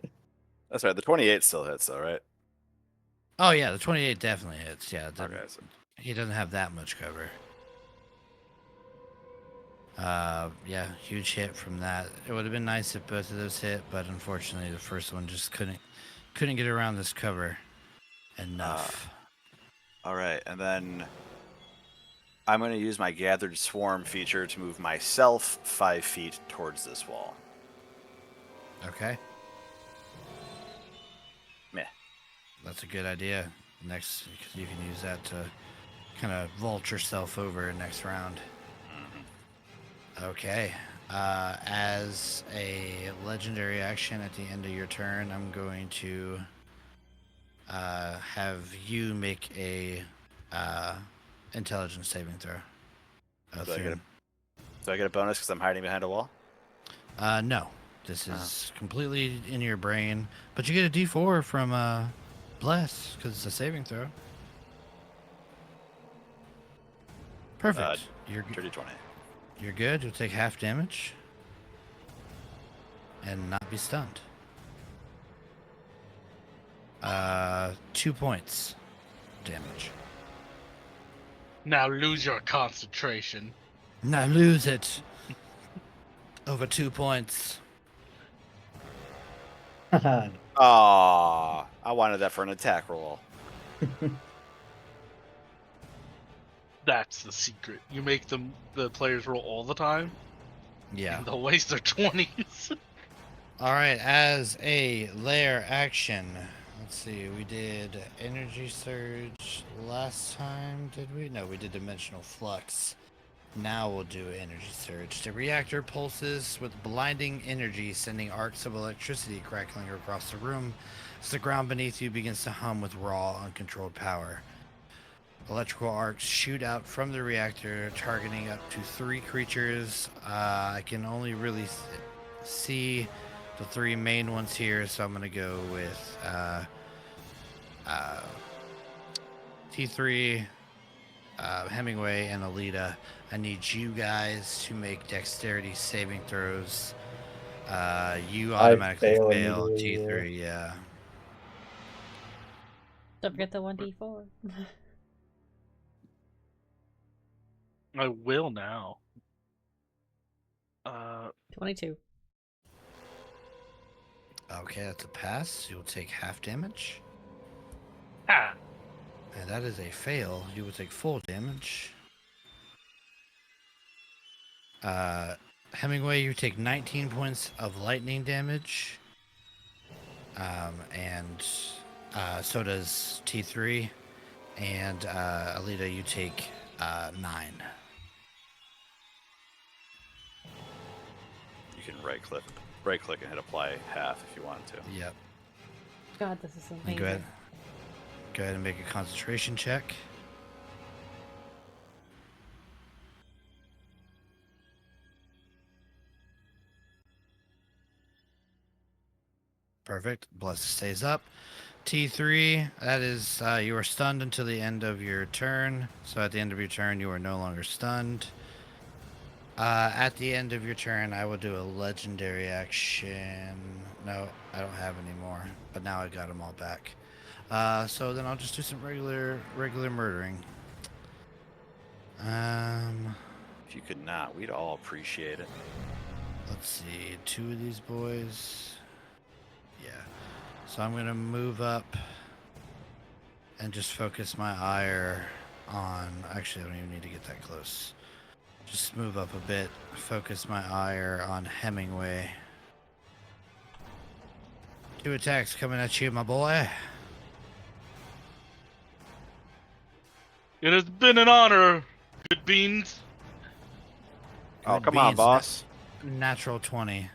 That's right. The 28 still hits, though, right? Oh yeah, the 28 definitely hits. Yeah, Okay. So he doesn't have that much cover. Yeah, huge hit from that. It would have been nice if both of those hit, but unfortunately, the first one just couldn't get around this cover enough. all right, and then I'm going to use my gathered swarm feature to move myself 5 feet towards this wall. Okay, Meh. that's a good idea. Next, because you can use that to kind of vault yourself over next round. Okay. As a legendary action at the end of your turn, I'm going to have you make a intelligence saving throw. Do I get a, Othrin. do I get a bonus because I'm hiding behind a wall? No. This is completely in your brain. But you get a D4 from Bless, because it's a saving throw. Perfect. You're Dirty 20. You're good. You'll take half damage. And not be stunned. 2 points damage. Now lose your concentration. Now lose it. Over 2 points. Aw, I wanted that for an attack roll. That's the secret. You make the players roll all the time, Yeah. and they'll waste their 20s. All right. As a lair action, let's see. We did energy surge last time, did we? No, we did dimensional flux. Now we'll do energy surge. The reactor pulses with blinding energy, sending arcs of electricity crackling across the room as the ground beneath you begins to hum with raw, uncontrolled power. Electrical arcs shoot out from the reactor, targeting up to 3 creatures. I can only really see the 3 main ones here, so I'm going to go with T3, Hemingway, and Alita. I need you guys to make dexterity saving throws. You automatically fail fail immediately, T3, yeah. Don't forget the 1d4. I will now. 22. Okay, that's a pass. You'll take half damage. Ah, And that is a fail. You will take full damage. Hemingway, you take 19 points of lightning damage. And so does T3. And Alita, you take 9. You can right click and hit apply half if you want to. Yep. God, this is And amazing. go ahead and make a concentration check. Perfect. Bless stays up. T3, that is, you are stunned until the end of your turn. So at the end of your turn, you are no longer stunned. At the end of your turn, I will do a legendary action. No, I don't have any more, but now I got them all back. So then I'll just do some regular murdering. If you could not, we'd all appreciate it. Let's see, 2 of these boys. Yeah. So I'm gonna move up and just focus my ire on. Actually, I don't even need to get that close. Just move up a bit, focus my ire on Hemingway. 2 attacks coming at you, my boy. it has been an honor, good beans. Oh, Good come on, beans. boss. Natural 20.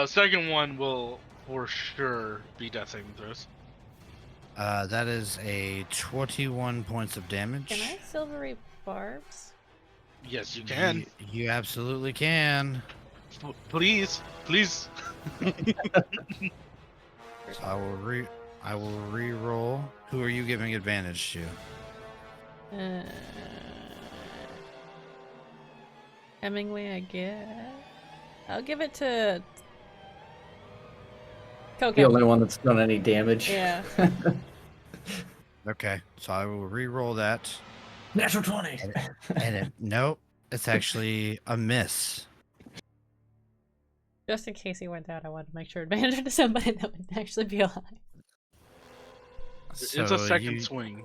Second one will for sure be death saving throws. That is a 21 points of damage. Can I have silvery barbs? Yes, you can. You absolutely can. Please. So I will re-roll. Who are you giving advantage to? Hemingway, I guess. I'll give it to Coco. The only one that's done any damage. Yeah. Okay, so I will re-roll that. Natural 20. Nope, it's actually a miss. Just in case he went out, I wanted to make sure advantage to somebody that would actually be alive. It's a So second swing.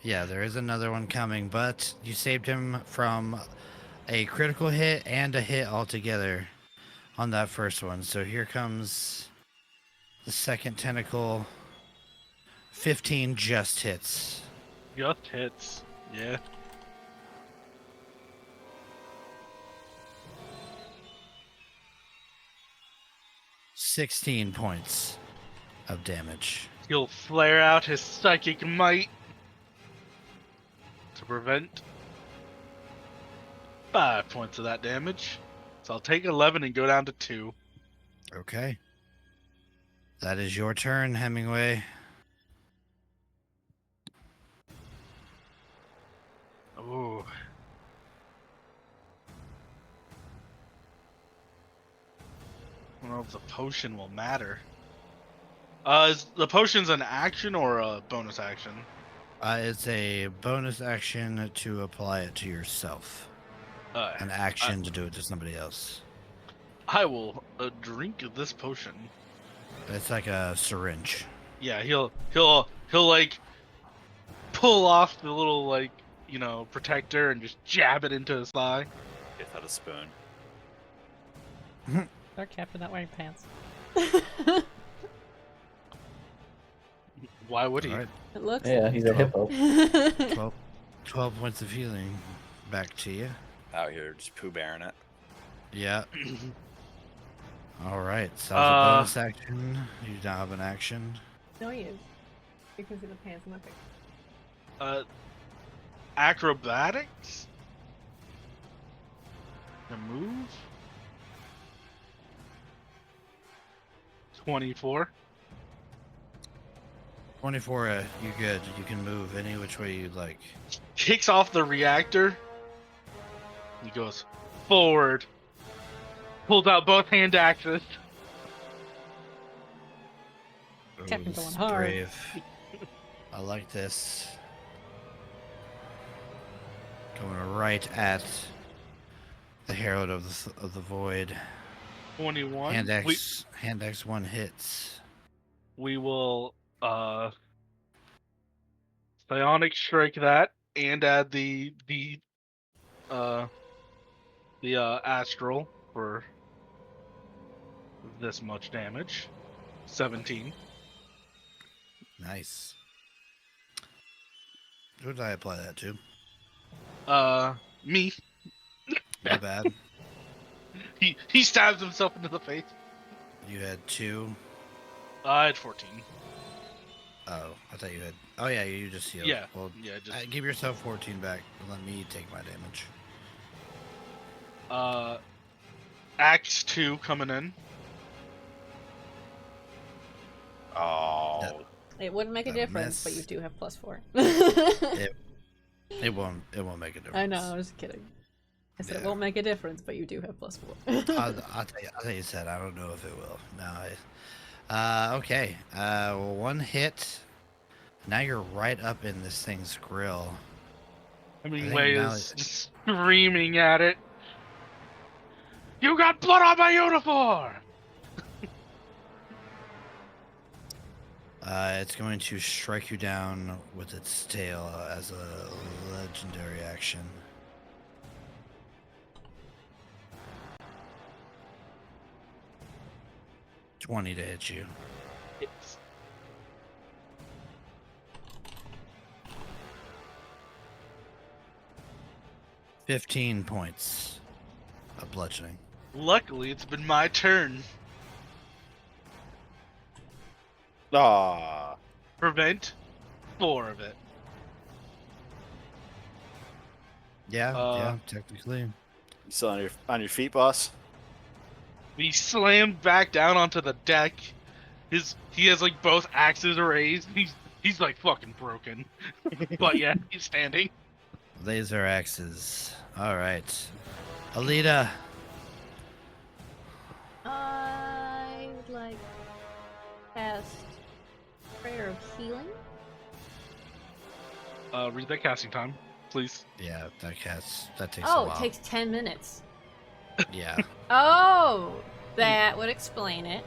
Yeah, there is another one coming, but you saved him from a critical hit and a hit altogether on that first one. So here comes the second tentacle. 15 just hits. Just hits. Yeah. $16 points of damage. He'll flare out his psychic might to prevent 5 points of that damage. So I'll take 11 and go down to 2. Okay. That is your turn, Hemingway. Ooh. I don't know if the potion will matter. Is the potion's an action or a bonus action? It's a bonus action to apply it to yourself. An action to do it to somebody else. I will drink this potion. It's like a syringe. Yeah, he'll like pull off the little like protector and just jab it into his thigh. Get out a spoon. Our captain not wearing pants. Why would he? All right. It looks. Yeah, he's a hippo. 12 points of healing back to you. Out here, just poo bearing it. Yeah. All right. So as a bonus action, you now have an action. No, he is. You can see the pants in my picture. Acrobatics. The move. 24. 24. You good? You can move any which way you'd like. Kicks off the reactor. He goes forward. Pulls out both hand axes. Captain Ooh, going this is hard. brave. I like this. Going right at the Herald of the Void. 21. Hand axe 1 hits. We will psionic strike that and add the astral for this much damage. 17. Nice. Who did I apply that to? Me. My bad. He stabs himself into the face. You had 2. I had 14. Oh, I thought you had. Oh yeah, you just healed. Yeah. Well, Yeah, just give yourself 14 back and let me take my damage. Axe 2 coming in. Oh, It wouldn't make a That'll difference, but miss. you do have +4. It won't make a difference. I know, I was kidding. I said it Yeah. won't make a difference, but you do have +4. I'll tell you said I don't know if it will. No. Okay. 1 hit. Now you're right up in this thing's grill. Hemingway now is just screaming at it. You got blood on my uniform! It's going to strike you down with its tail as a legendary action. $20 to hit you. It's 15 points of bludgeoning. luckily it's been my turn. ah, Prevent 4 of it. Yeah, technically. you still on your feet, boss? He slammed back down onto the deck. He has like both axes raised. He's like fucking broken. But yeah, he's standing. Laser axes. All right. Alita. I would like cast prayer of healing. Read that casting time, please. Yeah, that takes a Oh, while. it takes 10 minutes. Yeah. Oh, that would explain it.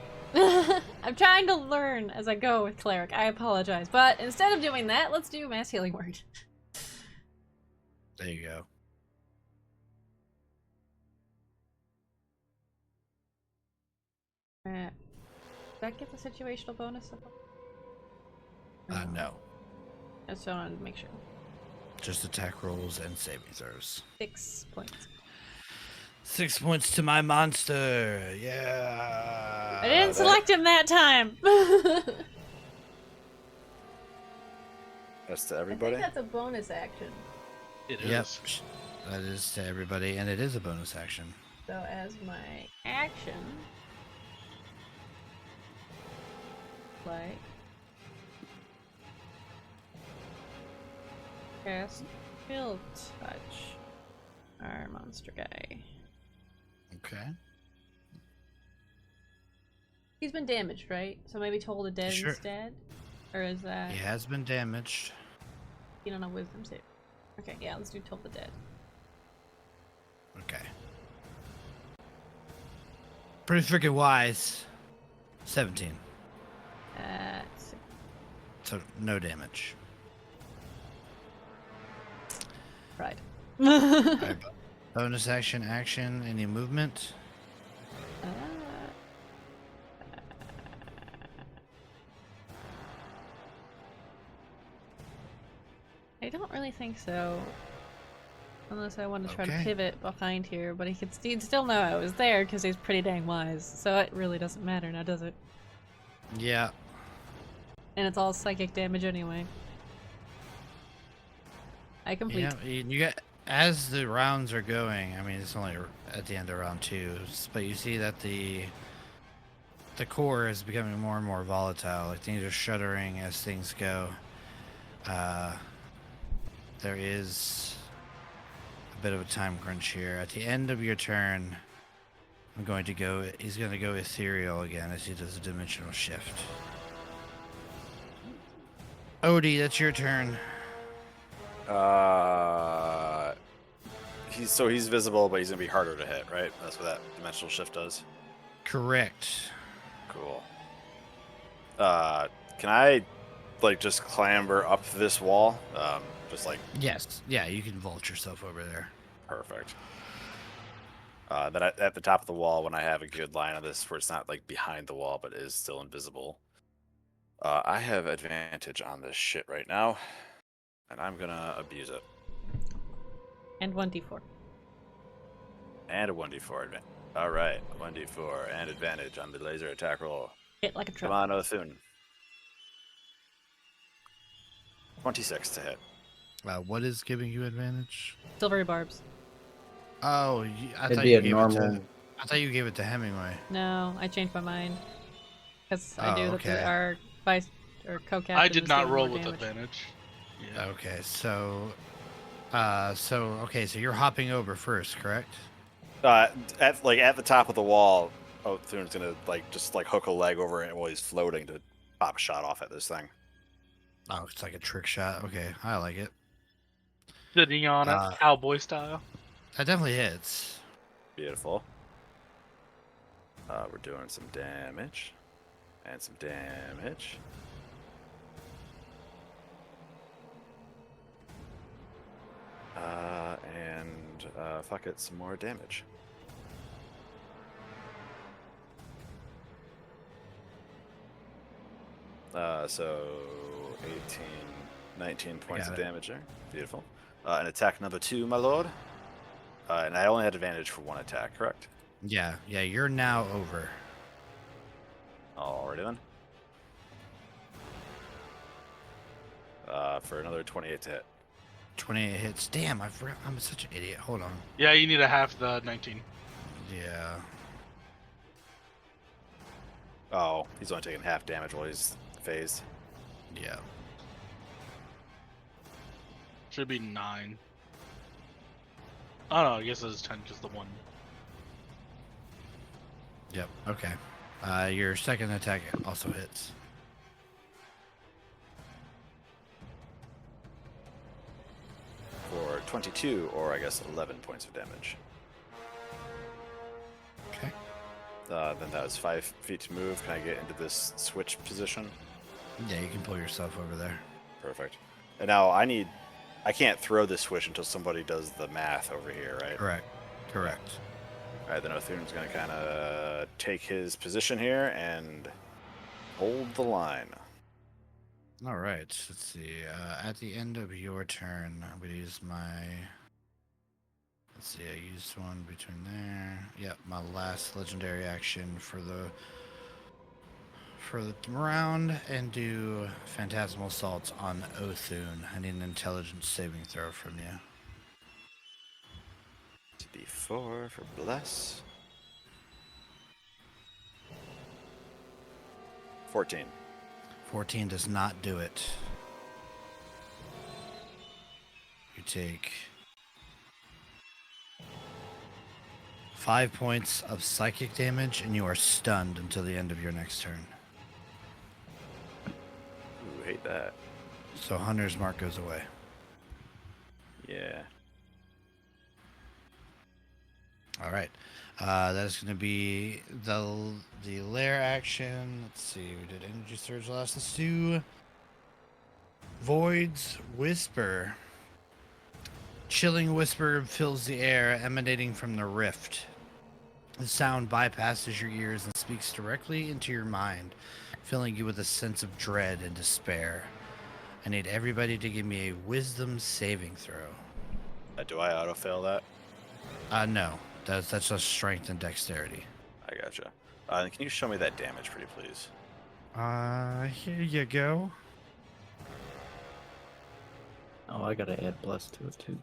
I'm trying to learn as I go with cleric. I apologize, but instead of doing that, let's do mass healing word. There you go. Does that get the situational bonus? No. That's what I wanted to make sure. Just attack rolls and saving throws. 6 points. 6 points to my monster. Yeah. I didn't select him that time. That's to I everybody. think that's a bonus action. It Yep. is. That is to everybody, and it is a bonus action. So as my action, like cast Chill Touch, our monster guy. Okay. He's been damaged, right? So maybe Toll the Dead Sure. instead? Or is that... He has been damaged. You don't know Wisdom save. Okay, yeah, let's do Toll the Dead. Okay. Pretty freaking wise. 17. That's... So no damage. Right. Alright, bonus action, any movement? I don't really think so. Unless I want to try Okay. to pivot behind here, but he'd still know I was there because he's pretty dang wise. So it really doesn't matter now, does it? Yeah. And it's all psychic damage anyway. I complete. Yeah, you get as the rounds are going. I mean, it's only at the end of round 2, but you see that the core is becoming more and more volatile. Like things are shuddering as things go. There is a bit of a time crunch here. At the end of your turn, he's going to go ethereal again as he does a dimensional shift. Odie, that's your turn. He's visible, but he's gonna be harder to hit, right? That's what that dimensional shift does. Correct. Cool. Can I like just clamber up this wall? Just like Yes. Yeah, you can vault yourself over there. perfect. Then at the top of the wall, when I have a good line of this, where it's not like behind the wall, but is still invisible. I have advantage on this shit right now, and I'm gonna abuse it. And 1d4. And a 1d4 advantage. All right, 1d4 and advantage on the laser attack roll. Hit like a Come truck. on, Othun. 26 to hit. What is giving you advantage? Silvery barbs. Oh, I It'd thought be you a gave normal. it to. I thought you gave it to Hemingway. No, I changed my mind. Because I Oh, knew that okay. our vice or co-captain I did was not doing roll more with damage. advantage. Yeah. Okay, so you're hopping over first, correct? At the top of the wall, Othun's gonna just hook a leg over it while he's floating to pop a shot off at this thing. Oh, it's like a trick shot. Okay, I like it. Sitting on it, cowboy style. That definitely hits. Beautiful. We're doing some damage. And some damage. Fuck it, some more damage. So 18, 19 points Got of it. damage there. Beautiful. And attack number 2, my lord. And I only had advantage for one attack, correct? Yeah, you're now over. Alrighty then. For another 28 to hit. 28 hits. Damn, I forgot. I'm such an idiot. Hold on. Yeah, you need a half the 19. Yeah. Oh, he's only taking half damage while he's phased. Yeah. Should be 9. Oh no, I guess it's 10 because the 1. Yep. Okay. Your second attack also hits. For 22, or I guess 11 points of damage. Okay. Then that was 5 feet to move. Can I get into this switch position? Yeah, you can pull yourself over there. Perfect. And now I can't throw this switch until somebody does the math over here, right? Correct. Alright, then Othun's going to kind of take his position here and hold the line. All right. Let's see. At the end of your turn, I'm gonna use my. Let's see. I used one between there. Yep, my last legendary action for the round, and do phantasmal assaults on Othun. I need an intelligence saving throw from you. D4 for bless. 14. 14 does not do it. You take 5 points of psychic damage, and you are stunned until the end of your next turn. Ooh, hate that. So Hunter's Mark goes away. Yeah. All right. That is going to be the lair action. Let's see. We did Energy Surge last. Let's do Void's Whisper. Chilling whisper fills the air, emanating from the rift. The sound bypasses your ears and speaks directly into your mind, filling you with a sense of dread and despair. I need everybody to give me a wisdom saving throw. Do I auto-fail that? No. That's just strength and dexterity. I gotcha. Can you show me that damage, pretty please? Here you go. Oh, I gotta add bless to it too.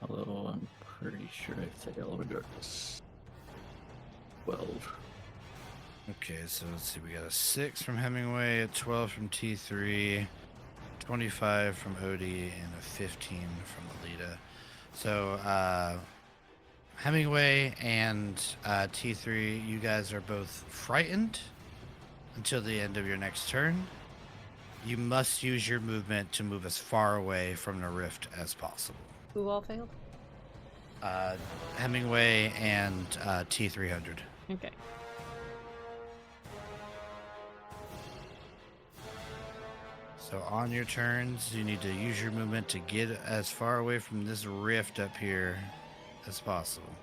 Although I'm pretty sure I failed regardless. 12. Okay, so let's see. We got a 6 from Hemingway, a 12 from T3, 25 from Odie, and a 15 from Alita. So, Hemingway and T3, you guys are both frightened until the end of your next turn. You must use your movement to move as far away from the rift as possible. Who all failed? Hemingway and T300. Okay. So on your turns, you need to use your movement to get as far away from this rift up here as possible.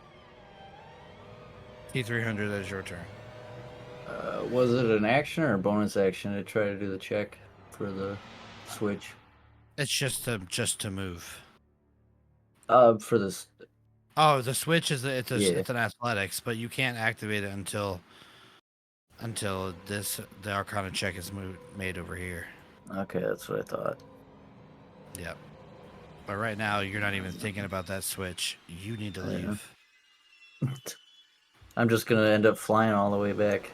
T300, that is your turn. Was it an action or a bonus action to try to do the check for the switch? It's just to move. For this. Oh, the switch is it's Yeah. an athletics, but you can't activate it until the Arcana check is made over here. Okay, that's what I thought. Yep. But right now, you're not even thinking about that switch. You need to Yeah. leave. I'm just gonna end up flying all the way back.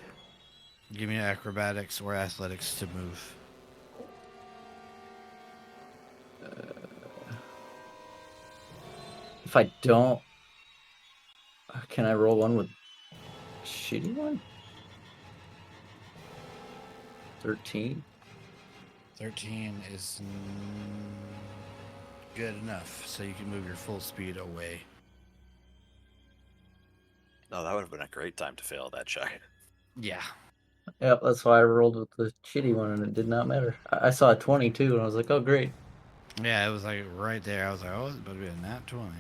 Give me acrobatics or athletics to move. If I don't, can I roll one with shitty one? 13. 13 is good enough, so you can move your full speed away. No, that would have been a great time to fail that check. Yeah. Yep, that's why I rolled with the shitty one, and it did not matter. I saw a 22, and I was like, oh, great. Yeah, it was like right there. I was like, oh, it's about to be a nat 20.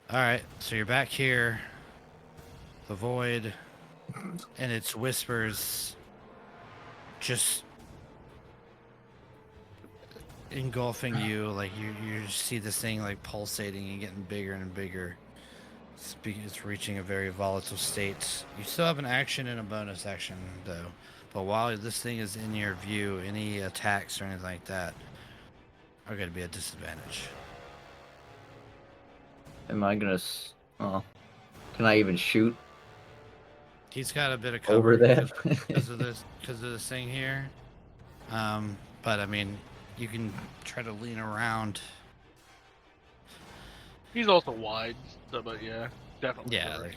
Alright, so you're back here. The void and its whispers just engulfing you. Like you see this thing like pulsating and getting bigger and bigger. It's reaching a very volatile state. You still have an action and a bonus action though. But while this thing is in your view, any attacks or anything like that are going to be a disadvantage. Am I gonna? Oh, can I even shoot He's got a bit of cover over that? because of this thing here. But I mean, you can try to lean around. He's also wide, so, but yeah, definitely. Yeah. covered.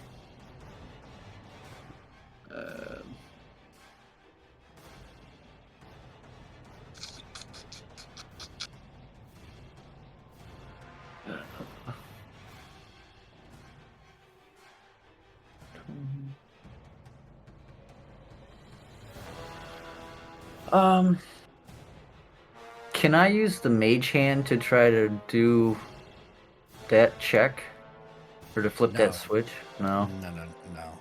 Can I use the mage hand to try to do that check? Or to flip No. that switch? No. No.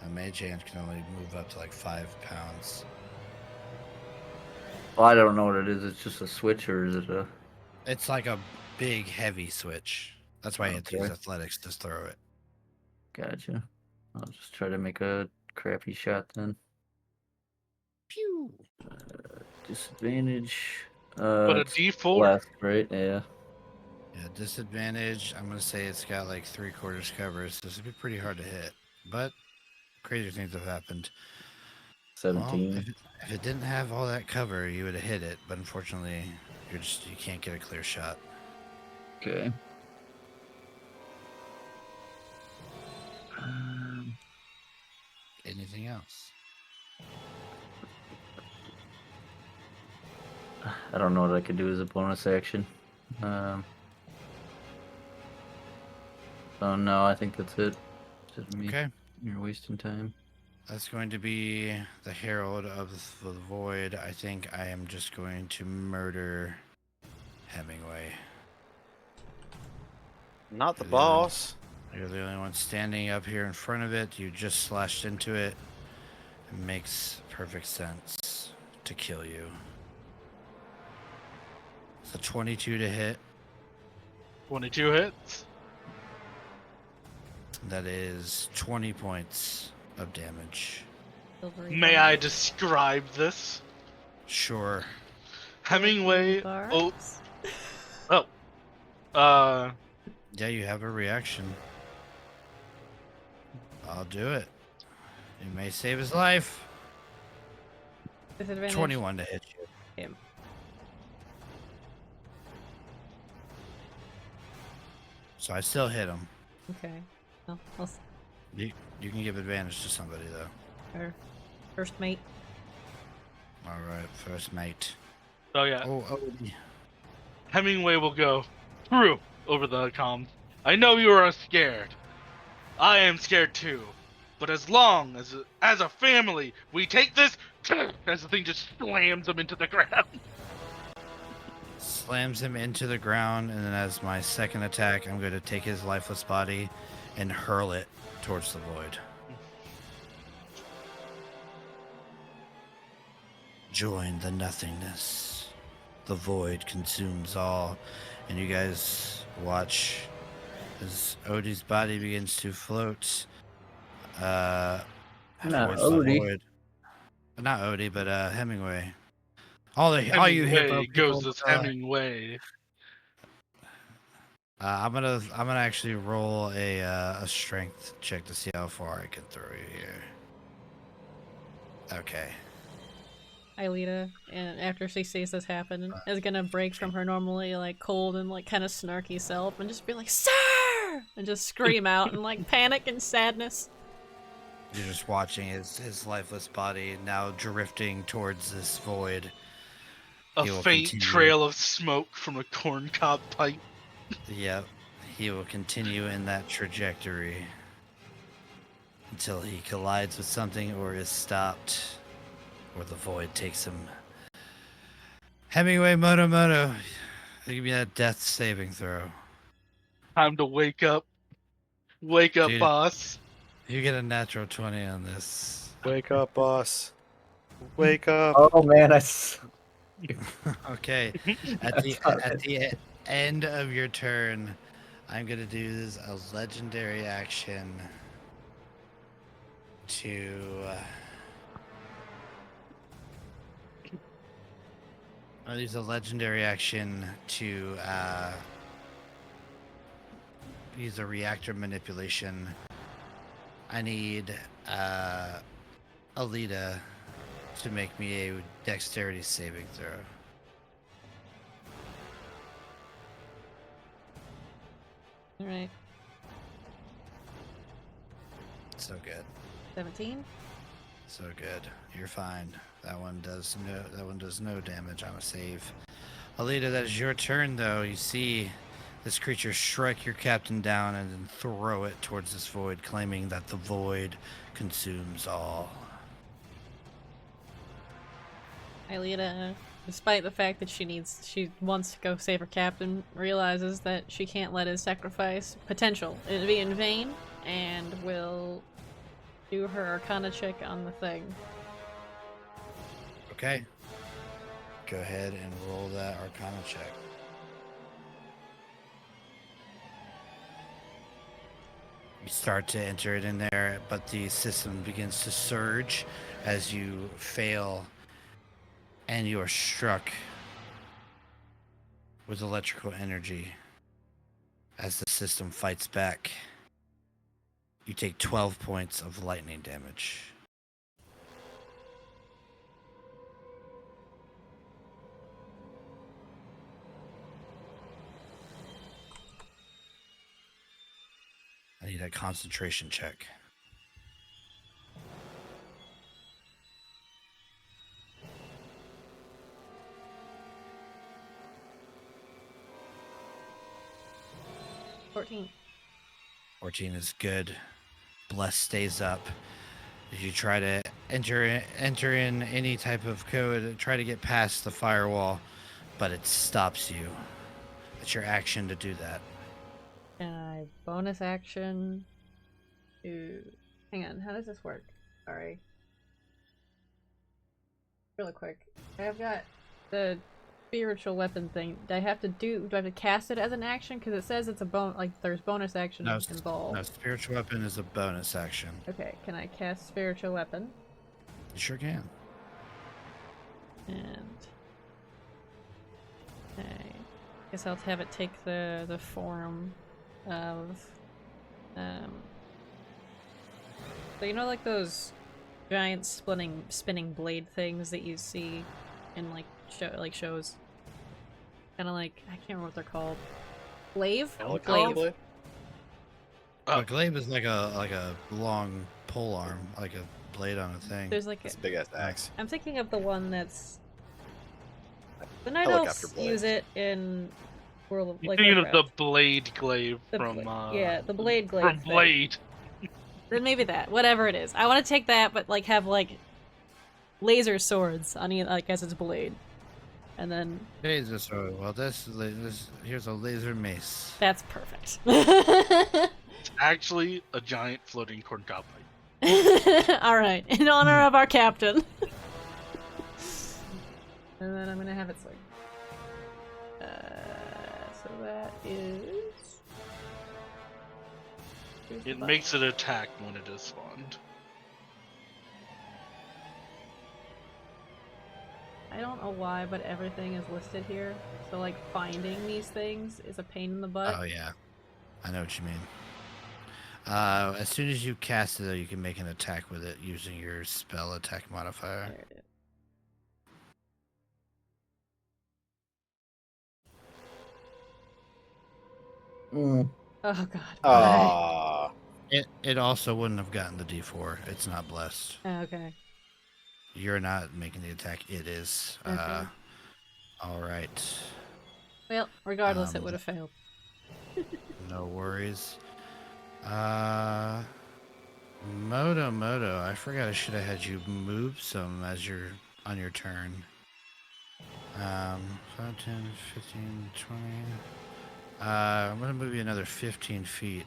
A mage hand can only move up to like 5 pounds. Well, I don't know what it is. It's just a switch, or is it a... It's like a big, heavy switch. That's why you have to use Okay. athletics to throw it. Gotcha. I'll just try to make a crappy shot then. Pew! Disadvantage. But a It's D4. blessed, right? Yeah. Yeah, disadvantage. I'm gonna say it's got like 3/4 cover, so this would be pretty hard to hit. But crazier things have happened. Well, 17. if it didn't have all that cover, you would have hit it. But unfortunately, you can't get a clear shot. Okay. Anything else? I don't know what I could do as a bonus action. So no, I think that's it. Just me. Okay. You're wasting time. That's going to be the Herald of the Void. I think I am just going to murder Hemingway. Not the You're the only- boss. You're the only one standing up here in front of it. You just slashed into it. It makes perfect sense to kill you. It's a 22 to hit. 22 hits. That is 20 points of damage. Silvery May I bars. describe this? Sure. Hemingway. Silvery Oh, bars? Yeah, you have a reaction. I'll do it. You may save his life. Disadvantage. 21 to hit you. Him. So I still hit him. Okay. Well, You can give advantage to somebody though. our first mate. All right, first mate. So yeah, Oh, Hemingway will go through over the comms. I know you are scared. I am scared too. But as long as a family, we take this as the thing just slams him into the ground. slams him into the ground, and then as my second attack, I'm going to take his lifeless body and hurl it towards the void. Join the nothingness. The void consumes all, and you guys watch as Odie's body begins to float. Not Towards Odie. the void. Not Odie, but Hemingway. All you hippo Hemingway goes people. this Hemingway. I'm gonna actually roll a strength check to see how far I can throw you here. Okay. Aelita, and after she sees this happen, is gonna break from her normally like cold and like kind of snarky self and just be like, "Sir!" and just scream out in like panic and sadness. You're just watching his lifeless body now drifting towards this void. A He will faint continue. trail of smoke from a corncob pipe. Yep. He will continue in that trajectory until he collides with something or is stopped or the void takes him. Hemingway Motomoto, give me that death saving throw. Time to wake up. Wake up, Dude. boss. You get a natural 20 on this. Wake up, boss. Wake up. Oh man, Okay. At the end of your turn, I'm gonna do this a legendary action to I'll use a legendary action to use a reactor manipulation. I need Alita to make me a dexterity saving throw. Alright, So good. 17. So good. You're fine. That one does no damage on a save. Alita, that is your turn though. You see this creature strike your captain down and then throw it towards this void, claiming that the void consumes all. Aelita, despite the fact that she wants to go save her captain, realizes that she can't let his sacrifice potential be in vain, and will do her Arcana check on the thing. Okay. Go ahead and roll that Arcana check. You start to enter it in there, but the system begins to surge as you fail and you are struck with electrical energy as the system fights back. You take 12 points of lightning damage. I need a concentration check. $14. 14 is good. Bless stays up. If you try to enter in any type of code, try to get past the firewall, but it stops you. It's your action to do that. Can I bonus action to... Hang on, how does this work? Sorry. Really quick. I've got the spiritual weapon thing. Do I have to cast it as an action? Because it says it's a like there's bonus action involved. No, spiritual weapon is a bonus action. Okay, can I cast spiritual weapon? You sure can. And okay, guess I'll have it take the form of so you know, like those giant spinning blade things that you see in like shows, kind of like, I can't remember what they're called. Glaive. Glaive. A glaive is like a long pole arm, like a blade on a thing. There's like It's a big ass axe. I'm thinking of the one that's the night Helicopter elves blade. use it in World of You're like thinking of the Warcraft. blade glaive The from yeah, the blade glaive from thing. Blade. Then maybe that, whatever it is. I want to take that, but like have like laser swords on it, like as its blade, and then Laser sword. Well, this here's a laser mace. that's perfect. It's actually a giant floating corncob pipe. All right, in honor of our captain. And then I'm gonna have it swing. So that is. It makes it attack when it is spawned. I don't know why, but everything is listed here. So like finding these things is a pain in the butt. Oh yeah, I know what you mean. As soon as you cast it, though, you can make an attack with it using your spell attack modifier. There it is. Mm. Oh god. Ah, It also wouldn't have gotten the D4. It's not blessed. Okay. You're not making the attack. It is. Okay. All right. Well, regardless, it Um, would have failed. No worries. Moto, I forgot I should have had you move some as you're on your turn. 5, 10, 15, 20. I'm gonna move you another 15 feet.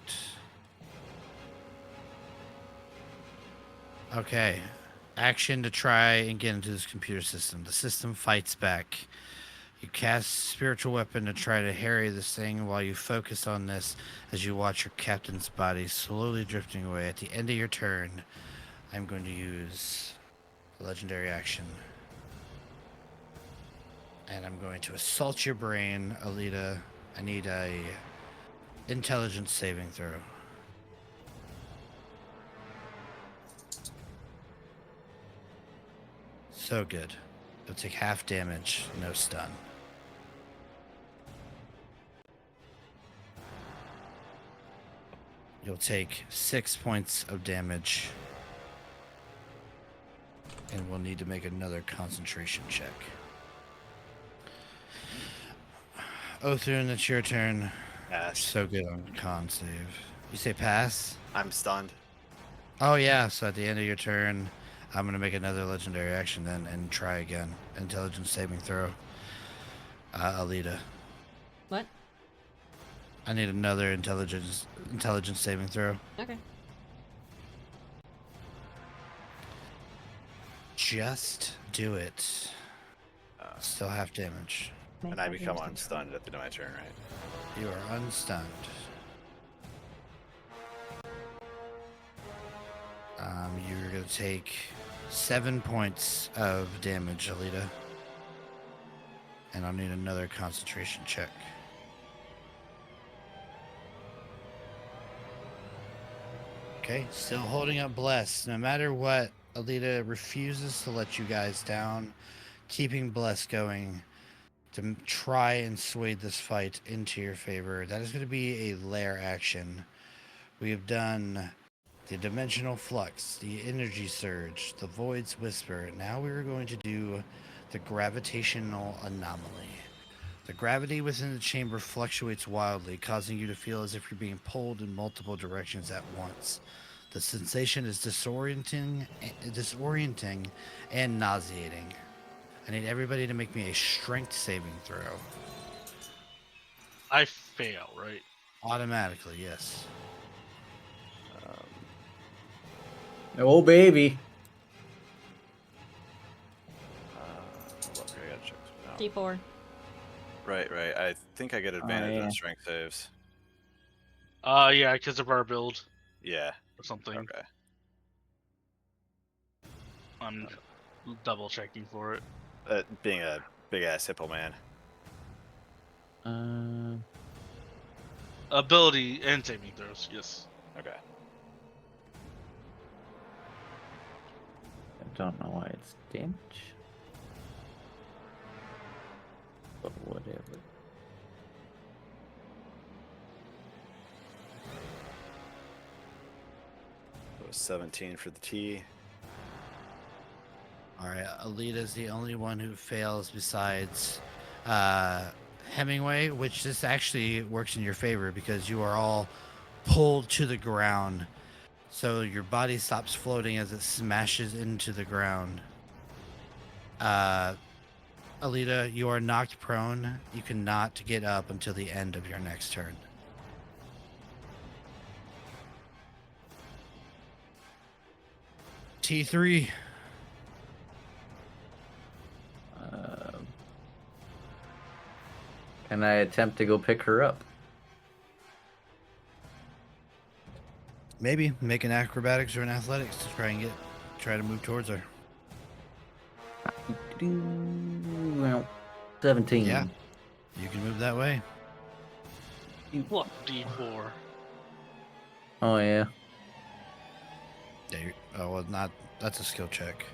Okay. Action to try and get into this computer system. The system fights back. You cast spiritual weapon to try to harry this thing while you focus on this as you watch your captain's body slowly drifting away. At the end of your turn, I'm going to use a legendary action. And I'm going to assault your brain, Alita. I need a intelligence saving throw. So good. You'll take half damage, no stun. You'll take 6 points of damage. And we'll need to make another concentration check. Othrin, it's your turn. pass. So good on con save. You say pass? I'm stunned. Oh yeah, so at the end of your turn, I'm gonna make another legendary action then and try again. Intelligence saving throw. Alita. What? I need another intelligence saving throw. Okay. Just do it. Still half damage. Make And I that become damage. unstunned at the end of my turn, right? You are unstunned. You're gonna take 7 points of damage, Alita. And I'll need another concentration check. Okay, still holding up Bless. No matter what, Alita refuses to let you guys down, keeping Bless going to try and sway this fight into your favor. That is going to be a lair action. We have done the dimensional flux, the energy surge, the void's whisper. Now we are going to do the gravitational anomaly. The gravity within the chamber fluctuates wildly, causing you to feel as if you're being pulled in multiple directions at once. The sensation is disorienting and nauseating. I need everybody to make me a strength saving throw. I fail, right? Automatically, yes. Oh, baby. Look, I gotta check this out. D4. Right. I think I get advantage yeah. on strength saves. Yeah, because of our build Yeah. or something. Okay. I'm double checking for it. Being a big ass hippo man. Ability and saving throws, yes. Okay. I don't know why it's damage. But whatever. So 17 for the T. Alright, Alita's the only one who fails besides Hemingway, which this actually works in your favor because you are all pulled to the ground. So your body stops floating as it smashes into the ground. Alita, you are knocked prone. You cannot get up until the end of your next turn. T3. Can I attempt to go pick her up? Maybe make an acrobatics or an athletics to try to move towards her. 17. Yeah. You can move that way. What D4? Oh, yeah. Yeah, oh well, not. That's a skill check.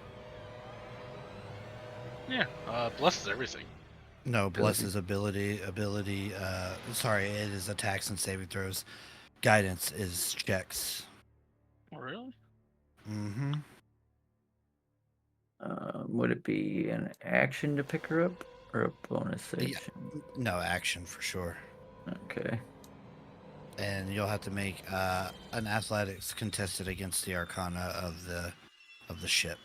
Yeah, blesses everything. No, bless is ability. Sorry, it is attacks and saving throws. Guidance is checks. Oh, really? Mm-hmm. Would it be an action to pick her up or a bonus Yeah. action? No action for sure. Okay. And you'll have to make an athletics contested against the arcana of the ship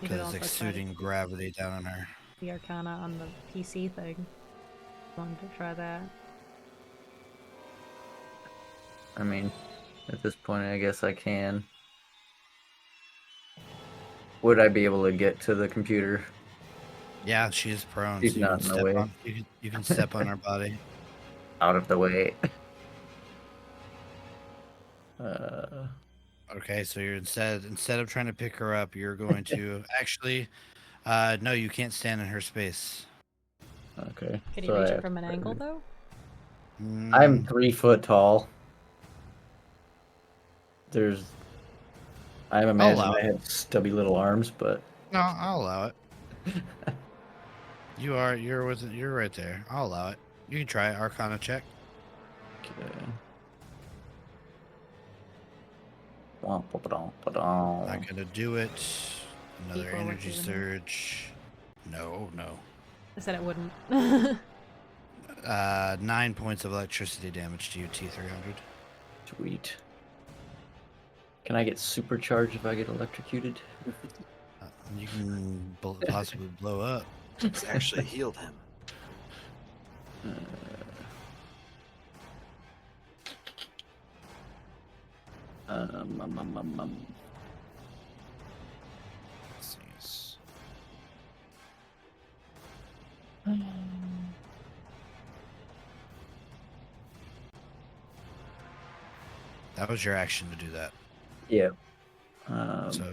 You could because also it's try to exuding keep gravity down on her. the Arcana on the PC thing. Wanted to try that. I mean, at this point, I guess I can. Would I be able to get to the computer? Yeah, she is prone. She's So you not can in the step way. on. You can step on her body. Out of the way. Okay, so you're instead of trying to pick her up, you're going to actually. No, you can't stand in her space. Okay. Can so you I reach it have from an to- angle though? I'm Mm, 3 foot tall. I imagine allow I have stubby little arms, but No, I'll allow it. You're right there. I'll allow it. You can try it. Arcana check. okay. Not gonna do it. Another D4 works energy even here. surge. No. I said it wouldn't. 9 points of electricity damage to you, T300. Sweet. Can I get supercharged if I get electrocuted? You can possibly blow up. It's actually healed him. Let's see. That was your action to do that. Yeah. So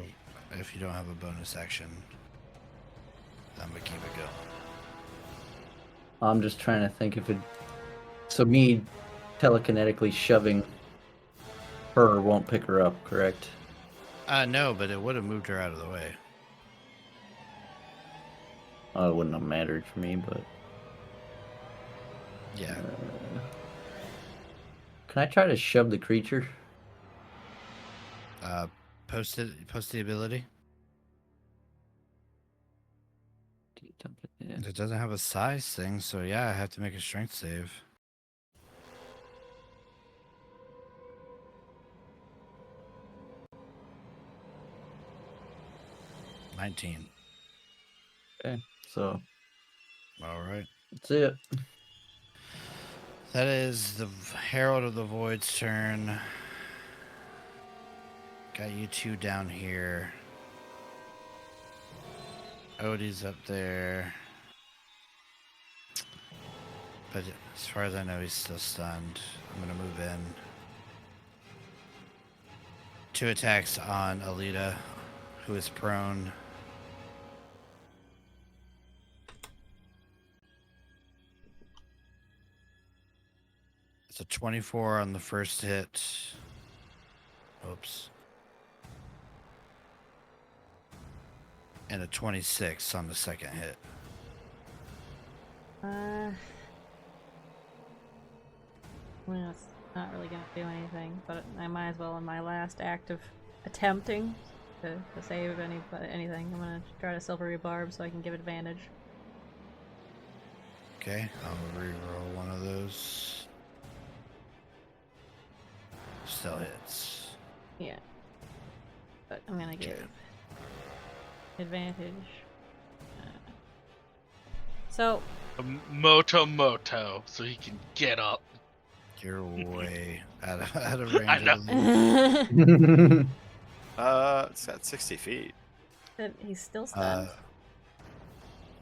if you don't have a bonus action, I'm gonna keep it going. I'm just trying to think if it. So me telekinetically shoving her won't pick her up, correct? No, but it would have moved her out of the way. It wouldn't have mattered for me, but. Yeah. Can I try to shove the creature? Post the ability. Yeah. It doesn't have a size thing, so yeah, I have to make a strength save. $19. Okay, so All right. that's it. That is the Herald of the Void's turn. Got you two down here. Odie's up there. But as far as I know, he's still stunned. I'm going to move in. 2 attacks on Alita, who is prone. It's a 24 on the first hit. Oops. And a 26 on the second hit. Well, it's not really gonna do anything, but I might as well in my last act of attempting to save anything. I'm gonna try to silvery barb so I can give advantage. Okay, I'll reroll one of those. Still hits. Yeah. But I'm gonna give advantage. So Moto, so he can get up. You're way out of range. I know. It's at 60 feet. he's still stunned.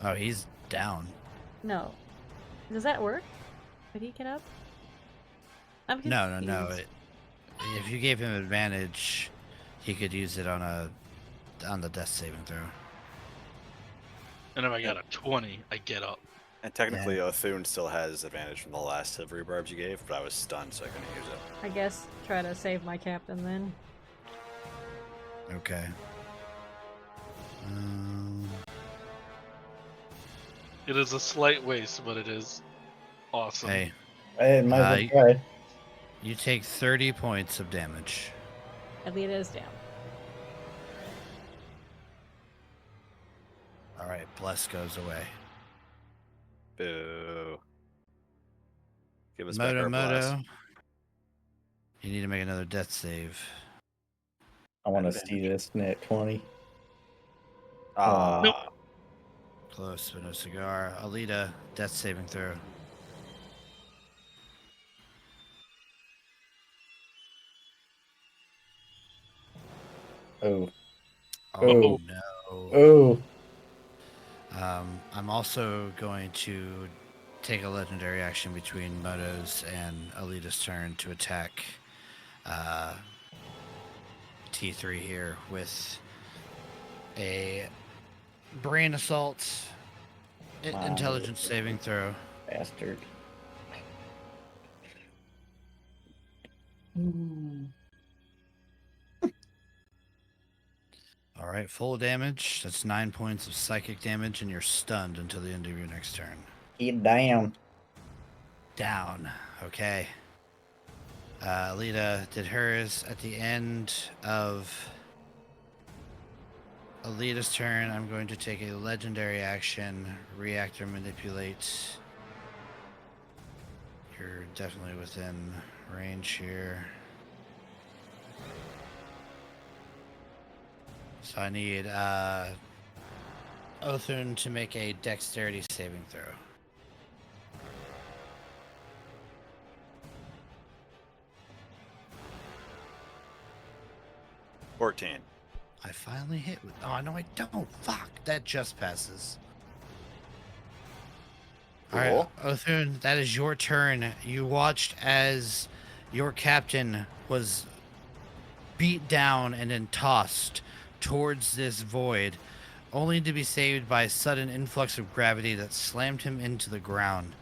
Oh, he's down. No. Does that work? Could he get up? I'm No. confused. If you gave him advantage, he could use it on the death saving throw. And if I got a 20, I get up. And technically, Othune still has advantage from the last silvery barbs you gave, but I was stunned, so I couldn't use it. I guess try to save my captain then. Okay. It is a slight waste, but it is awesome. Hey, Hey, might as well try. you take 30 points of damage. Alita is down. All right, Bless goes away. Boo. Give us back Moto, our blast. Moto. You need to make another death save. I want to see this net 20. Ah. Nope. Close, but no cigar. Alita, death saving throw. Oh. Oh, Oh. no. Oh. I'm also going to take a legendary action between Moto's and Alita's turn to attack T3 here with a brain assault, intelligence saving throw. Bastard. All right, full damage. That's 9 points of psychic damage, and you're stunned until the end of your next turn. Get down. Down. Okay. Alita did hers at the end of Alita's turn. I'm going to take a legendary action, reactor manipulate. You're definitely within range here. So I need Othun to make a dexterity saving throw. $14. I finally hit with. Oh, no, I don't. Fuck. That just passes. All right, Othun, that is your turn. You watched as your captain was beat down and then tossed towards this void. only to be saved by a sudden influx of gravity that slammed him into the ground.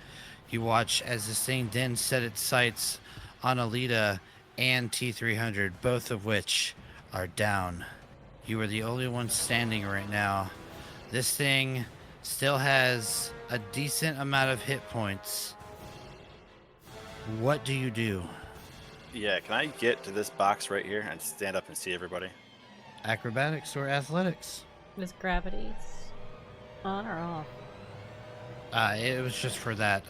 You watch as this thing then set its sights on Alita and T-300, both of which are down. You are the only one standing right now. This thing still has a decent amount of hit points. What do you do? Yeah, can I get to this box right here and stand up and see everybody? Acrobatics or athletics? Is gravity on or off? It was just for that,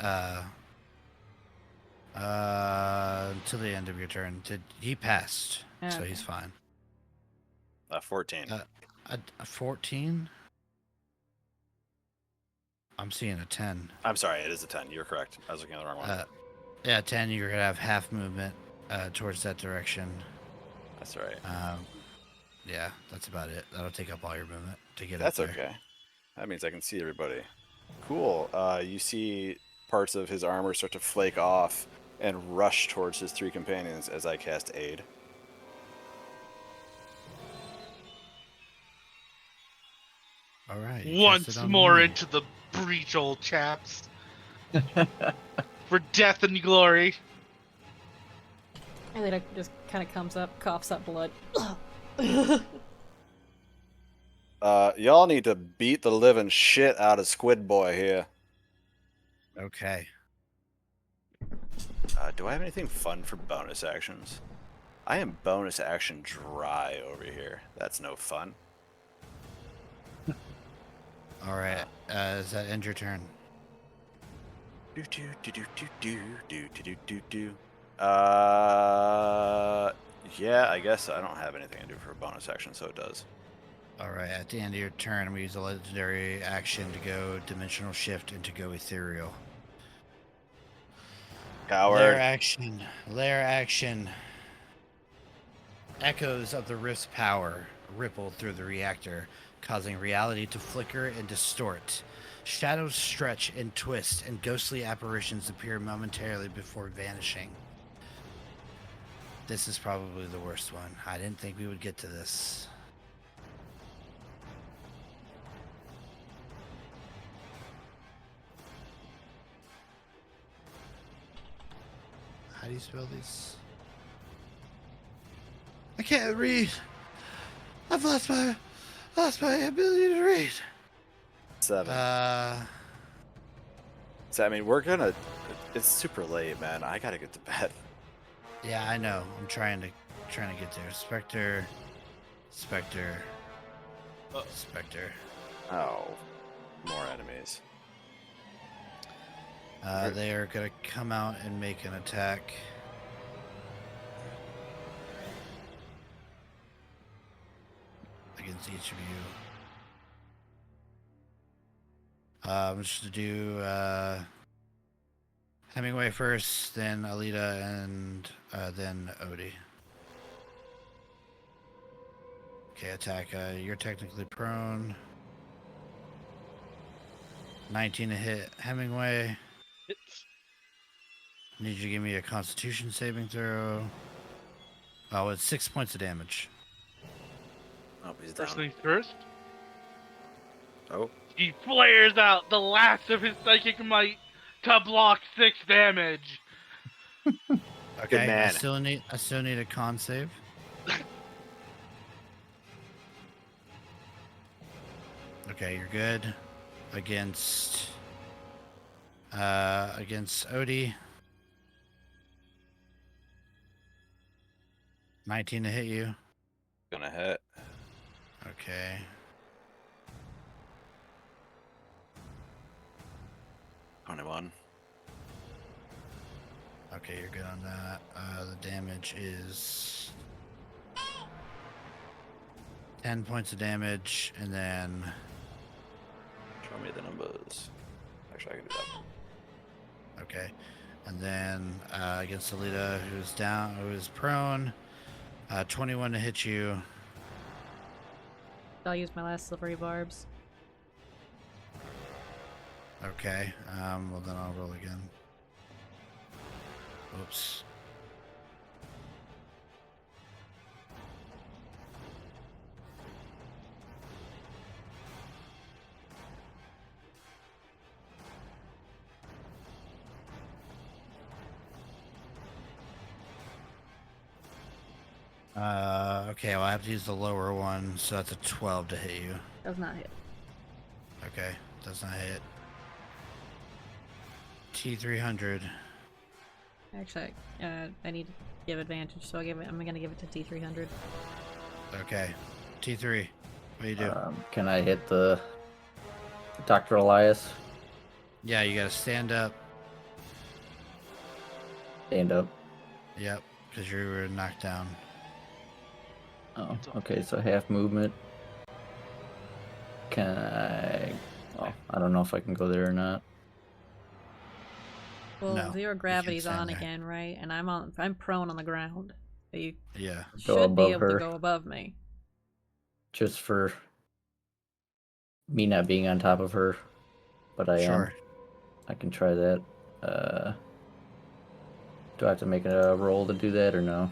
until the end of your turn. He passed, so Okay. he's fine. 14. A 14? I'm seeing a 10. I'm sorry, it is a 10. You're correct. I was looking at the wrong one. Yeah, 10, you're going to have half movement towards that direction. That's all right. Yeah, that's about it. That'll take up all your movement to get That's up there. okay. That means I can see everybody. Cool. You see parts of his armor start to flake off and rush towards his 3 companions as I cast Aid. All right. Once more into the breach, old chaps. For death and glory. Alita just kind of comes up, coughs up blood. Y'all need to beat the living shit out of Squid Boy here. Okay. Do I have anything fun for bonus actions? I am bonus action dry over here. That's no fun. All right. Does that end your turn? Do do do do do do do do do do. Yeah, I guess I don't have anything to do for a bonus action, so it does. All right. At the end of your turn, I'm going to use a legendary action to go dimensional shift and to go ethereal. Coward. Lair action. Echoes of the rift's power rippled through the reactor, causing reality to flicker and distort. Shadows stretch and twist, and ghostly apparitions appear momentarily before vanishing. This is probably the worst one. I didn't think we would get to this. How do you spell these? I can't read. I've lost my ability to read. 7. So I mean, we're gonna. It's super late, man. I gotta get to bed. Yeah, I know. I'm trying to get there. Spectre. Oh, more enemies. They are gonna come out and make an attack. Against each of you. I'm just gonna do Hemingway first, then Alita, and then Odie. Okay, attack. You're technically prone. 19 to hit Hemingway. Need you to give me a Constitution saving throw. Oh, it's 6 points of damage. Oh, he's First down. things first. Oh, He flares out the last of his psychic might to block 6 damage. Okay, man. I still need a con save. Okay, you're good. Against Odie. 19 to hit you. gonna hit. Okay. $21. Okay, you're good on that. The damage is 10 points of damage, and then Show me the numbers. Actually, I can do that. okay, and then against Alita, who's prone, 21 to hit you. I'll use my last slippery barbs. Okay, well then I'll roll again. Oops. Okay, well, I have to use the lower one, so that's a 12 to hit you. Does not hit. Okay, does not hit. T300. Actually, I need to give advantage, so I'm gonna give it to T300. Okay, T3. What do you do? Can I hit the Dr. Elias? Yeah, you gotta stand up. Stand up. Yep, because you were knocked down. Oh, okay, so half movement. Can I... Oh, I don't know if I can go there or not. Well, No, zero you gravity's can't stand on there. again, right? And I'm prone on the ground. So you Yeah. Go should be above able to her. go above me. Just for me not being on top of her, but I am. Sure. I can try that. Do I have to make a roll to do that or no?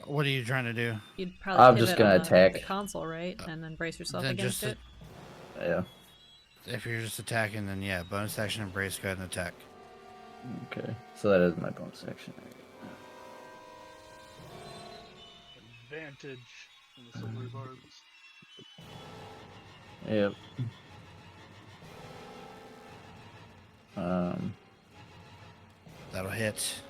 What are you trying to do? You'd probably I'm pivot just gonna on the attack. console, right? And then brace yourself Then against just it. Yeah. If you're just attacking, then yeah, bonus action and brace, go ahead and attack. Okay. So that is my bonus action. Advantage in the silver barbs. Yep. That'll hit.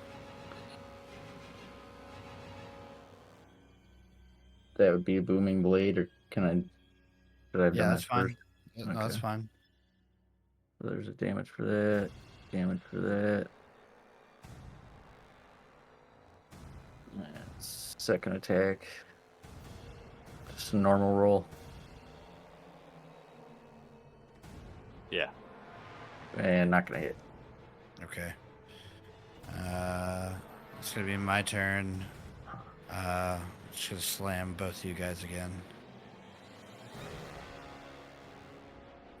That would be a booming blade, or can I? Should I have Yeah, done that's that fine. first? No, that's Okay. fine. So there's a damage for that. Damage for that. And second attack. Just a normal roll. Yeah. And not gonna hit. Okay. It's gonna be my turn. Just gonna slam both of you guys again.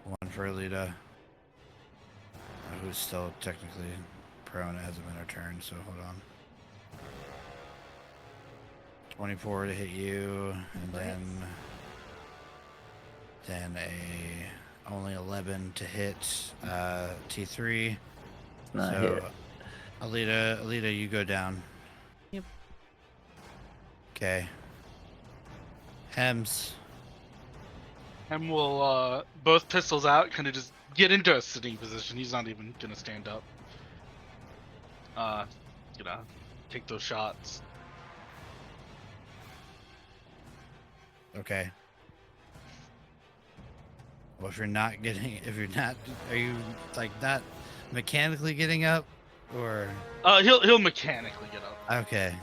One for Alita, who's still technically prone. It hasn't been her turn, so hold on. 24 to hit you, and then a only 11 to hit T3. Not So hit. Alita, you go down. Yep. Okay. Hems. And we'll both pistols out, kind of just get into a sitting position. He's not even gonna stand up. Take those shots. Okay. Well, are you like not mechanically getting up, or? He'll mechanically get up. Okay.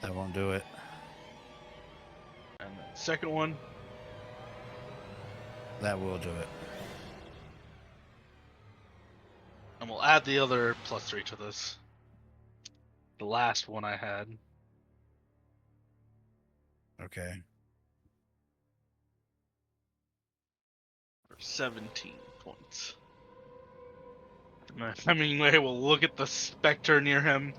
That won't do it. And then second one. That will do it. And we'll add the other +3 to this. The last one I had. Okay. For 17 points. And Hemingway will look at the specter near him.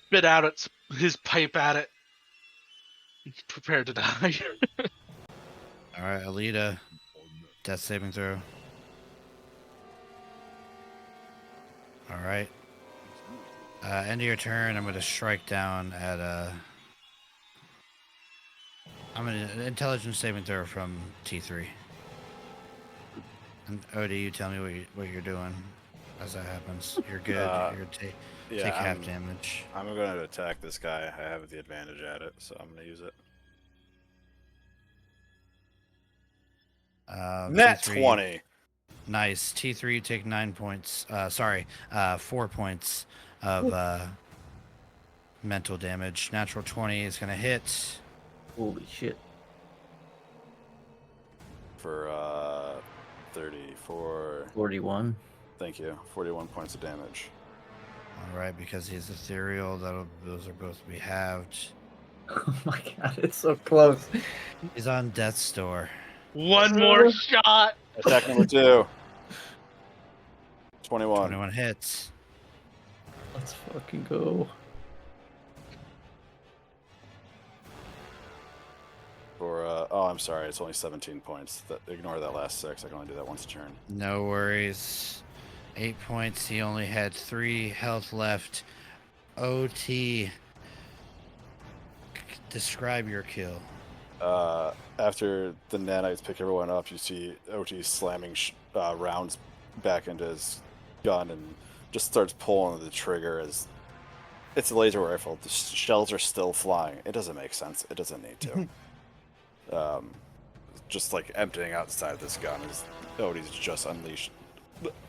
Spit out his pipe at it. Prepare to die. All right, Alita. Death saving throw. All right. End of your turn. I'm going to strike down at I'm an intelligence saving throw from T3. And Odie, you tell me what you're doing as that happens. You're good. You're take half damage. I'm going to attack this guy. I have the advantage at it, so I'm going to use it. Net T3, 20. Nice. T3, take 9 points. 4 points of mental damage. Natural 20 is going to hit. Holy shit. For 34. 41. Thank you. 41 points of damage. All right, because he's ethereal, those are both to be halved. Oh my god, it's so close. He's on death's door. One more shot. Attack number 2. 21. 21 hits. Let's fucking go. For oh, I'm sorry, it's only 17 points. Ignore that last 6. I can only do that once a turn. No worries. 8 points. He only had 3 health left. OT. Describe your kill. After the nanites pick everyone up, you see OT slamming rounds back into his gun and just starts pulling the trigger as it's a laser rifle. The shells are still flying. It doesn't make sense. It doesn't need to. Just like emptying outside this gun is OT's just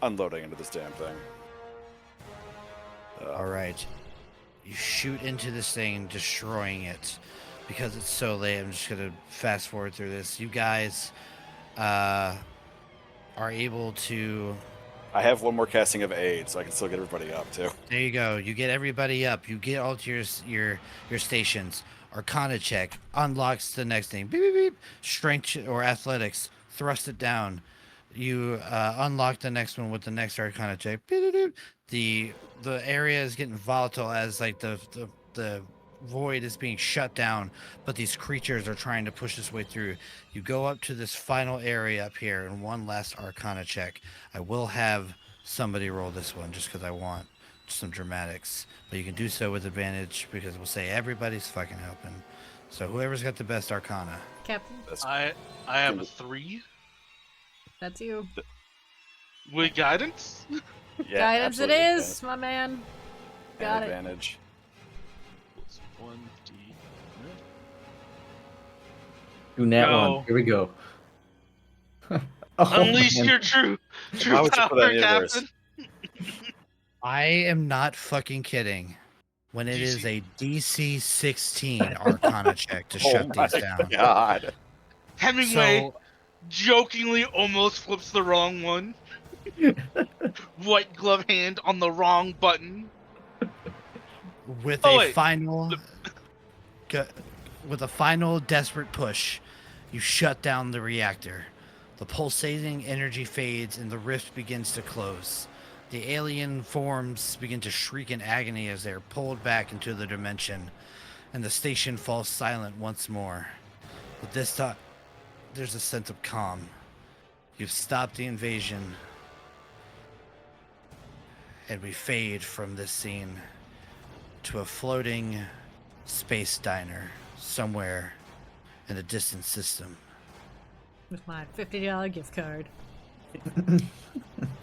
unloading into this damn thing. All right. You shoot into this thing, destroying it. Because it's so late, I'm just going to fast forward through this. You guys are able to... I have one more casting of aid, so I can still get everybody up, too. There you go. You get everybody up. You get all to your stations. Arcana check unlocks the next thing. Beep, beep, beep. Strength or athletics. Thrust it down. You unlock the next one with the next Arcana check. Beep, beep, beep. The area is getting volatile as like the void is being shut down, but these creatures are trying to push this way through. You go up to this final area up here and one last Arcana check. I will have somebody roll this one just because I want some dramatics, but you can do so with advantage because we'll say everybody's fucking helping. So whoever's got the best Arcana. Captain, I have a 3 that's you. with guidance. Yeah, Guidance it absolutely. is, my man. And Got it. advantage. Plus 1d. Do that No. one. Here we go. Oh, Unleash man. your true Why would you put that power, in universe? Captain. I am not fucking kidding when it is a DC 16 Arcana check to Oh shut my these down. God. Hemingway So jokingly almost flips the wrong one. White glove hand on the wrong button. with Oh, a wait. with a final desperate push, you shut down the reactor. The pulsating energy fades and the rift begins to close. The alien forms begin to shriek in agony as they are pulled back into the dimension, and the station falls silent once more. But this time, there's a sense of calm. You've stopped the invasion, and we fade from this scene to a floating space diner somewhere in a distant system. With my $50 gift card.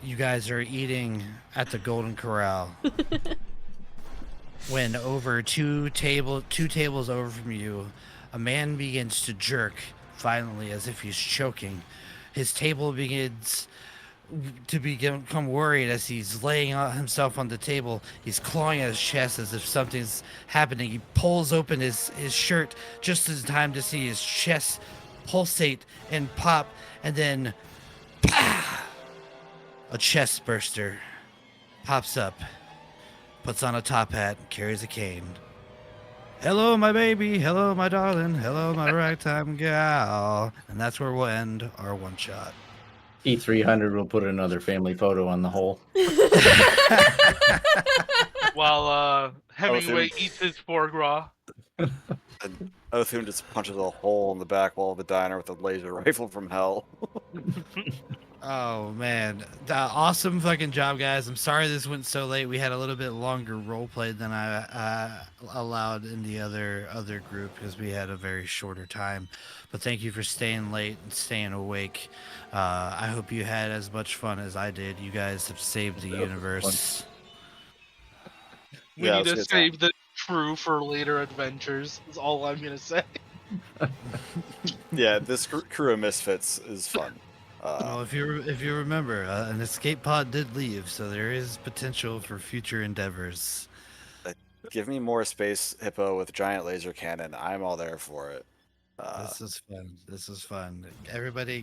You guys are eating at the Golden Corral when over two tables over from you, a man begins to jerk violently as if he's choking. His table begins to become worried as he's laying himself on the table. He's clawing at his chest as if something's happening. He pulls open his shirt just in time to see his chest pulsate and pop, and then a chest burster pops up, puts on a top hat, and carries a cane. Hello, my baby. Hello, my darling. Hello, my ragtime gal. And that's where we'll end our one shot. E300 will put another family photo on the hole. While Hemingway dude. eats his foie gras. And Othune just punches a hole in the back wall of the diner with a laser rifle from hell. Oh man, awesome fucking job, guys. I'm sorry this went so late. We had a little bit longer role play than I allowed in the other group because we had a very shorter time. But thank you for staying late and staying awake. I hope you had as much fun as I did. You guys have saved the universe. We Yeah, need it to was a good time. save the crew for later adventures. Is all I'm gonna say. Yeah, this crew of misfits is fun. Well, if you remember, an escape pod did leave, so there is potential for future endeavors. Give me more space hippo with giant laser cannon. I'm all there for it. This is fun. Everybody